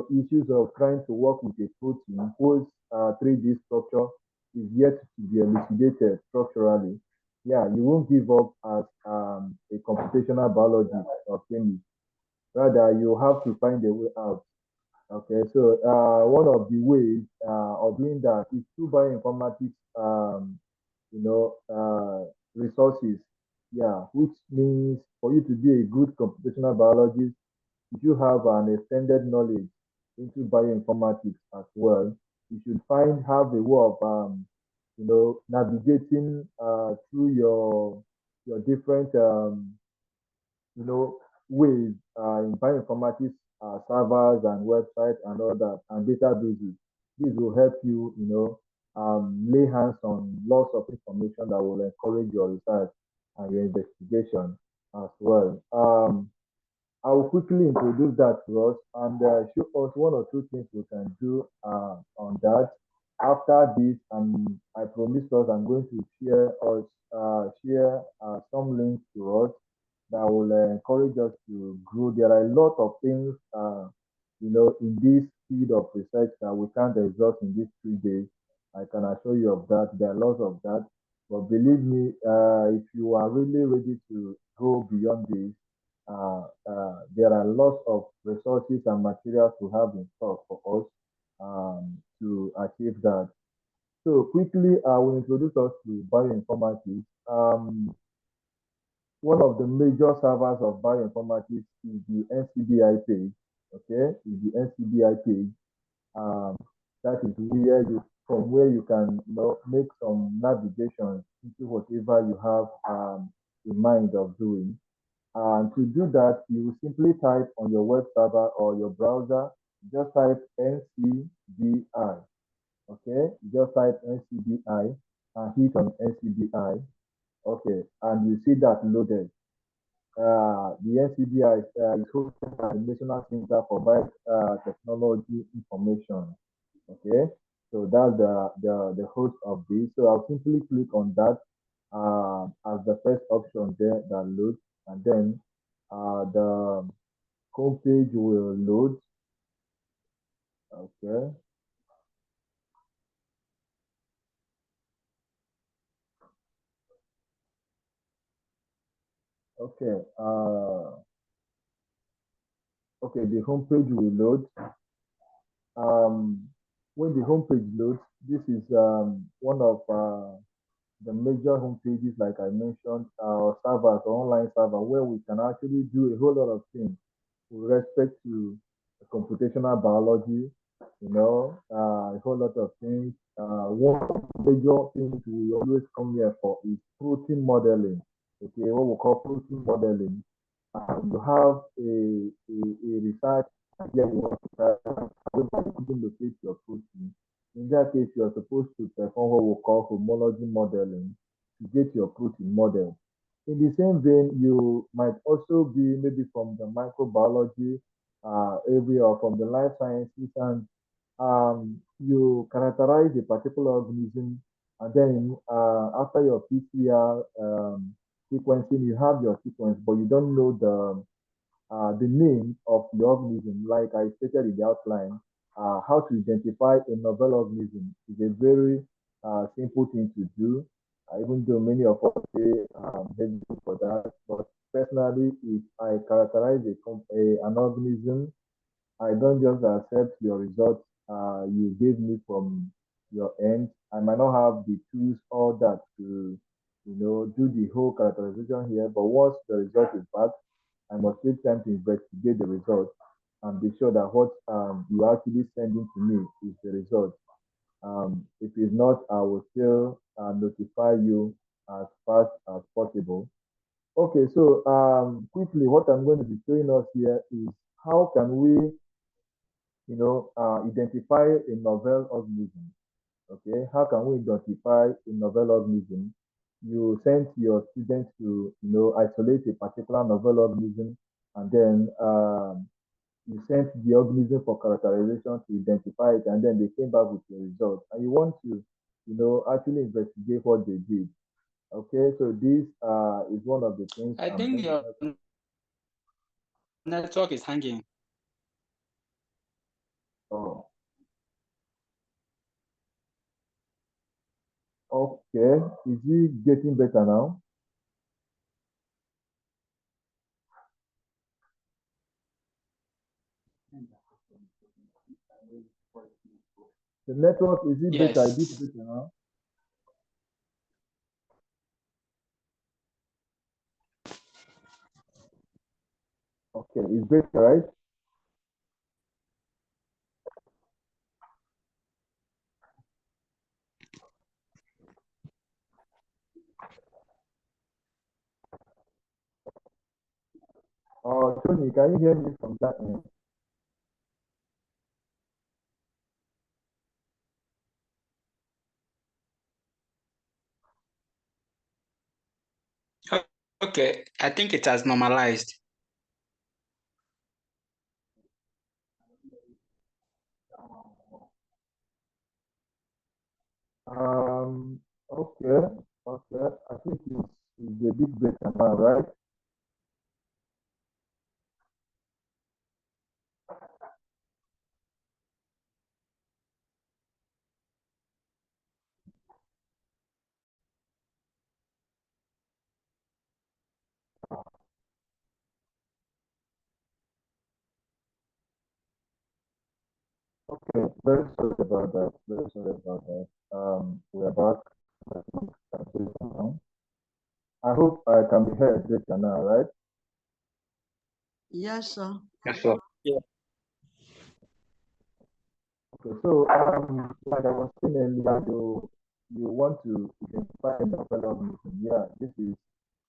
issues of trying to work with a protein whose 3D structure is yet to be elucidated structurally. Yeah, you won't give up as a computational biologist or chemist. Rather, you have to find a way out. Okay, so one of the ways of doing that is through bioinformatics, resources. Yeah, which means for you to be a good computational biologist, if you have an extended knowledge into bioinformatics as well, you should have a way of navigating through your different ways in bioinformatics servers and websites and all that and databases. This will help you, lay hands on lots of information that will encourage your research and your investigation as well. I will quickly introduce that to us and show us one or two things we can do on that. After this, I promise us I'm going to share some links to us that will encourage us to grow. There are a lot of things, in this field of research that we can't exhaust in these 3 days. I can assure you of that. There are lots of that. But believe me, if you are really ready to go beyond this, there are lots of resources and materials to have in stock for us to achieve that. So quickly, I will introduce us to bioinformatics. One of the major servers of bioinformatics is the NCBI page. Okay, is the NCBI page. That is where you can make some navigation into whatever you have in mind of doing. And to do that, you simply type on your web server or your browser, just type NCBI. Okay, just type NCBI and hit on NCBI. Okay, and you see that loaded. The NCBI is hosted by the National Center for Biotechnology Information. Okay, so that's the host of this. So I'll simply click on that as the first option there that loads, and then the homepage will load. Okay. Okay. Okay, the homepage will load. When the homepage loads, this is one of the major home pages, like I mentioned, our servers, or online server, where we can actually do a whole lot of things with respect to computational biology, a whole lot of things. One of the major things we always come here for is protein modeling. Okay, what we call protein modeling. You have a research idea you want to try, you couldn't locate your protein. In that case, you are supposed to perform what we call homology modeling to get your protein model. In the same vein, you might also be maybe from the microbiology area or from the life sciences, and you characterize a particular organism, and then after your PCR sequencing, you have your sequence, but you don't know the name of the organism, like I stated in the outline. How to identify a novel organism is a very simple thing to do, even though many of us say hesitate for that. But personally, if I characterize an organism, I don't just accept your results you gave me from your end. I might not have the tools, all that to, do the whole characterization here. But once the result is back, I must take time to investigate the result and be sure that what you are actually sending to me is the result. If it's not, I will still notify you as fast as possible. Okay, so quickly, what I'm going to be showing us here is how can we, identify a novel organism. Okay, how can we identify a novel organism? You send your students to, isolate a particular novel organism, and then you sent the organism for characterization to identify it, and then they came back with the result, and you want to, actually investigate what they did. Okay, so this is one of the things I think your network is hanging. Oh. Okay, is it getting better now? The network, is it better? Is it better now? Okay, it's better, right? Oh, Tony, can you hear me from that end? Okay, I think it has normalized. Okay, I think it's a bit better now, right? Okay, very sorry about that. Very sorry about that. We're back. I hope I can be heard better now, right? Yes, sir. Yes, sir. Yeah. Okay, so like I was saying earlier, you want to identify a novel organism. Yeah, this is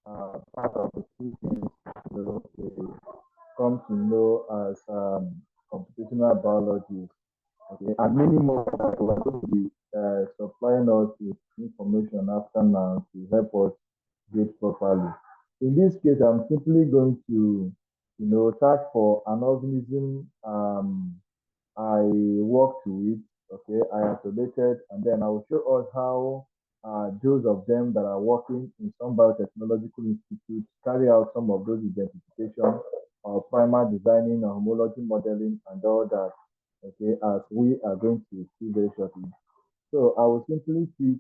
part of the two things they come to know as computational biology. Okay, and many more that we're going to be supplying us with information after now to help us grade properly. In this case, I'm simply going to, search for an organism I worked with, okay, I isolated, and then I will show us how those of them that are working in some biotechnological institutes carry out some of those identifications or primer designing or homology modeling and all that, okay, as we are going to see very shortly. So I will simply pick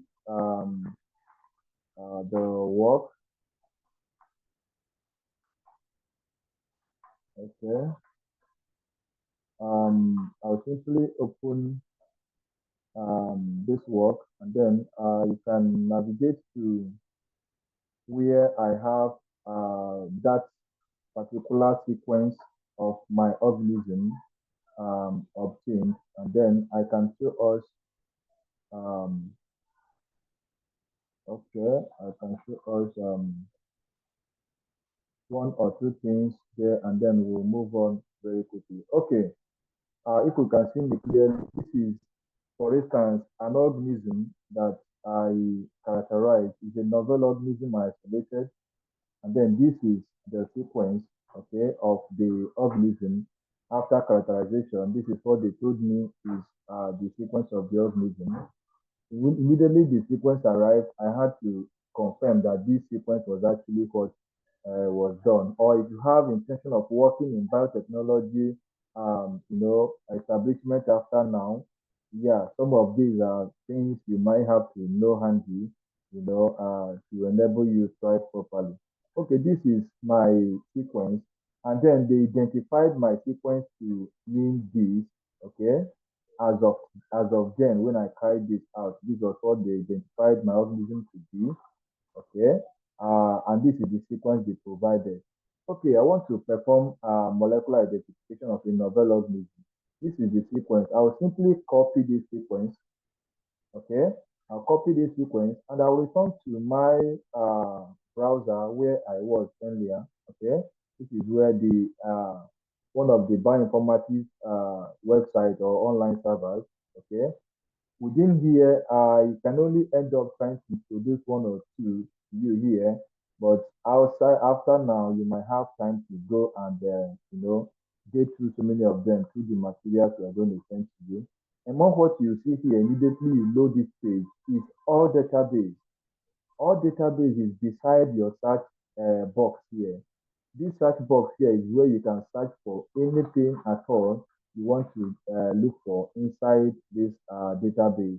the work, okay. I'll simply open this work, and then you can navigate to where I have that particular sequence of my organism obtained, and then I can show us okay, I can show us one or two things there, and then we'll move on very quickly. Okay, if we can see me clearly, this is, for instance, an organism that I characterize is a novel organism I isolated, and then this is the sequence, okay, of the organism after characterization. This is what they told me is the sequence of the organism. Immediately the sequence arrived, I had to confirm that this sequence was actually what was done. Or if you have intention of working in biotechnology, establishment after now, yeah, some of these are things you might have to know handy, to enable you to thrive properly. Okay, this is my sequence, and then they identified my sequence to mean this, okay? As of then, when I carried this out, this was what they identified my organism to be, okay? And this is the sequence they provided. Okay, I want to perform molecular identification of a novel organism. This is the sequence. I will simply copy this sequence, okay? I'll copy this sequence, and I will return to my browser where I was earlier, okay? This is where the one of the bioinformatics website or online servers, okay? Within here, you can only end up trying to produce one or two you here, but outside after now, you might have time to go and get through so many of them through the materials we are going to send to you. Among what you see here, immediately you load this page, is all database. All database is beside your search box here. This search box here is where you can search for anything at all you want to look for inside this database.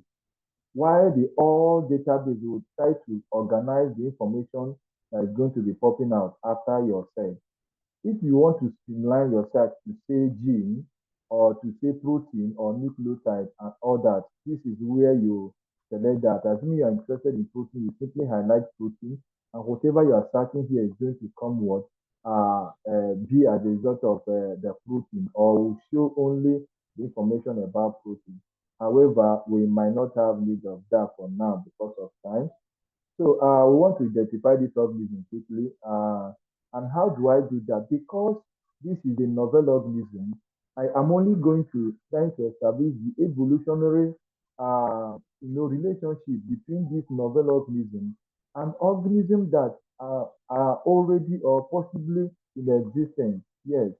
While the all database will try to organize the information that is going to be popping out after your search. If you want to streamline your search to say gene or to say protein or nucleotide and all that, this is where you select that. Assuming you are interested in protein, you simply highlight protein, and whatever you are searching here is going to come what be as a result of the protein, or will show only the information about protein. However, we might not have need of that for now because of time. So we want to identify this organism quickly. And how do I do that? Because this is a novel organism, I am only going to try to establish the evolutionary relationship between this novel organism and organisms that are already or possibly in existence. Yes,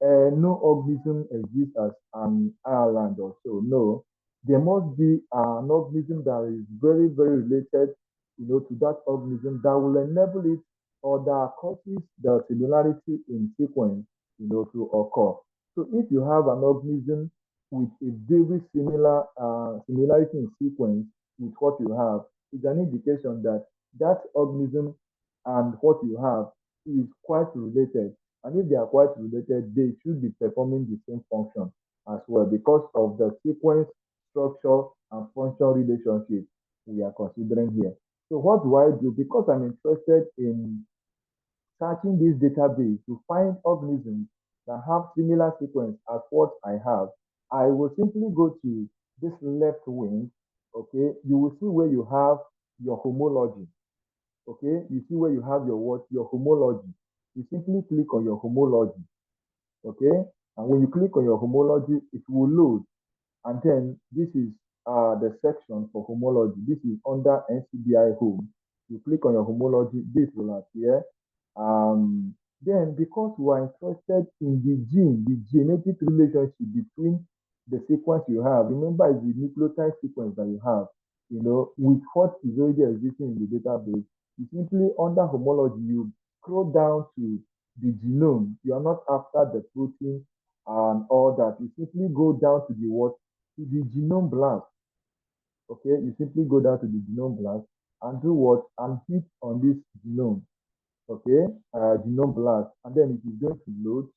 no organism exists as an island or so. No, there must be an organism that is very, very related, to that organism that will enable it or that causes the similarity in sequence, to occur. So if you have an organism with a very similar similarity in sequence with what you have, it's an indication that that organism and what you have is quite related. And if they are quite related, they should be performing the same function as well because of the sequence, structure, and function relationship we are considering here. So what do I do? Because I'm interested in searching this database to find organisms that have similar sequence as what I have, I will simply go to this left wing. Okay, you will see where you have your homology. Okay, you see where you have your what? Your homology. You simply click on your homology. Okay, and when you click on your homology, it will load. And then this is the section for homology. This is under NCBI home. You click on your homology, this will appear. Then because we are interested in the gene, the genetic relationship between the sequence you have, remember it's the nucleotide sequence that you have, with what is already existing in the database, you simply under homology, you scroll down to the genome. You are not after the protein and all that. You simply go down to the what? To the genome blast. Okay, you simply go down to the genome blast and do what? And hit on this genome. Okay, genome blast, and then it is going to load.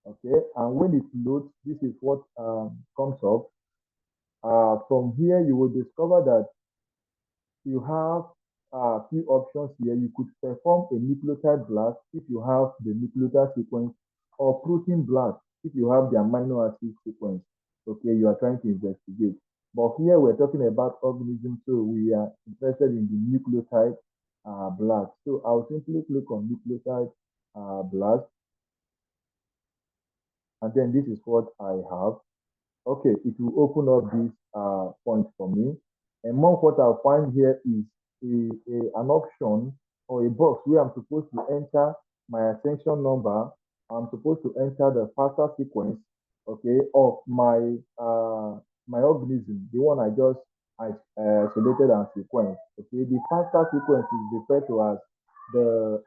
Okay, and when it loads, this is what comes up. From here, you will discover that you have a few options here. You could perform a nucleotide blast if you have the nucleotide sequence, or protein blast if you have the amino acid sequence. Okay, you are trying to investigate. But here we're talking about organisms, so we are interested in the nucleotide blast. So I'll simply click on nucleotide blast, and then this is what I have. Okay, it will open up this point for me. And more what I'll find here is an option or a box where I'm supposed to enter my extension number. I'm supposed to enter the FASTA sequence, okay, of my my organism, the one I just selected and sequenced. Okay, the FASTA sequence is referred to as the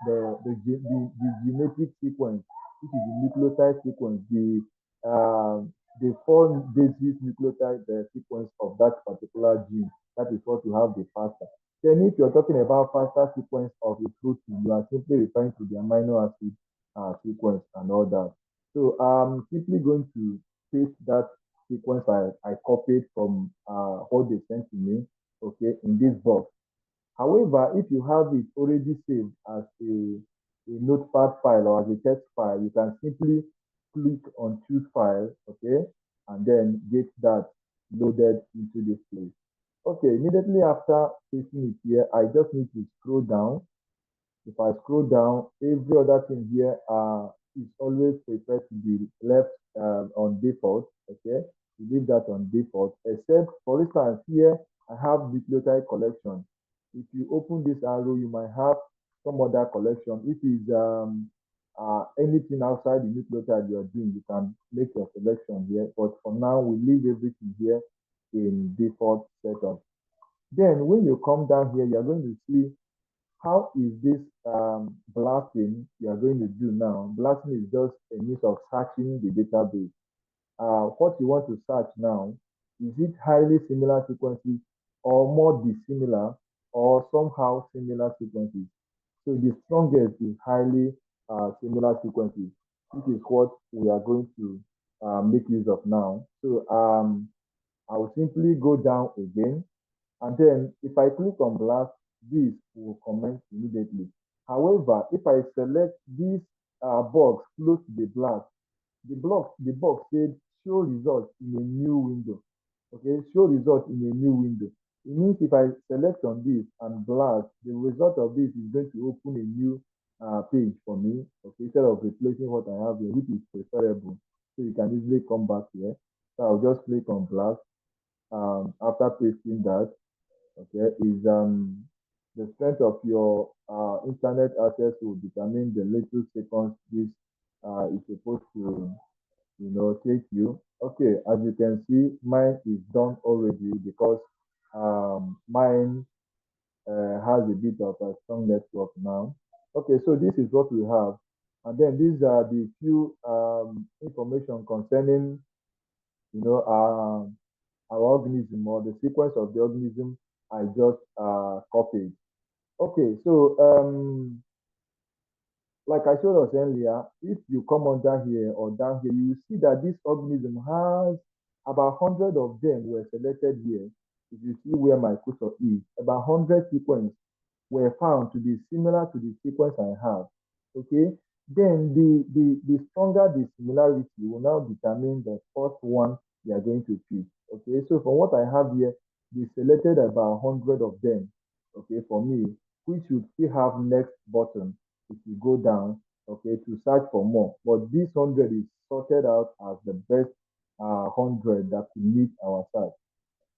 genetic sequence, which is the nucleotide sequence, the four basis nucleotide sequence of that particular gene. That is what you have the FASTA. Then if you're talking about FASTA sequence of a protein, you are simply referring to the amino acid sequence and all that. So I'm simply going to paste that sequence I copied from what they sent to me, okay, in this box. However, if you have it already saved as a notepad file or as a text file, you can simply click on choose file, okay, and then get that loaded into this place. Okay, immediately after pasting it here, I just need to scroll down. If I scroll down, every other thing here is always preferred to be left on default, okay? You leave that on default, except for instance here, I have nucleotide collection. If you open this arrow, you might have some other collection. If it's anything outside the nucleotide you are doing, you can make your selection here. But for now, we leave everything here in default setup. Then when you come down here, you're going to see how is this blasting you are going to do now. Blasting is just a means of searching the database. What you want to search now, is it highly similar sequences or more dissimilar or somehow similar sequences? So the strongest is highly similar sequences. This is what we are going to make use of now. So I will simply go down again, and then if I click on blast, this will comment immediately. However, if I select this box close to the blast, the box said show results in a new window. Okay, show results in a new window. It means if I select on this and blast, the result of this is going to open a new page for me. Okay, instead of replacing what I have here, which is preferable. So you can easily come back here. So I'll just click on blast. After pasting that, okay, is the strength of your internet access will determine the little seconds this is supposed to take you. Okay, as you can see, mine is done already because mine has a bit of a strong network now. Okay, so this is what we have. And then these are the few information concerning, our organism or the sequence of the organism I just copied. Okay, so like I showed us earlier, if you come under here or down here, you will see that this organism has about 100 of them were selected here. If you see where my cursor is, about 100 sequences were found to be similar to the sequence I have. Okay, then the stronger the similarity will now determine the first one you are going to pick. Okay, so from what I have here, they selected about 100 of them. Okay, for me, which should still have next button if you go down, okay, to search for more. But this 100 is sorted out as the best 100 that will meet our search.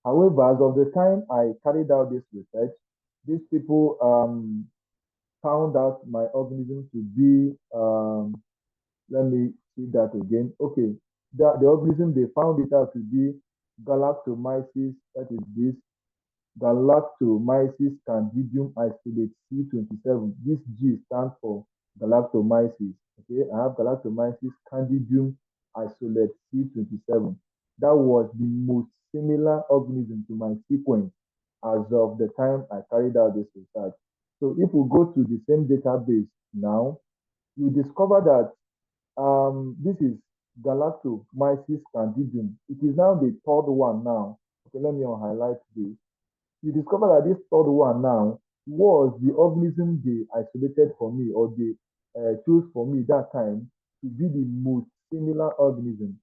However, as of the time I carried out this research, these people found out my organism to be, let me see that again. Okay, the organism, they found it out to be Galactomyces, that is this, Galactomyces candidium isolate C27. This G stands for Galactomyces. Okay, I have Galactomyces candidium isolate C27. That was the most similar organism to my sequence as of the time I carried out this research. So if we go to the same database now, you discover that this is Galactomyces candidium. It is now the third one now. Okay, let me highlight this. You discover that this third one now was the organism they isolated for me or they chose for me that time to be the most similar organism.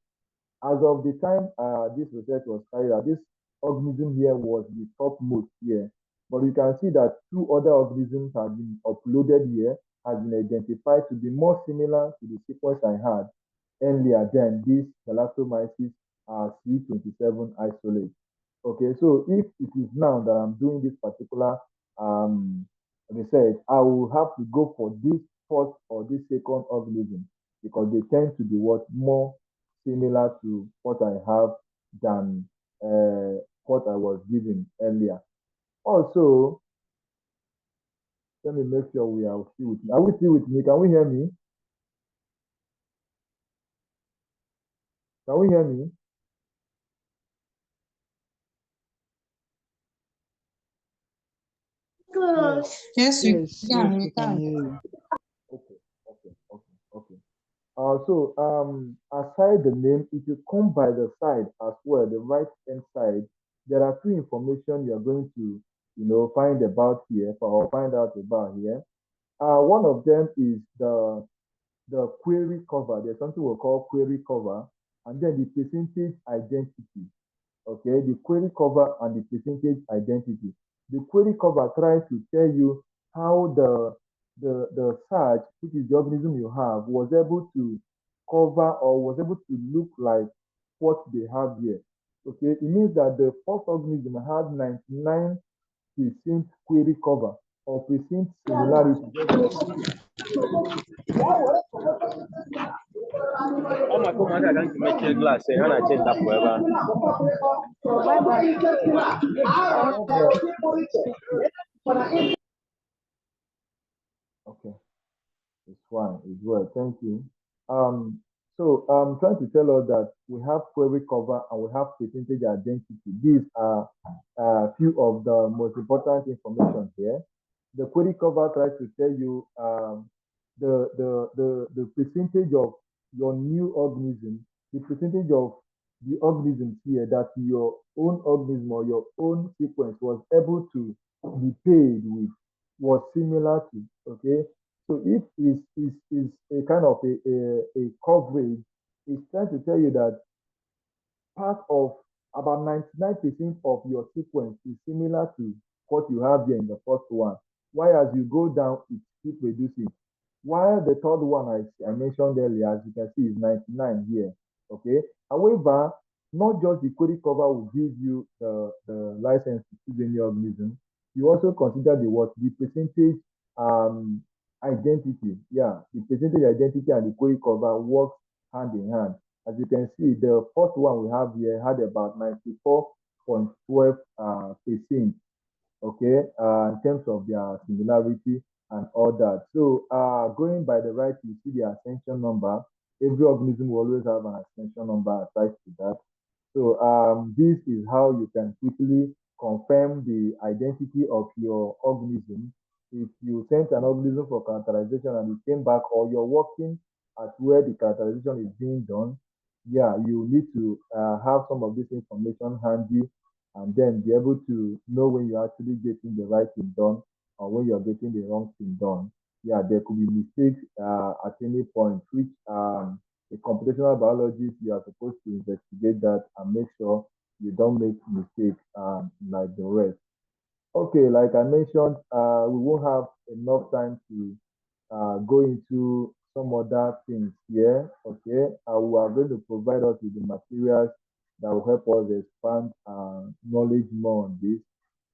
As of the time this research was carried out, this organism here was the topmost here. But you can see that two other organisms have been uploaded here, has been identified to be more similar to the sequence I had earlier than this Galactomyces C27 isolate. Okay, so if it is now that I'm doing this particular research, I will have to go for this first or this second organism because they tend to be more similar to what I have than what I was given earlier. Also, let me make sure we are still with me. Are we still with me? Can we hear me? Can we hear me? Yes, we can. we can hear you. Okay. So aside the name, if you come by the side as well, the right hand side, there are two information you are going to, find about here or find out about here. One of them is the query cover. There's something we call query cover, and then the percentage identity. Okay, the query cover and the percentage identity. The query cover tries to tell you how the search, which is the organism you have, was able to cover or was able to look like what they have here. Okay, it means that the first organism had 99% query cover. or precinct similarity. Maka ụmụaka ga nke mechie glaasị ha na-eche ndapụ ebe ahụ. Okay, it's fine. It's well. Thank you. So I'm trying to tell us that we have query cover and we have percentage identity. These are a few of the most important information here. The query cover tries to tell you the percentage of your new organism, the percentage of the organisms here that your own organism or your own sequence was able to be paid with was similar to. Okay, so if is a kind of a coverage, it's trying to tell you that part of about 99% of your sequence is similar to what you have here in the first one. While as you go down, it keeps reducing. While the third one I mentioned earlier, as you can see, is 99 here. Okay. However, not just the query cover will give you the license to choose any organism. You also consider the percentage identity. Yeah, the percentage identity and the query cover work hand in hand. As you can see, the first one we have here had about 94.12%. Okay, in terms of their similarity and all that. So going by the right, you see the ascension number. Every organism will always have an ascension number attached to that. So this is how you can quickly confirm the identity of your organism. If you sent an organism for characterization and it came back, or you're working at where the characterization is being done, yeah, you need to have some of this information handy and then be able to know when you're actually getting the right thing done or when you're getting the wrong thing done. Yeah, there could be mistakes at any point, which a computational biologist, you are supposed to investigate that and make sure you don't make mistakes like the rest. Okay, like I mentioned, we won't have enough time to go into some other things here. Okay, we are going to provide us with the materials that will help us expand knowledge more on this.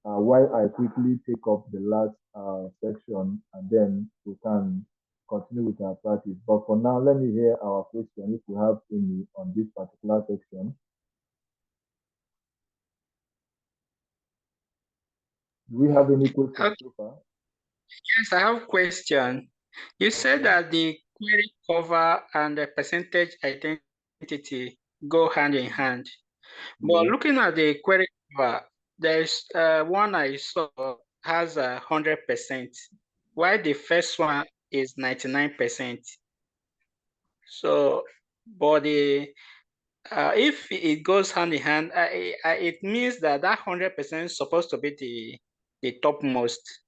While I quickly take up the last section and then we can continue with our practice. But for now, let me hear our question if we have any on this particular section. Do we have any questions so far? Yes, I have a question. You said that the query cover and the percentage identity go hand in hand. But Yeah. looking at the query cover, there's one I saw has 100%, while the first one is 99%. So, but if it goes hand in hand, it means that 100% is supposed to be the topmost.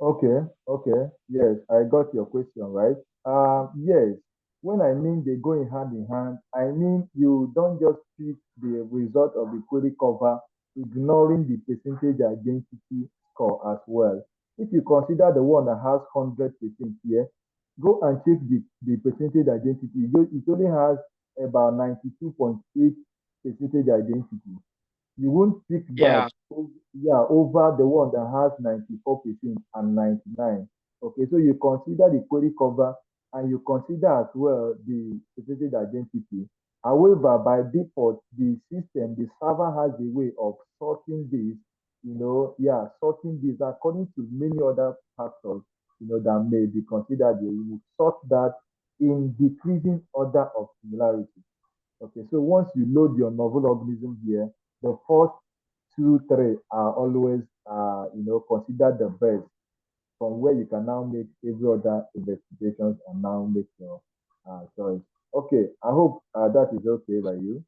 Okay, yes, I got your question right. Yes, when I mean they go in hand, I mean you don't just pick the result of the query cover, ignoring the percentage identity score as well. If you consider the one that has 100% here, go and check the percentage identity. It only has about 92.8 percentage identity. You won't pick that over the one that has 94% and 99. Okay, so you consider the query cover and you consider as well the percentage identity. However, by default, the system, the server has a way of sorting this, sorting this according to many other factors, that may be considered. They will sort that in decreasing order of similarity. Okay, so once you load your novel organism here, the first 2, 3 are always, considered the best, from where you can now make every other investigations and now make your choice. Okay, I hope that is okay by you.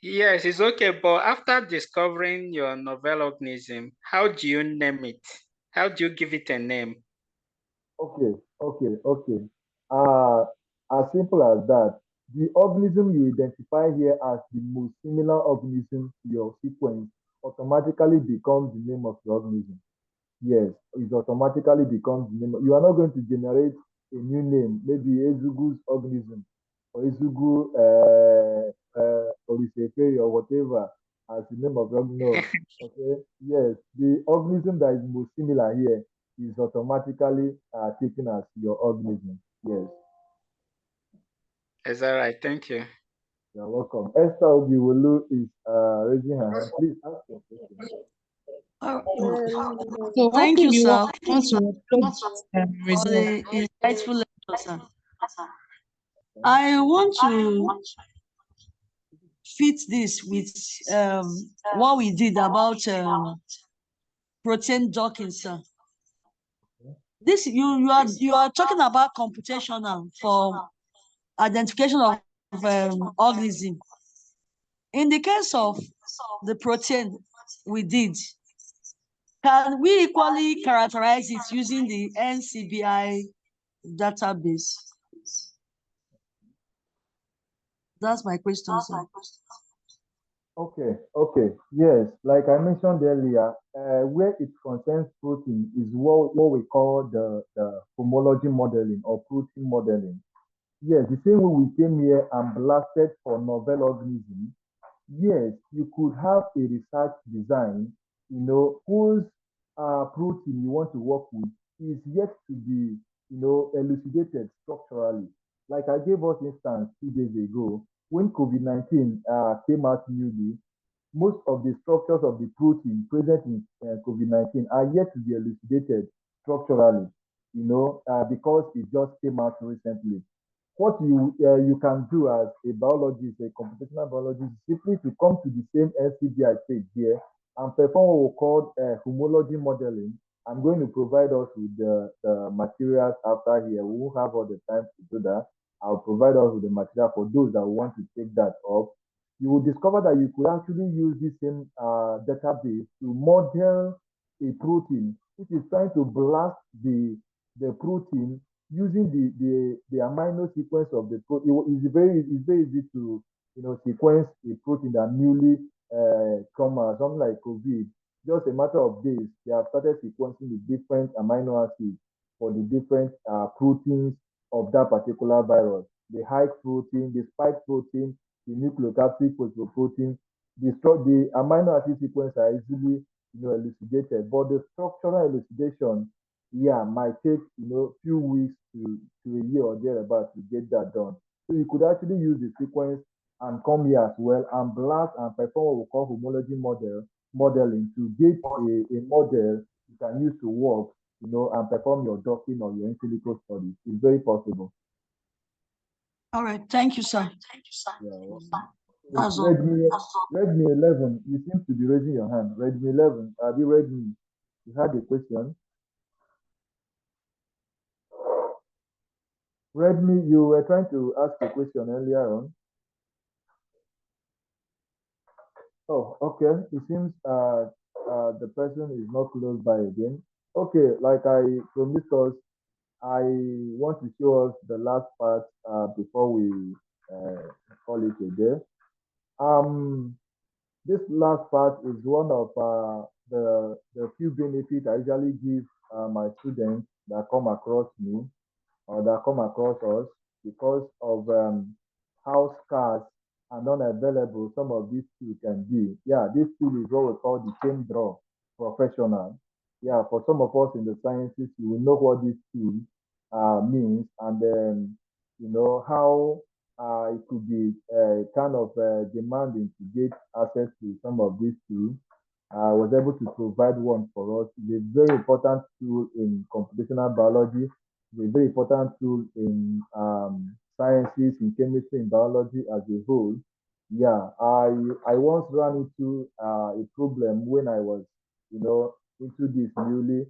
Yes, it's okay, but after discovering your novel organism, how do you name it? How do you give it a name? Okay. As simple as that. The organism you identify here as the most similar organism to your sequence automatically becomes the name of the organism. Yes, it automatically becomes the name. You are not going to generate a new name, maybe Ezugu's organism or Ezugu Oriseke or whatever as the name of the organism. Okay, yes, the organism that is most similar here is automatically taken as your organism. Yes. Is that right? Thank you. You're welcome. Esther Obiwolu is raising her hand. Please ask your question. So one Thank thing you, we sir, want to upload for result. the insightful lecture, sir. I want to fit this with what we did about protein docking, sir. This you are talking about computational for identification of organism. In the case of the protein we did, can we equally characterize it using the NCBI database? That's my question, sir. Okay. Yes, like I mentioned earlier, where it concerns protein is what we call the homology modeling or protein modeling. Yes, the same way we came here and blasted for novel organisms. Yes, you could have a research design, whose protein you want to work with is yet to be, elucidated structurally. Like I gave us instance 2 days ago, when COVID-19 came out newly, most of the structures of the protein present in COVID-19 are yet to be elucidated structurally, because it just came out recently. What you can do as a biologist, a computational biologist, is simply to come to the same NCBI page here and perform what we call homology modeling. I'm going to provide us with the materials after here. We won't have all the time to do that. I'll provide us with the material for those that want to take that up. You will discover that you could actually use this same database to model a protein, which is trying to blast the protein using the amino sequence of the protein. It's very easy to sequence a protein that newly come something like COVID. Just a matter of days, they have started sequencing the different amino acids for the different proteins of that particular virus. The high protein, the spike protein, the nucleocapsid phosphoprotein, the amino acid sequence are easily elucidated, but the structural elucidation, might take few weeks to a year or thereabout to get that done. So you could actually use the sequence and come here as well and blast and perform what we call homology modeling to get a model you can use to work, and perform your docking or your in silico studies. It's very possible. All right, thank you, sir. That's all. Redmi 11, you seem to be raising your hand. Redmi 11, have you read me? You had a question. Redmi, you were trying to ask a question earlier on. Oh, okay. It seems the person is not close by again. Okay, like I promised us, I want to show us the last part before we call it a day. This last part is one of the few benefits I usually give my students that come across me or that come across us because of how scarce and unavailable some of these tools can be. Yeah, this tool is what we call the chain draw professional. Yeah, for some of us in the sciences, you will know what this tool means, and then how it could be kind of demanding to get access to some of these tools. I was able to provide one for us. It's a very important tool in computational biology. It's a very important tool in sciences, in chemistry, in biology as a whole. Yeah, I once ran into a problem when I was, into this newly.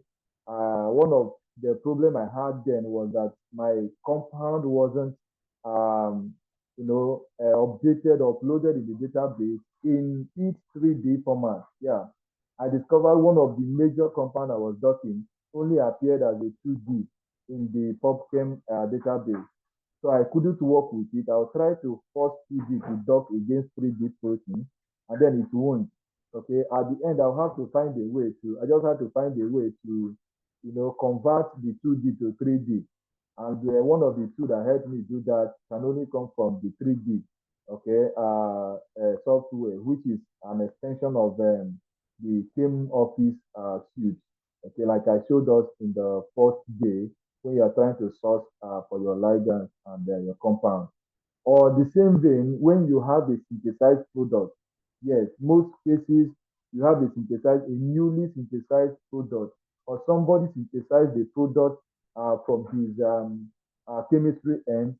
One of the problem I had then was that my compound wasn't, updated, uploaded in the database in each 3D format. Yeah, I discovered one of the major compound I was docking only appeared as a 2D in the PubChem database. So I couldn't work with it. I'll try to force 2D to dock against 3D protein, and then it won't. Okay, at the end, I'll have to find a way to, I just have to find a way to, convert the 2D to 3D. And one of the two that helped me do that can only come from the 3D, okay, software, which is an extension of the the chem office suit. Okay, like I showed us in the first day when you are trying to source for your ligands and your compound. Or the same vein, when you have a synthesized product, yes, most cases you have a newly synthesized product, or somebody synthesized the product from his chemistry end.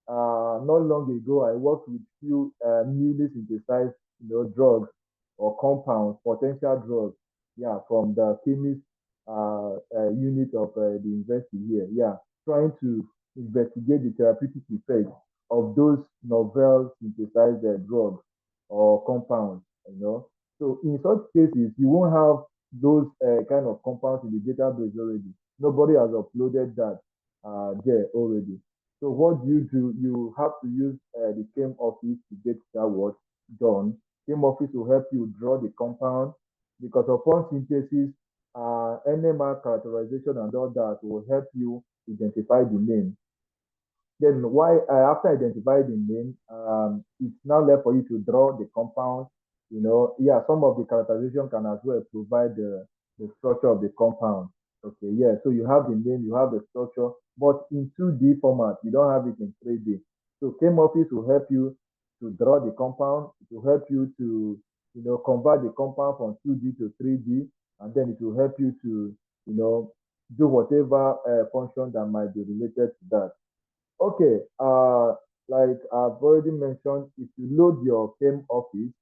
Not long ago, I worked with few newly synthesized, drugs or compounds, potential drugs, yeah, from the chemist unit of the university here, yeah, trying to investigate the therapeutic effect of those novel synthesized drugs or compounds, So in such cases, you won't have those kind of compounds in the database already. Nobody has uploaded that there already. So what do? You have to use the chem office to get that work done. Chem office will help you draw the compound because upon synthesis, NMR characterization and all that will help you identify the name. Then why after identifying the name, it's now left for you to draw the compound. Yeah, some of the characterization can as well provide the structure of the compound. Okay, yeah. So you have the name, you have the structure, but in 2D format, you don't have it in 3D. So chem office will help you to draw the compound, it will help you to convert the compound from 2D to 3D, and then it will help you to do whatever function that might be related to that. Okay, like I've already mentioned, if you load your chem office,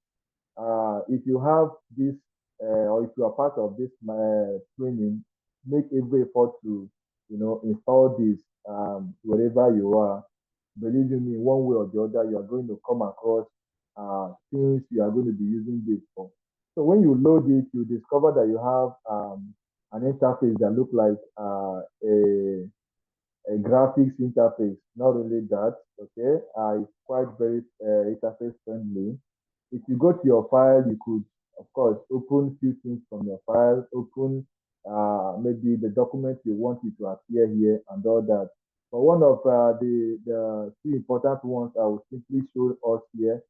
if you have this, or if you are part of this training, make every effort to, install this wherever you are. Believe you me, one way or the other, you are going to come across things you are going to be using this for. So when you load it, you discover that you have an interface that look like a graphics interface, not really that, okay? It's quite very interface friendly. If you go to your file, you could, of course, open few things from your file, open maybe the document you want it to appear here and all that. But one of the two important ones I will simply show us here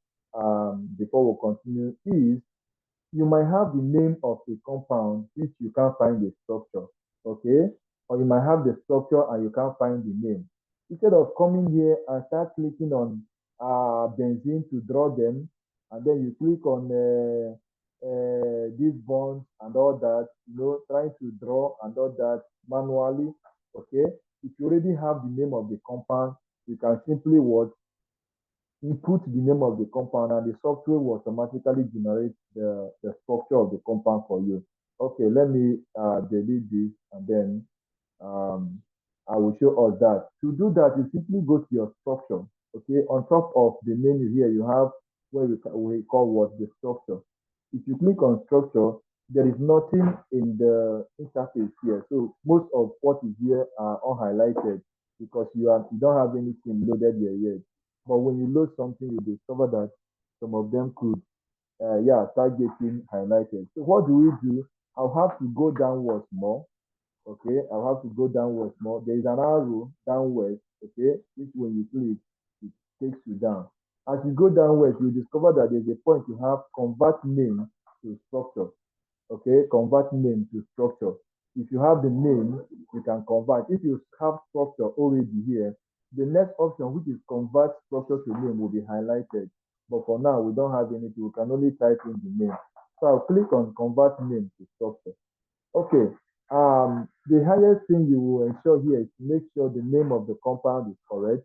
before we continue is you might have the name of a compound which you can't find the structure, okay? Or you might have the structure and you can't find the name. Instead of coming here and start clicking on benzene to draw them, and then you click on these bonds and all that, trying to draw and all that manually, okay? If you already have the name of the compound, you can simply input the name of the compound and the software will automatically generate the structure of the compound for you. Okay, let me delete this and then I will show us that. To do that, you simply go to your structure. Okay, on top of the menu here, you have where we call what the structure. If you click on structure, there is nothing in the interface here. So most of what is here are unhighlighted because you don't have anything loaded here yet. But when you load something, you discover that some of them could, start getting highlighted. So what do? I'll have to go downwards more. Okay, I'll have to go downwards more. There is an arrow downwards, okay, which when you click, it takes you down. As you go downwards, you discover that there's a point you have convert name to structure. Okay, convert name to structure. If you have the name, you can convert. If you have structure already here, the next option, which is convert structure to name, will be highlighted. But for now, we don't have anything. We can only type in the name. So I'll click on convert name to structure. Okay. The highest thing you will ensure here is to make sure the name of the compound is correct.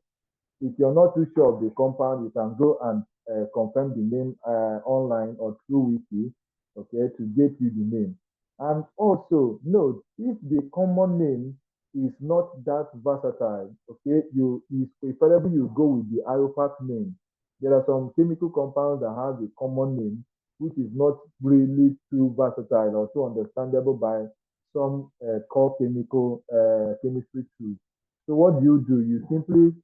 If you're not too sure of the compound, you can go and confirm the name online or through wiki, okay, to get you the name. And also note, if the common name is not that versatile, okay, it's preferable you go with the allopath name. There are some chemical compounds that have a common name, which is not really too versatile or too understandable by some core chemistry tools. So what do? You simply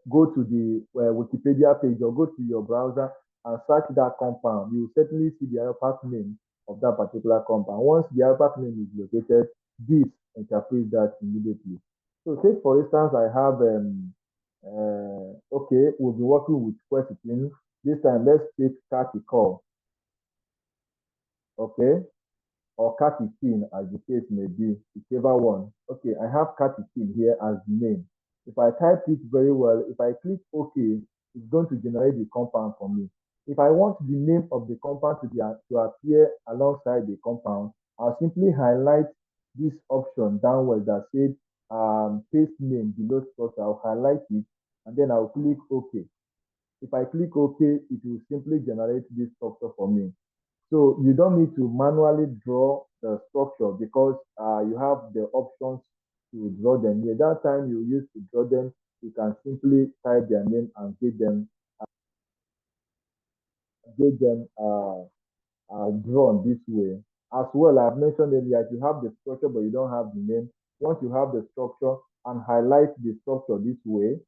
go to the Wikipedia page or go to your browser and search that compound. You will certainly see the allopath name of that particular compound. Once the allopath name is located, this interprets that immediately. So take for instance, I have, okay, we'll be working with quercetin. This time, let's take catechol. okay, or catechin, as the case may be, whichever one. Okay, I have catechin here as the name. If I type it very well, if I click OK, it's going to generate the compound for me. If I want the name of the compound to appear alongside the compound, I'll simply highlight this option downwards that says paste name below structure. I'll highlight it and then I'll click OK. If I click OK, it will simply generate this structure for me. So you don't need to manually draw the structure because you have the options to draw them here. That time you use to draw them, you can simply type their name and get them drawn this way. As well, I've mentioned earlier, if you have the structure but you don't have the name, once you have the structure and highlight the structure this way,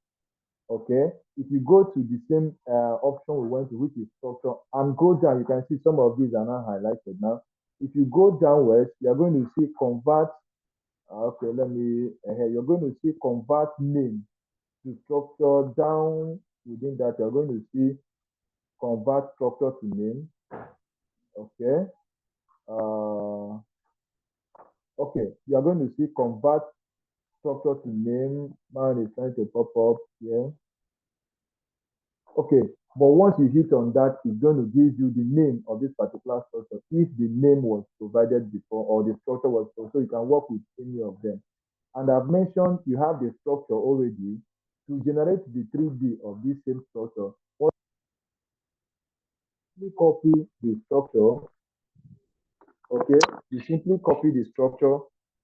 okay, if you go to the same option we went to, which is structure, and go down, you can see some of these are now highlighted now. If you go downwards, you're going to see convert, okay, you're going to see convert name to structure. Down within that, you're going to see convert structure to name, okay. Okay, you're going to see convert structure to name. Mine is trying to pop up here. Okay, but once you hit on that, it's going to give you the name of this particular structure if the name was provided before or the structure was provided, so you can work with any of them. And I've mentioned you have the structure already. To generate the 3D of this same structure, simply copy the structure. Okay, you simply copy the structure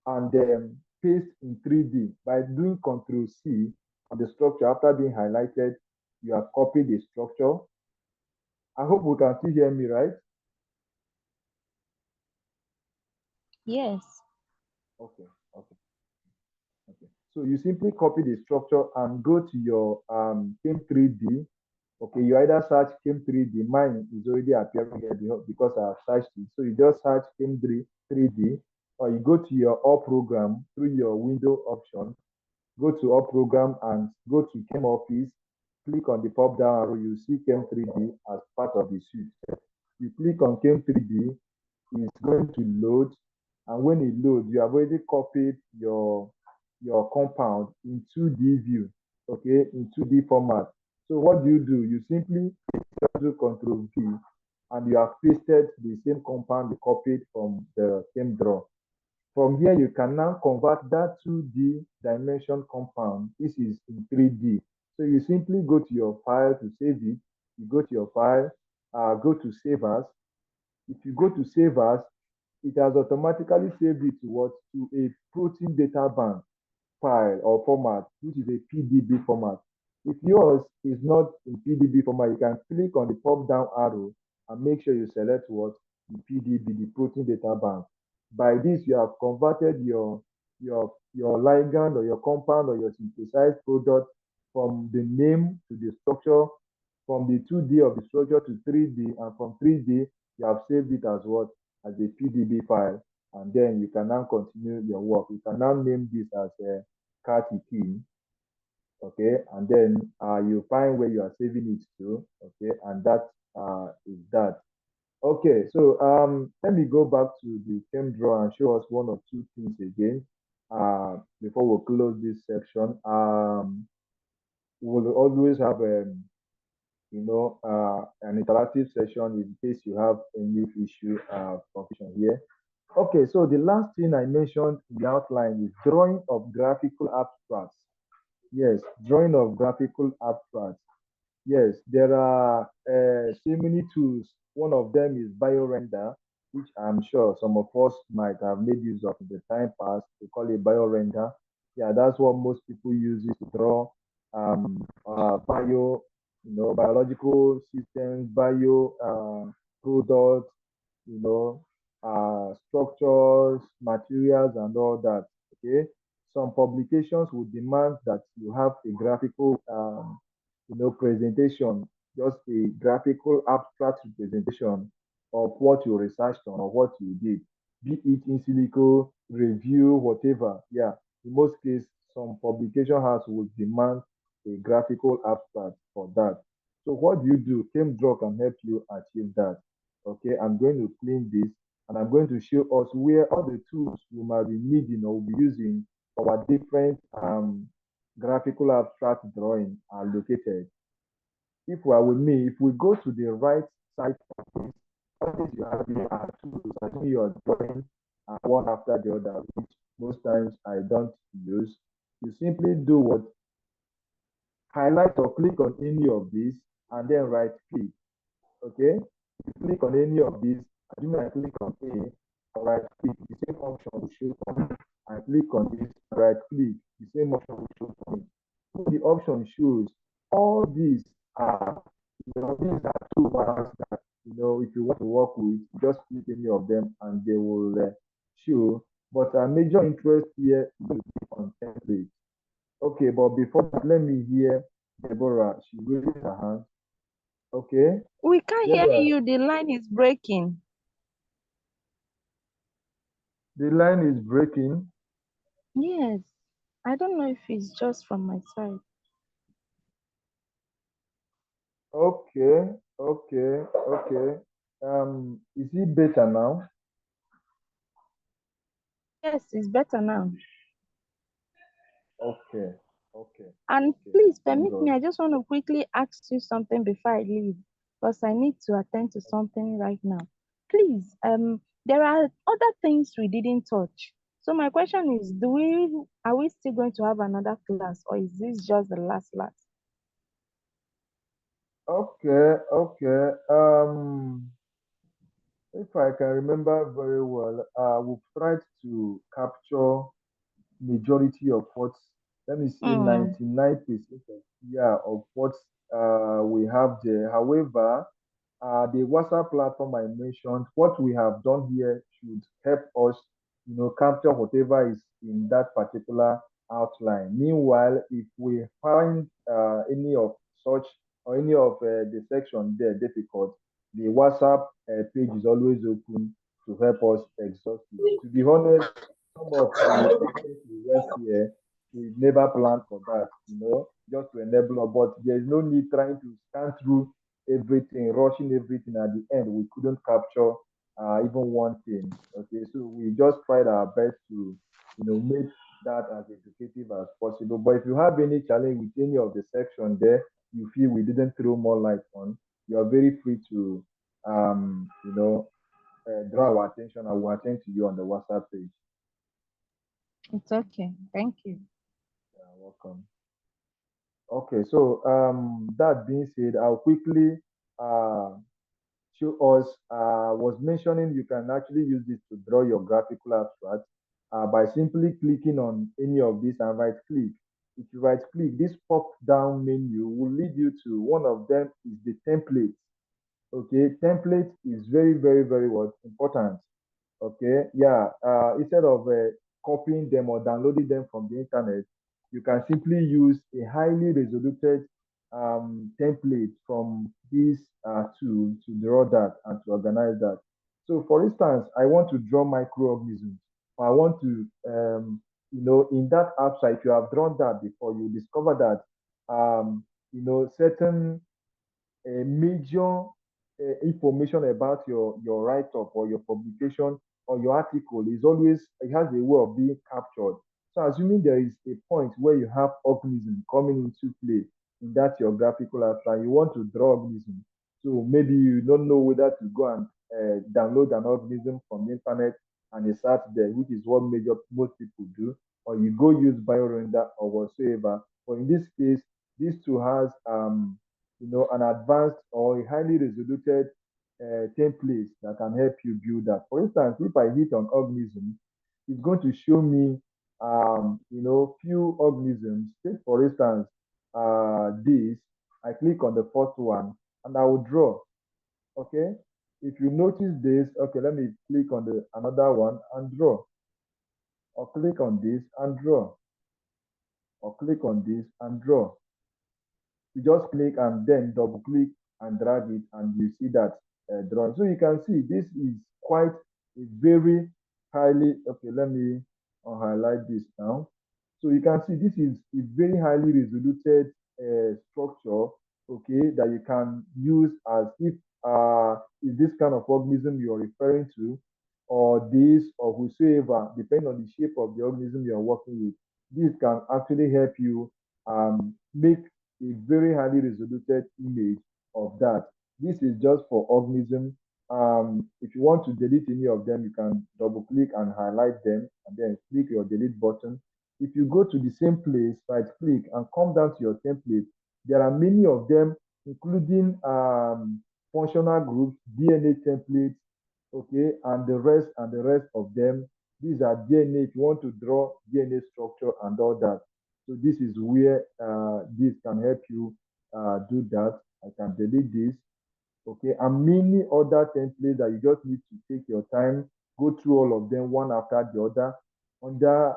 and then paste in 3D by doing Control C on the structure. After being highlighted, you have copied the structure. I hope you can still hear me, right? Yes. Okay. So you simply copy the structure and go to your Chem3D. Okay, you either search Chem3D. Mine is already appearing here because I have searched it. So you just search Chem3D, or you go to your All Program through your window option. Go to All Program and go to Chem Office. Click on the pop down arrow. You see Chem3D as part of the suite. You click on Chem3D, it's going to load, and when it loads, you have already copied your compound in 2D view, okay, in 2D format. So what do? You simply do Control V, and you have pasted the same compound you copied from the ChemDraw. From here, you can now convert that 2D dimension compound. This is in 3D. So you simply go to your file to save it. You go to your file, go to Save As. If you go to Save As, it has automatically saved it to what? To a protein data bank file or format, which is a PDB format. If yours is not in PDB format, you can click on the pop down arrow and make sure you select what? The PDB, the protein data bank. By this, you have converted your ligand or your compound or your synthesized product from the name to the structure, from the 2D of the structure to 3D, and from 3D, you have saved it as what? As a PDB file. And then you can now continue your work. You can now name this as a catechin, okay, and then you find where you are saving it to, okay, and that is that. Okay, so let me go back to the ChemDraw and show us one or two things again before we close this section. We will always have an interactive session in case you have any issue confusion here. Okay, so the last thing I mentioned in the outline is drawing of graphical abstracts. Yes, drawing of graphical abstracts. Yes, there are so many tools. One of them is BioRender, which I'm sure some of us might have made use of in the time past. We call it BioRender. Yeah, that's what most people use it to draw biological systems, products, structures, materials, and all that. Okay, some publications would demand that you have a graphical, presentation, just a graphical abstract representation of what you researched on or what you did, be it in silico, review, whatever. Yeah, in most cases, some publication house would demand a graphical abstract for that. So what do? ChemDraw can help you achieve that. Okay, I'm going to clean this and I'm going to show us where all the tools we might be needing or will be using for our different graphical abstract drawing are located. If you are with me, if we go to the right side of this, all these you have here are tools. I think you are drawing one after the other, which most times I don't use. You simply do what? Highlight or click on any of these and then right click. Okay? You click on any of these, assuming I click on A, right click, the same option will show for me. I click on this, right click, the same option will show for me. So the option shows all these are, these are toolbars that, if you want to work with, just click any of them and they will show. But our major interest here will be on templates. Okay, but before that, let me hear Deborah. She raises her hand. Okay. We can't hear Deborah, you. The line is breaking. the line is breaking. Yes. I don't know if it's just from my side. Okay, okay, okay. Is it better now? Yes, it's better now. Okay, okay. And Okay. please Thank permit me, God. I just want to quickly ask you something before I leave, because I need to attend to something right now. Please, there are other things we didn't touch. So my question is, are we still going to have another class, or is this just the last class? Okay, okay. If I can remember very well, we've tried to capture majority of what, let me say, 99% of what we have there. However, the WhatsApp platform I mentioned, what we have done here should help us, capture whatever is in that particular outline. Meanwhile, if we find any of such or any of the section there difficult, the WhatsApp page is always open to help us exhaust it. To be honest, some of the content we went here, we never planned for that, just to enable us. But there's no need trying to scan through everything, rushing everything at the end. We couldn't capture even one thing. Okay, so we just tried our best to, make that as educative as possible. But if you have any challenge with any of the section there, you feel we didn't throw more light on, you are very free to, draw our attention. I will attend to you on the WhatsApp page. It's okay. Thank you. You're welcome. Okay, so that being said, I'll quickly show us, was mentioning you can actually use this to draw your graphical abstract by simply clicking on any of these and right click. If you right click, this pop down menu will lead you to one of them is the template. Okay, template is very, very, very important. Okay, yeah, instead of copying them or downloading them from the internet, you can simply use a highly resoluted template from this tool to draw that and to organize that. So for instance, I want to draw microorganisms. I want to, in that abstract, if you have drawn that before, you discover that, certain major information about your write-up or your publication or your article is always, it has a way of being captured. So assuming there is a point where you have organism coming into play in that your graphical abstract, you want to draw organism. So maybe you don't know whether to go and download an organism from the internet and insert there, which is what most people do, or you go use BioRender or whatsoever. But in this case, this tool has an advanced or a highly resoluted template that can help you build that. For instance, if I hit on organism, it's going to show me, few organisms. Take for instance, this. I click on the first one and I will draw. Okay. If you notice this, okay, let me click on the another one and draw. Or click on this and draw. Or click on this and draw. You just click and then double click and drag it and you see that drawing. So you can see this is quite a very highly, okay, let me highlight this now. So you can see this is a very highly resoluted structure, okay, that you can use as if is this kind of organism you're referring to. or this or whosoever, depending on the shape of the organism you're working with. This can actually help you make a very highly resoluted image of that. This is just for organism. If you want to delete any of them, you can double click and highlight them and then click your delete button. If you go to the same place, right click and come down to your template, there are many of them, including functional groups, DNA templates, okay, and the rest of them. These are DNA. If you want to draw DNA structure and all that, so this is where this can help you do that. I can delete this, okay, and many other templates that you just need to take your time, go through all of them one after the other. Under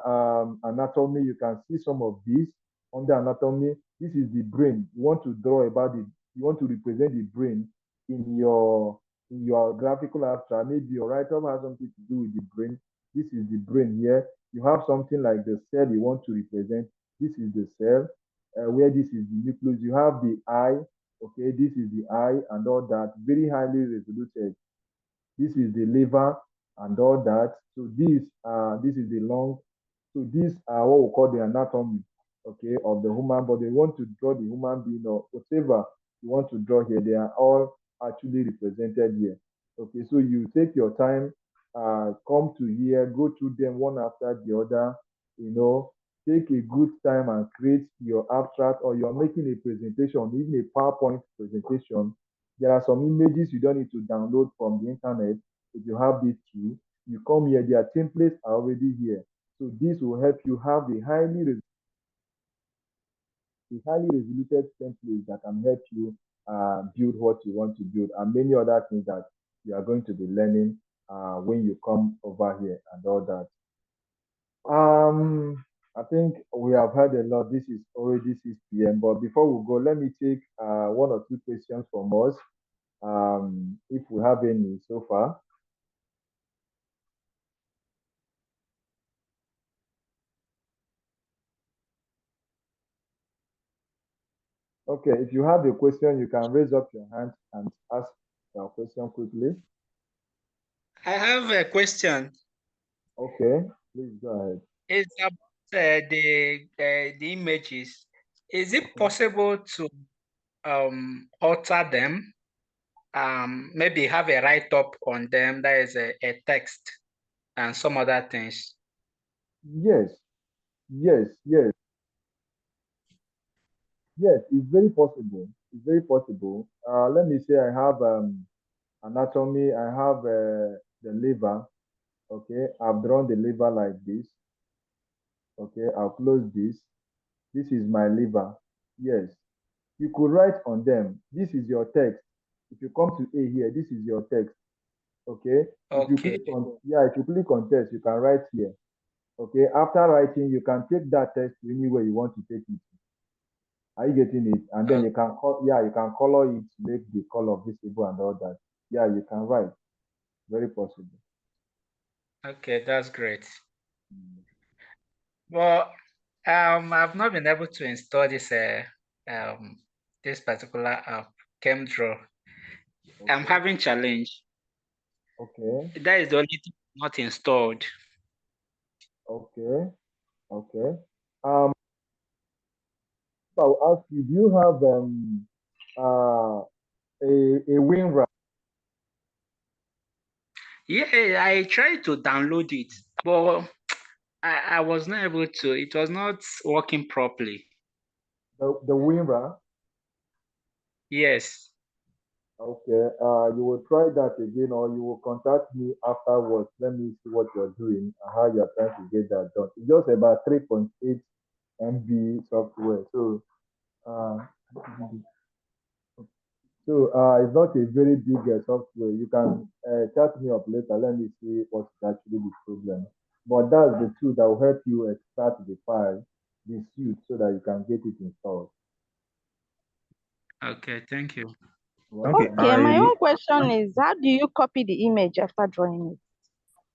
anatomy, you can see some of these. Under anatomy, this is the brain. You want to draw about it. You want to represent the brain in your graphical abstract. Maybe your write-up has something to do with the brain. This is the brain here. You have something like the cell you want to represent. This is the cell, where this is the nucleus. You have the eye. Okay, this is the eye and all that, very highly resoluted. This is the liver and all that. So this is the lung. So these are what we call the anatomy, okay, of the human body. You want to draw the human being or whatever you want to draw here, they are all actually represented here. Okay, so you take your time, come to here, go through them one after the other, take a good time and create your abstract, or you're making a presentation, even a PowerPoint presentation. There are some images you don't need to download from the internet. If you have this too, you come here, their templates are already here. So this will help you have a highly resoluted template that can help you build what you want to build, and many other things that you are going to be learning when you come over here and all that. I think we have heard a lot. This is already 6 p.m. But before we go, let me take one or two questions from us, if we have any so far. Okay, if you have a question, you can raise up your hand and ask your question quickly. I have a question. Okay, please go ahead. It's about the images. Is it possible to alter them? Maybe have a write-up on them, that is a text and some other things. Yes, yes, yes. Yes, it's very possible. It's very possible. Let me say I have anatomy, I have the liver. Okay, I've drawn the liver like this. Okay, I'll close this. This is my liver. Yes, you could write on them. This is your text. If you come to A here, this is your text. Okay. If you click on text, you can write here. Okay. After writing, you can take that text to anywhere you want to take it. Are you getting it? And then you can color it, make the color visible and all that. Yeah, you can write. Very possible. Okay, that's great. Well, I've not been able to install this this particular app, ChemDraw. Okay. I'm having challenge. Okay. That is the only thing not installed. Okay. Okay. I'll ask you, do you have a WinRAR? Yeah, I tried to download it, but I was not able to. It was not working properly. The WinRAR? Yes. Okay. You will try that again, or you will contact me afterwards. Let me see what you're doing and how you're trying to get that done. It's just about 3.8 MB software. So it's not a very big software. You can chat me up later. Let me see what's actually the problem. But that's the tool that will help you extract the file, the suite, so that you can get it installed. Okay, thank you. Okay, my own question is, how do you copy the image after drawing it?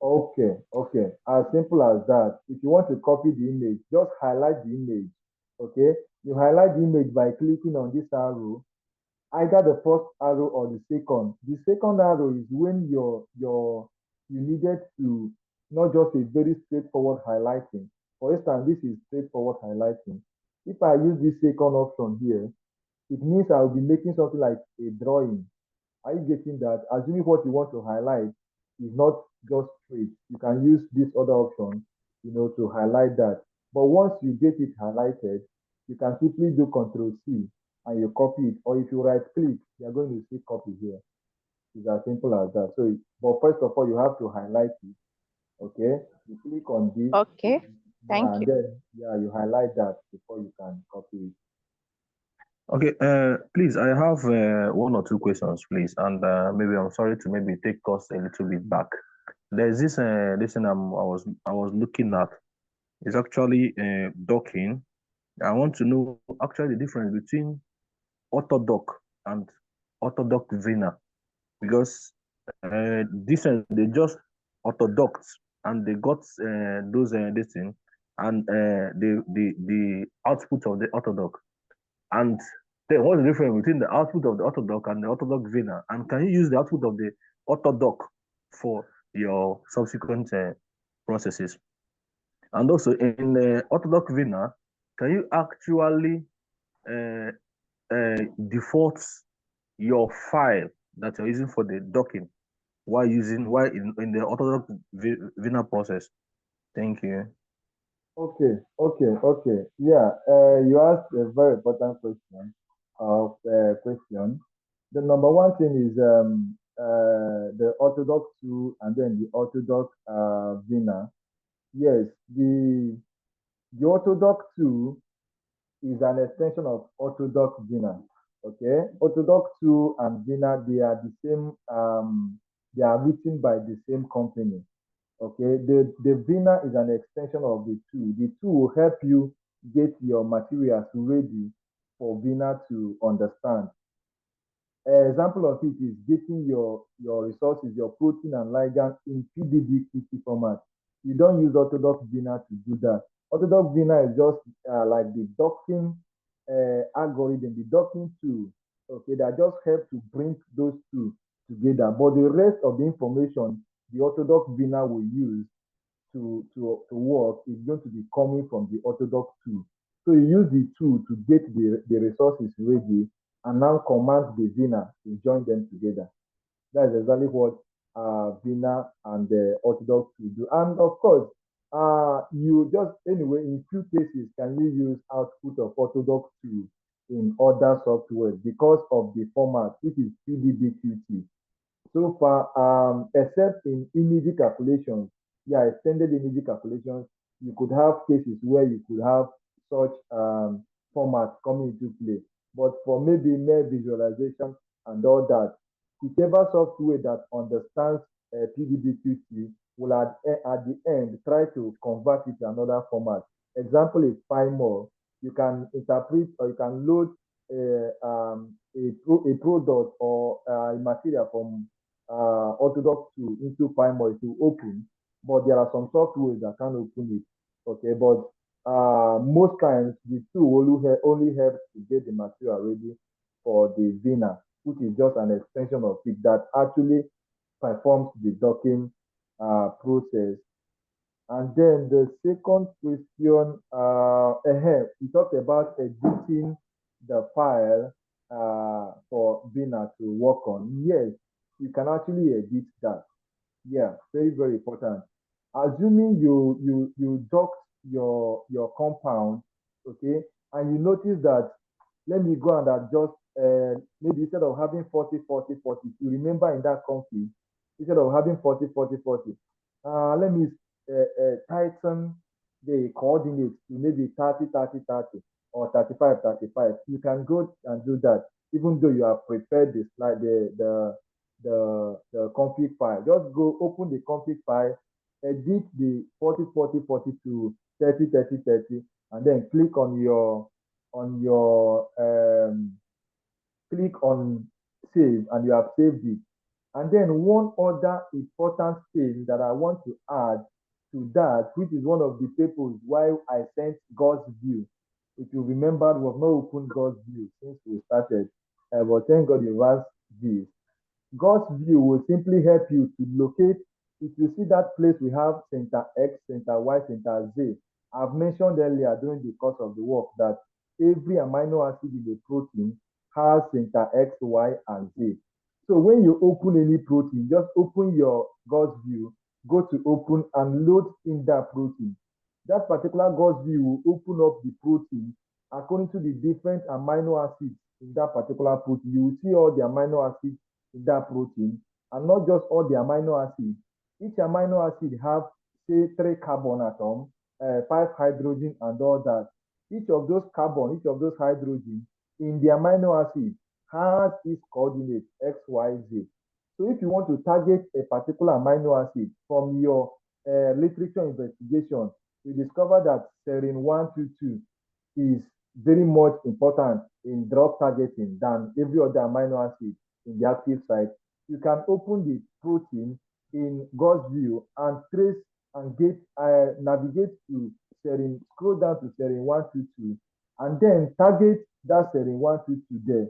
Okay, okay. As simple as that. If you want to copy the image, just highlight the image. Okay, you highlight the image by clicking on this arrow, either the first arrow or the second. The second arrow is when your you needed to not just a very straightforward highlighting. For instance, this is straightforward highlighting. If I use this second option here, it means I'll be making something like a drawing. Are you getting that? Assuming what you want to highlight is not just straight, you can use this other option, to highlight that. But once you get it highlighted, you can simply do Control C and you copy it. Or if you right click, you're going to see copy here. It's as simple as that. So, but first of all, you have to highlight it. Okay, you click on this. Okay, thank and you. then you highlight that before you can copy it. Okay, please, I have one or two questions, please, and maybe I'm sorry to maybe take us a little bit back. There's this thing I was looking at. It's actually docking. I want to know actually the difference between autodock and autodock vena, because this they just autodocked and they got those this thing and the output of the autodock. And then what's the difference between the output of the autodock and the autodock vena? And can you use the output of the autodock for your subsequent processes? And also in the autodock vena, can you actually default your file that you're using for the docking while in the autodock vena process? Thank you. Okay. Yeah, you asked a very important question. The number one thing is the orthodox tool and then the orthodox vena. Yes, the orthodox tool is an extension of orthodox vena. Okay, orthodox tool and vena, they are the same. They are written by the same company. Okay, the vena is an extension of the tool. The tool will help you get your materials ready for vena to understand. Example of it is getting your resources, your protein and ligand in PDB-QT format. You don't use orthodox vena to do that. Orthodox vena is just like the docking algorithm, the docking tool. Okay, that just help to bring those two together. But the rest of the information the orthodox vena will use to work is going to be coming from the orthodox tool. So you use the tool to get the resources ready and now command the vena to join them together. That's exactly what vena and the orthodox tool do. And of course, you just anyway in few cases can you use output of orthodox tool in other software because of the format, which is PDB-QT. So far, except in image calculations, extended image calculations, you could have cases where you could have such formats coming into play. But for maybe mere visualization and all that, whichever software that understands PDB-QT will at the end try to convert it to another format. Example is PyMore. You can interpret or you can load a product or a material from orthodox tool into PyMore to open, but there are some softwares that can open it. Okay, but most times the tool only helps to get the material ready for the vena, which is just an extension of it that actually performs the docking process. And then the second question, we talked about editing the file for vena to work on. Yes, you can actually edit that. Yeah, very, very important. Assuming you dock your compound, okay, and you notice that, let me go and adjust, maybe instead of having 40, 40, 40, you remember in that config, instead of having 40, 40, 40, let me tighten the coordinates to maybe 30, 30, 30, or 35, 35. You can go and do that, even though you have prepared the slide, the config file. Just go open the config file, edit the 40, 40, 40 to 30, 30, 30, and then click on click on save, and you have saved it. And then one other important thing that I want to add to that, which is one of the papers why I sent God's view. If you remember, we have not opened God's view since we started, but thank God you asked this. God's view will simply help you to locate if you see that place, we have center X, center Y, center Z. I've mentioned earlier during the course of the work that every amino acid in the protein has center X, Y, and Z. So when you open any protein, just open your Gauss view, go to open and load in that protein. That particular Gauss view will open up the protein according to the different amino acids in that particular protein. You will see all the amino acids in that protein, and not just all the amino acids. Each amino acid have, say, 3 carbon atoms, 5 hydrogen, and all that. Each of those carbon, each of those hydrogen in the amino acid has its coordinate X, Y, Z. So if you want to target a particular amino acid from your literature investigation, you discover that serine 122 is very much important in drug targeting than every other amino acid in the active site. You can open the protein in Gauss view and trace and navigate to serine, scroll down to serine 122, and then target that serine 122 there.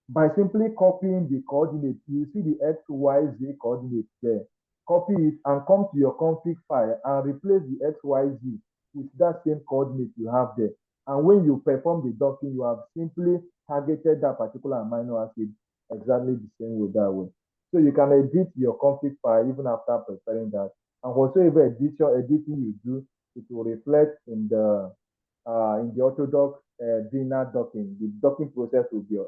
By simply copying the coordinates, you see the X, Y, Z coordinates there. Copy it and come to your config file and replace the X, Y, Z with that same coordinate you have there. And when you perform the docking, you have simply targeted that particular amino acid exactly the same way that way. So you can edit your config file even after preparing that. And whatsoever editing you do, it will reflect in the Autodoc DINA docking. The docking process will be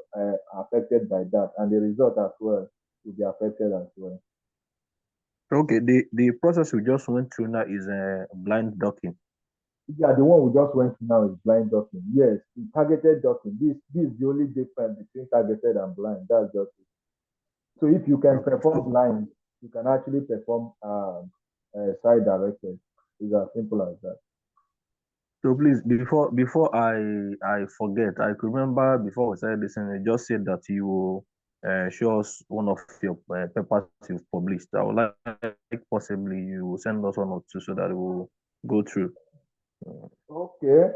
affected by that, and the result as well will be affected as well. Okay, the process we just went through now is blind docking. Yeah, the one we just went through now is blind docking. Yes, targeted docking. This is the only difference between targeted and blind. That's just it. So if you can perform blind, you can actually perform side directed. It's as simple as that. So please, before I forget, I could remember before we started listening, you just said that you will show us one of your papers you've published. I would like possibly you will send us one or two so that we will go through. Okay,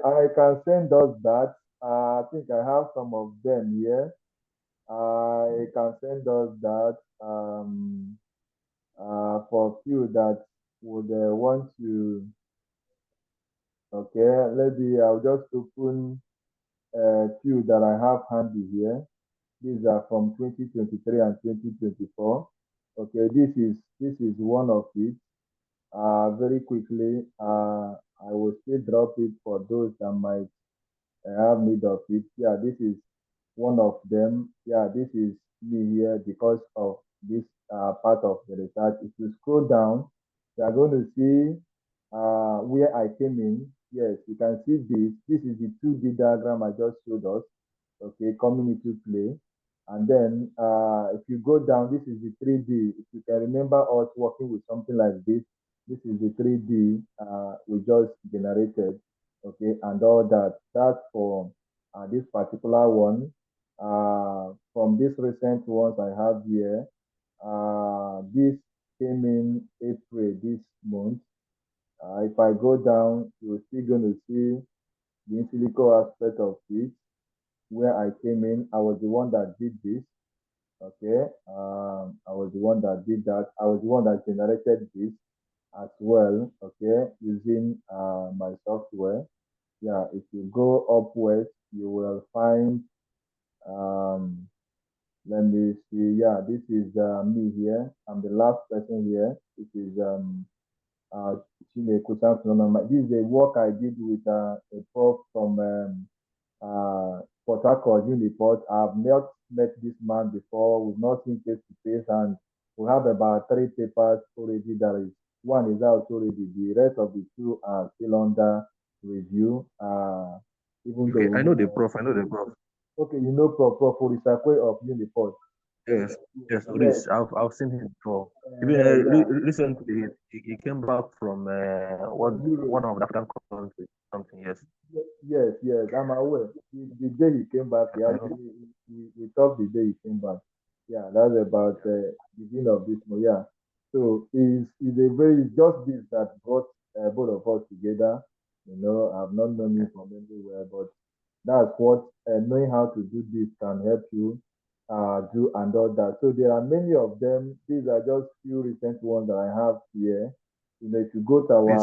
I can send us that. I think I have some of them here. I can send us that for a few that would want to. Okay, maybe I'll just open a few that I have handy here. These are from 2023 and 2024. Okay, this is one of it. Very quickly, I will still drop it for those that might have need of it. Yeah, this is one of them. Yeah, this is me here because of this part of the research. If you scroll down, you are going to see where I came in. Yes, you can see this. This is the 2D diagram I just showed us. Okay, coming into play. And then if you go down, this is the 3D. If you can remember us working with something like this, this is the 3D we just generated. Okay, and all that. That's for this particular one. From these recent ones I have here, this came in April this month. If I go down, you're still going to see the in silico aspect of it. Where I came in, I was the one that did this. Okay, I was the one that did that. I was the one that generated this as well. Okay, using my software. Yeah, if you go upwards, you will find. Let me see. Yeah, this is me here. I'm the last person here. This is Chile Kusan Phenomenon. This is a work I did with a prof from Port Harcourt Uniport. I've not met this man before. We've not seen face to face, and we have about 3 papers already. That is, one is out already. The rest of the 2 are still under review. Even Okay, though I know the prof. I know the prof. okay, you know Prof. Orisakwe of Uniport. Yes, Yes. Oris. I've seen him before. Even Yeah. recently, he came back from one of the African countries, something. Yes. Yes, I'm aware. The day he came back, I know. we talked the day he came back. Yeah, that's about the beginning of this month. Yeah. So it's a very just this that brought both of us together. You know, I've not known him from anywhere, but that's what knowing how to do this can help you do and all that. So there are many of them. These are just few recent ones that I have here. If you go to Please.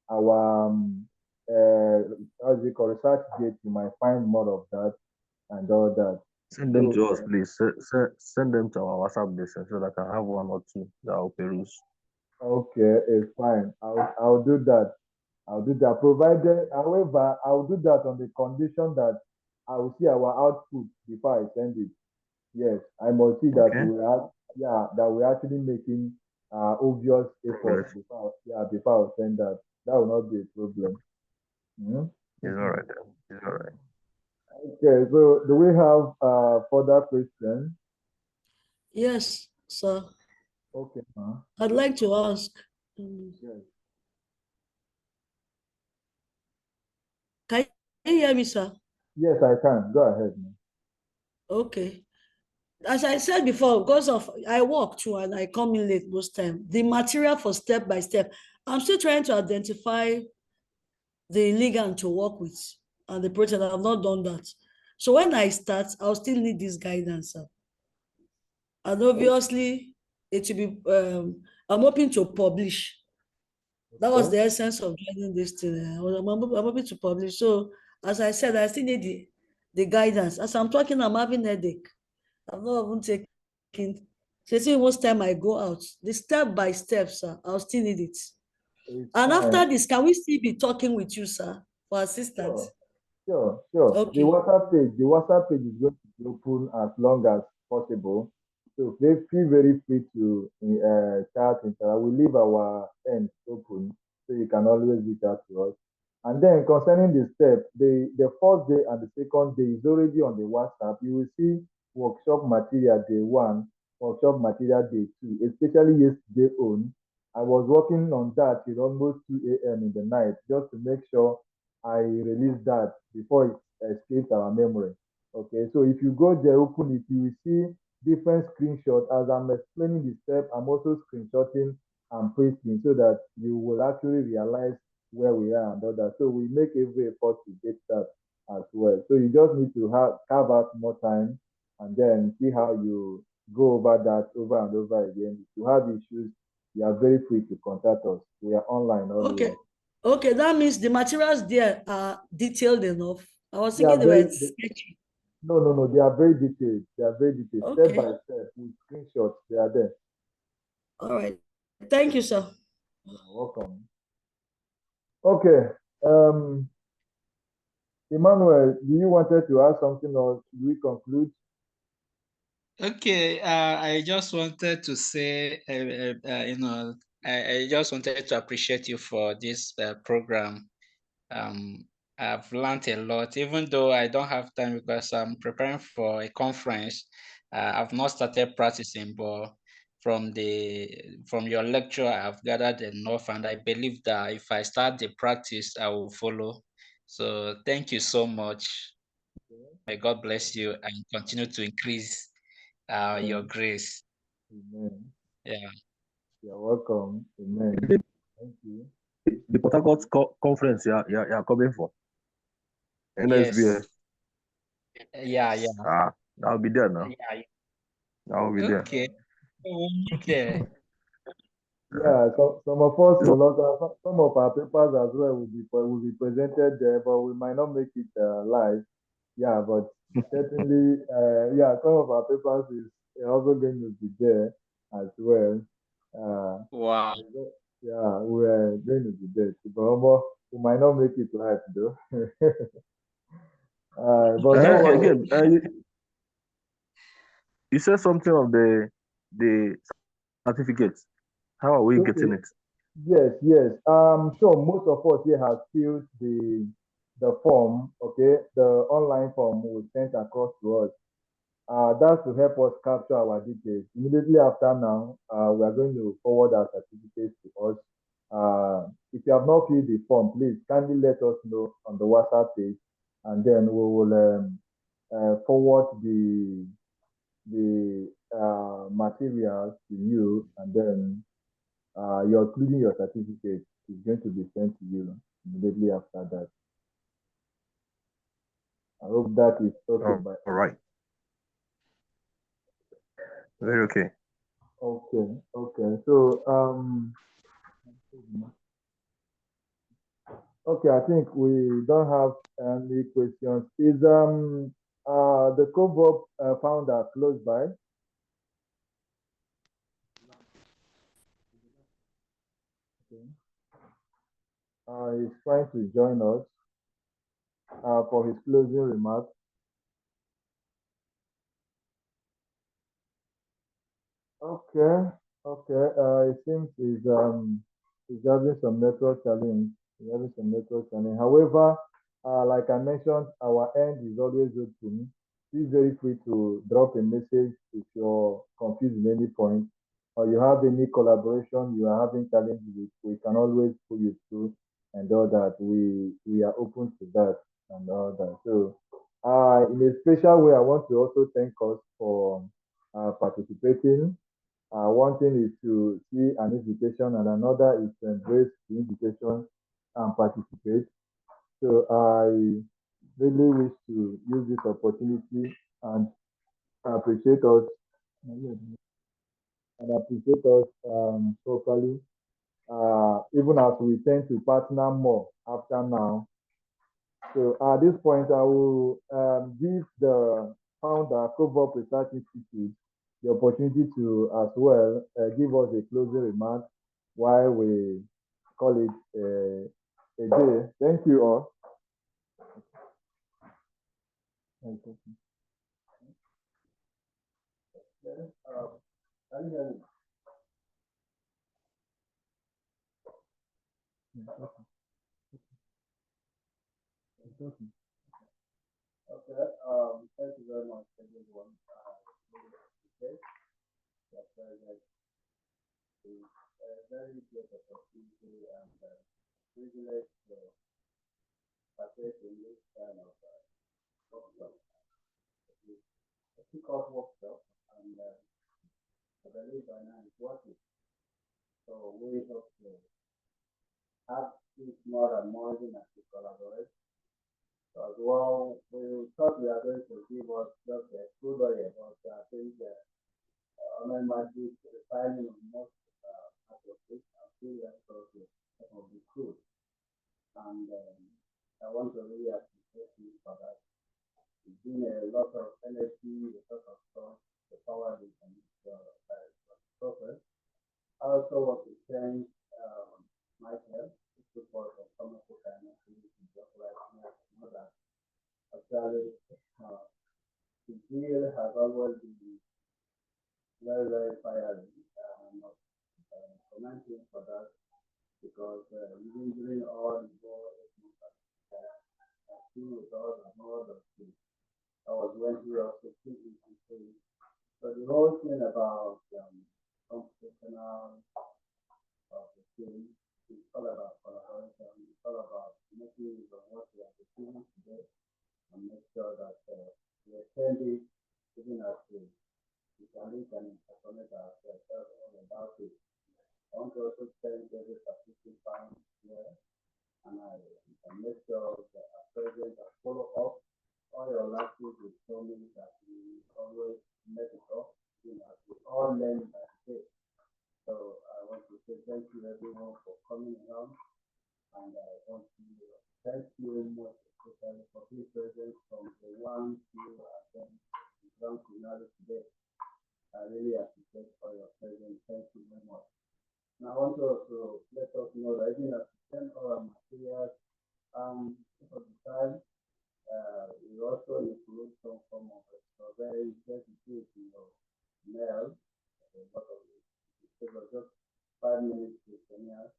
our how's it called, research gate, you might find more of that and all that. Send them So to us, please. Send them to our WhatsApp listen so that I can have one or two that I'll peruse. okay, it's fine. I'll do that. I'll do that. Provided, however, I'll do that on the condition that I will see our output before I send it. Yes, I must see that Okay. that we're actually making obvious efforts Right. before I send that. That will not be a problem. Mhm. It's all right then. It's all right. Okay, so do we have further questions? Yes, sir. Okay, I'd like to ask. yes. Can you hear me, sir? Yes, I can. Go ahead, man. Okay. As I said before, because of I work too and I come in late most time. The material for step by step, I'm still trying to identify the ligand to work with and the protein. I've not done that. So when I start, I'll still need this guidance, sir. And obviously, it will be. I'm hoping to publish. That was Okay. the essence of joining this thing. I'm hoping to publish. So as I said, I still need the guidance. As I'm talking, I'm having headache. I've not even taken. So most time I go out, the step by step, sir, I'll still need it. It's And fine. after this, can we still be talking with you, sir, for assistance? Sure. Okay. The WhatsApp page is going to be open as long as possible. So feel very free to chat, interact. We leave our ends open, so you can always reach out to us. And then concerning the step, the first day and the second day is already on the WhatsApp. You will see workshop material day one, workshop material day two, especially yesterday on. I was working on that till almost 2 a.m. in the night just to make sure I release that before it escapes our memory. Okay, so if you go there, open it, you will see different screenshots. As I'm explaining the step, I'm also screenshotting and pasting so that you will actually realize where we are and all that. So we make every effort to get that as well. So you just need to carve out more time and then see how you go over that over and over again. If you have issues, you are very free to contact us. We are online always. Okay. Okay, that means the materials there are detailed enough. I was They are thinking they very were sketchy. no. They are very detailed. They are very detailed. Step by Okay. step with screenshots. They are there. All right. Thank you, sir. You're welcome. Okay. Emmanuel, do you wanted to ask something or do we conclude? Okay, I just wanted to say, I just wanted to appreciate you for this program. I've learned a lot, even though I don't have time because I'm preparing for a conference. I've not started practicing, but from your lecture, I've gathered enough, and I believe that if I start the practice, I will follow. So thank you so much. May God bless you and continue to increase your grace. Amen. Yeah. You're welcome. Amen. Thank you. The Port Harcourt conference you're coming for. NSBS. Yes. Yeah. I'll be there now. Yeah. I'll be there. Okay. Okay. Yeah, so some of us will also, some of our papers as well will be presented there, but we might not make it live. Yeah, but certainly, some of our papers is also going to be there as well. Wow. Yeah, we're going to be there, but we might not make it live though. But don't worry. Again, you said something of the certificates. How are we getting it? Yes. Sure, most of us here have filled the form, okay, the online form we sent across to us. That's to help us capture our details. Immediately after now, we are going to forward our certificates to us. If you have not filled the form, please kindly let us know on the WhatsApp page, and then we will forward the materials to you, and then you're including your certificate is going to be sent to you immediately after that. I hope that is okay. All right. Very okay. Okay. So okay, I think we don't have any questions. Is the COBOP founder close by? Okay. He's trying to join us for his closing remarks. Okay. It seems he's having some network challenge. However, like I mentioned, our end is always open. Please very free to drop a message if you're confused at any point, or you have any collaboration you are having challenges with. We can always put you through and all that. We are open to that and all that. So, in a special way, I want to also thank us for participating. One thing is to see an invitation, and another is to embrace the invitation and participate. So I really wish to use this opportunity and appreciate us properly. Even as we tend to partner more after now. So at this point, I will give the founder, COBOP Research Institute, the opportunity to as well give us a closing remark while we call it a day. Thank you all. Can you hear me? Okay. Thank you very much, everyone. Okay. That's very good opportunity and privilege to partake in this kind of workshop. A kick-off workshop, and I believe by now it's working. So we hope to have this more and more in as we collaborate. So as well, we thought we are going to give us just a good way, but I think online magic refining of most part of it, I feel that's also some of the crew. And I want to really appreciate you for that. It's been a lot of energy, a lot of thought, the power we can process. I also want to thank Michael, who support of Thomas Financial, just like that. Actually, the deal has always been very, very fiery. I'm not commenting for that because even during all the war, with all and all those things, I was when he also speaking to say, so the whole thing about computational of the thing is all about collaboration. It's all about making use of what we are doing today and make sure that we attend it even as we can link and interconnect ourselves all about it. I want to also thank every participant here, and I make sure that our president will follow up all your lectures with show me that we always make it up, we all learn by the day. So I want to say thank you everyone for coming along, and I want to thank you much especially for being present from the one you attend the grand finale today. I really appreciate all your presence. Thank you very much. And I want to also let us know that even as we send all our materials, for the time, we also include some form of very sensitive in your mail. A lot of it. It was just 5 minutes to Kenya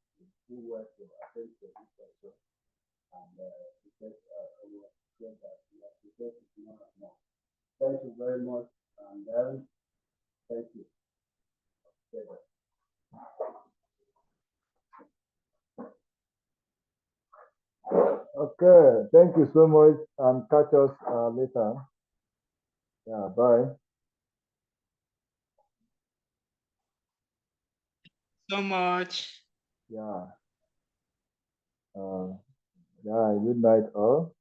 who were to attend to this also. And because we appreciate that, we appreciate it more and more. Thank you very much, and thank you. Okay, thank you so much, and catch us later. Yeah, bye. So much. Yeah. Yeah, good night all.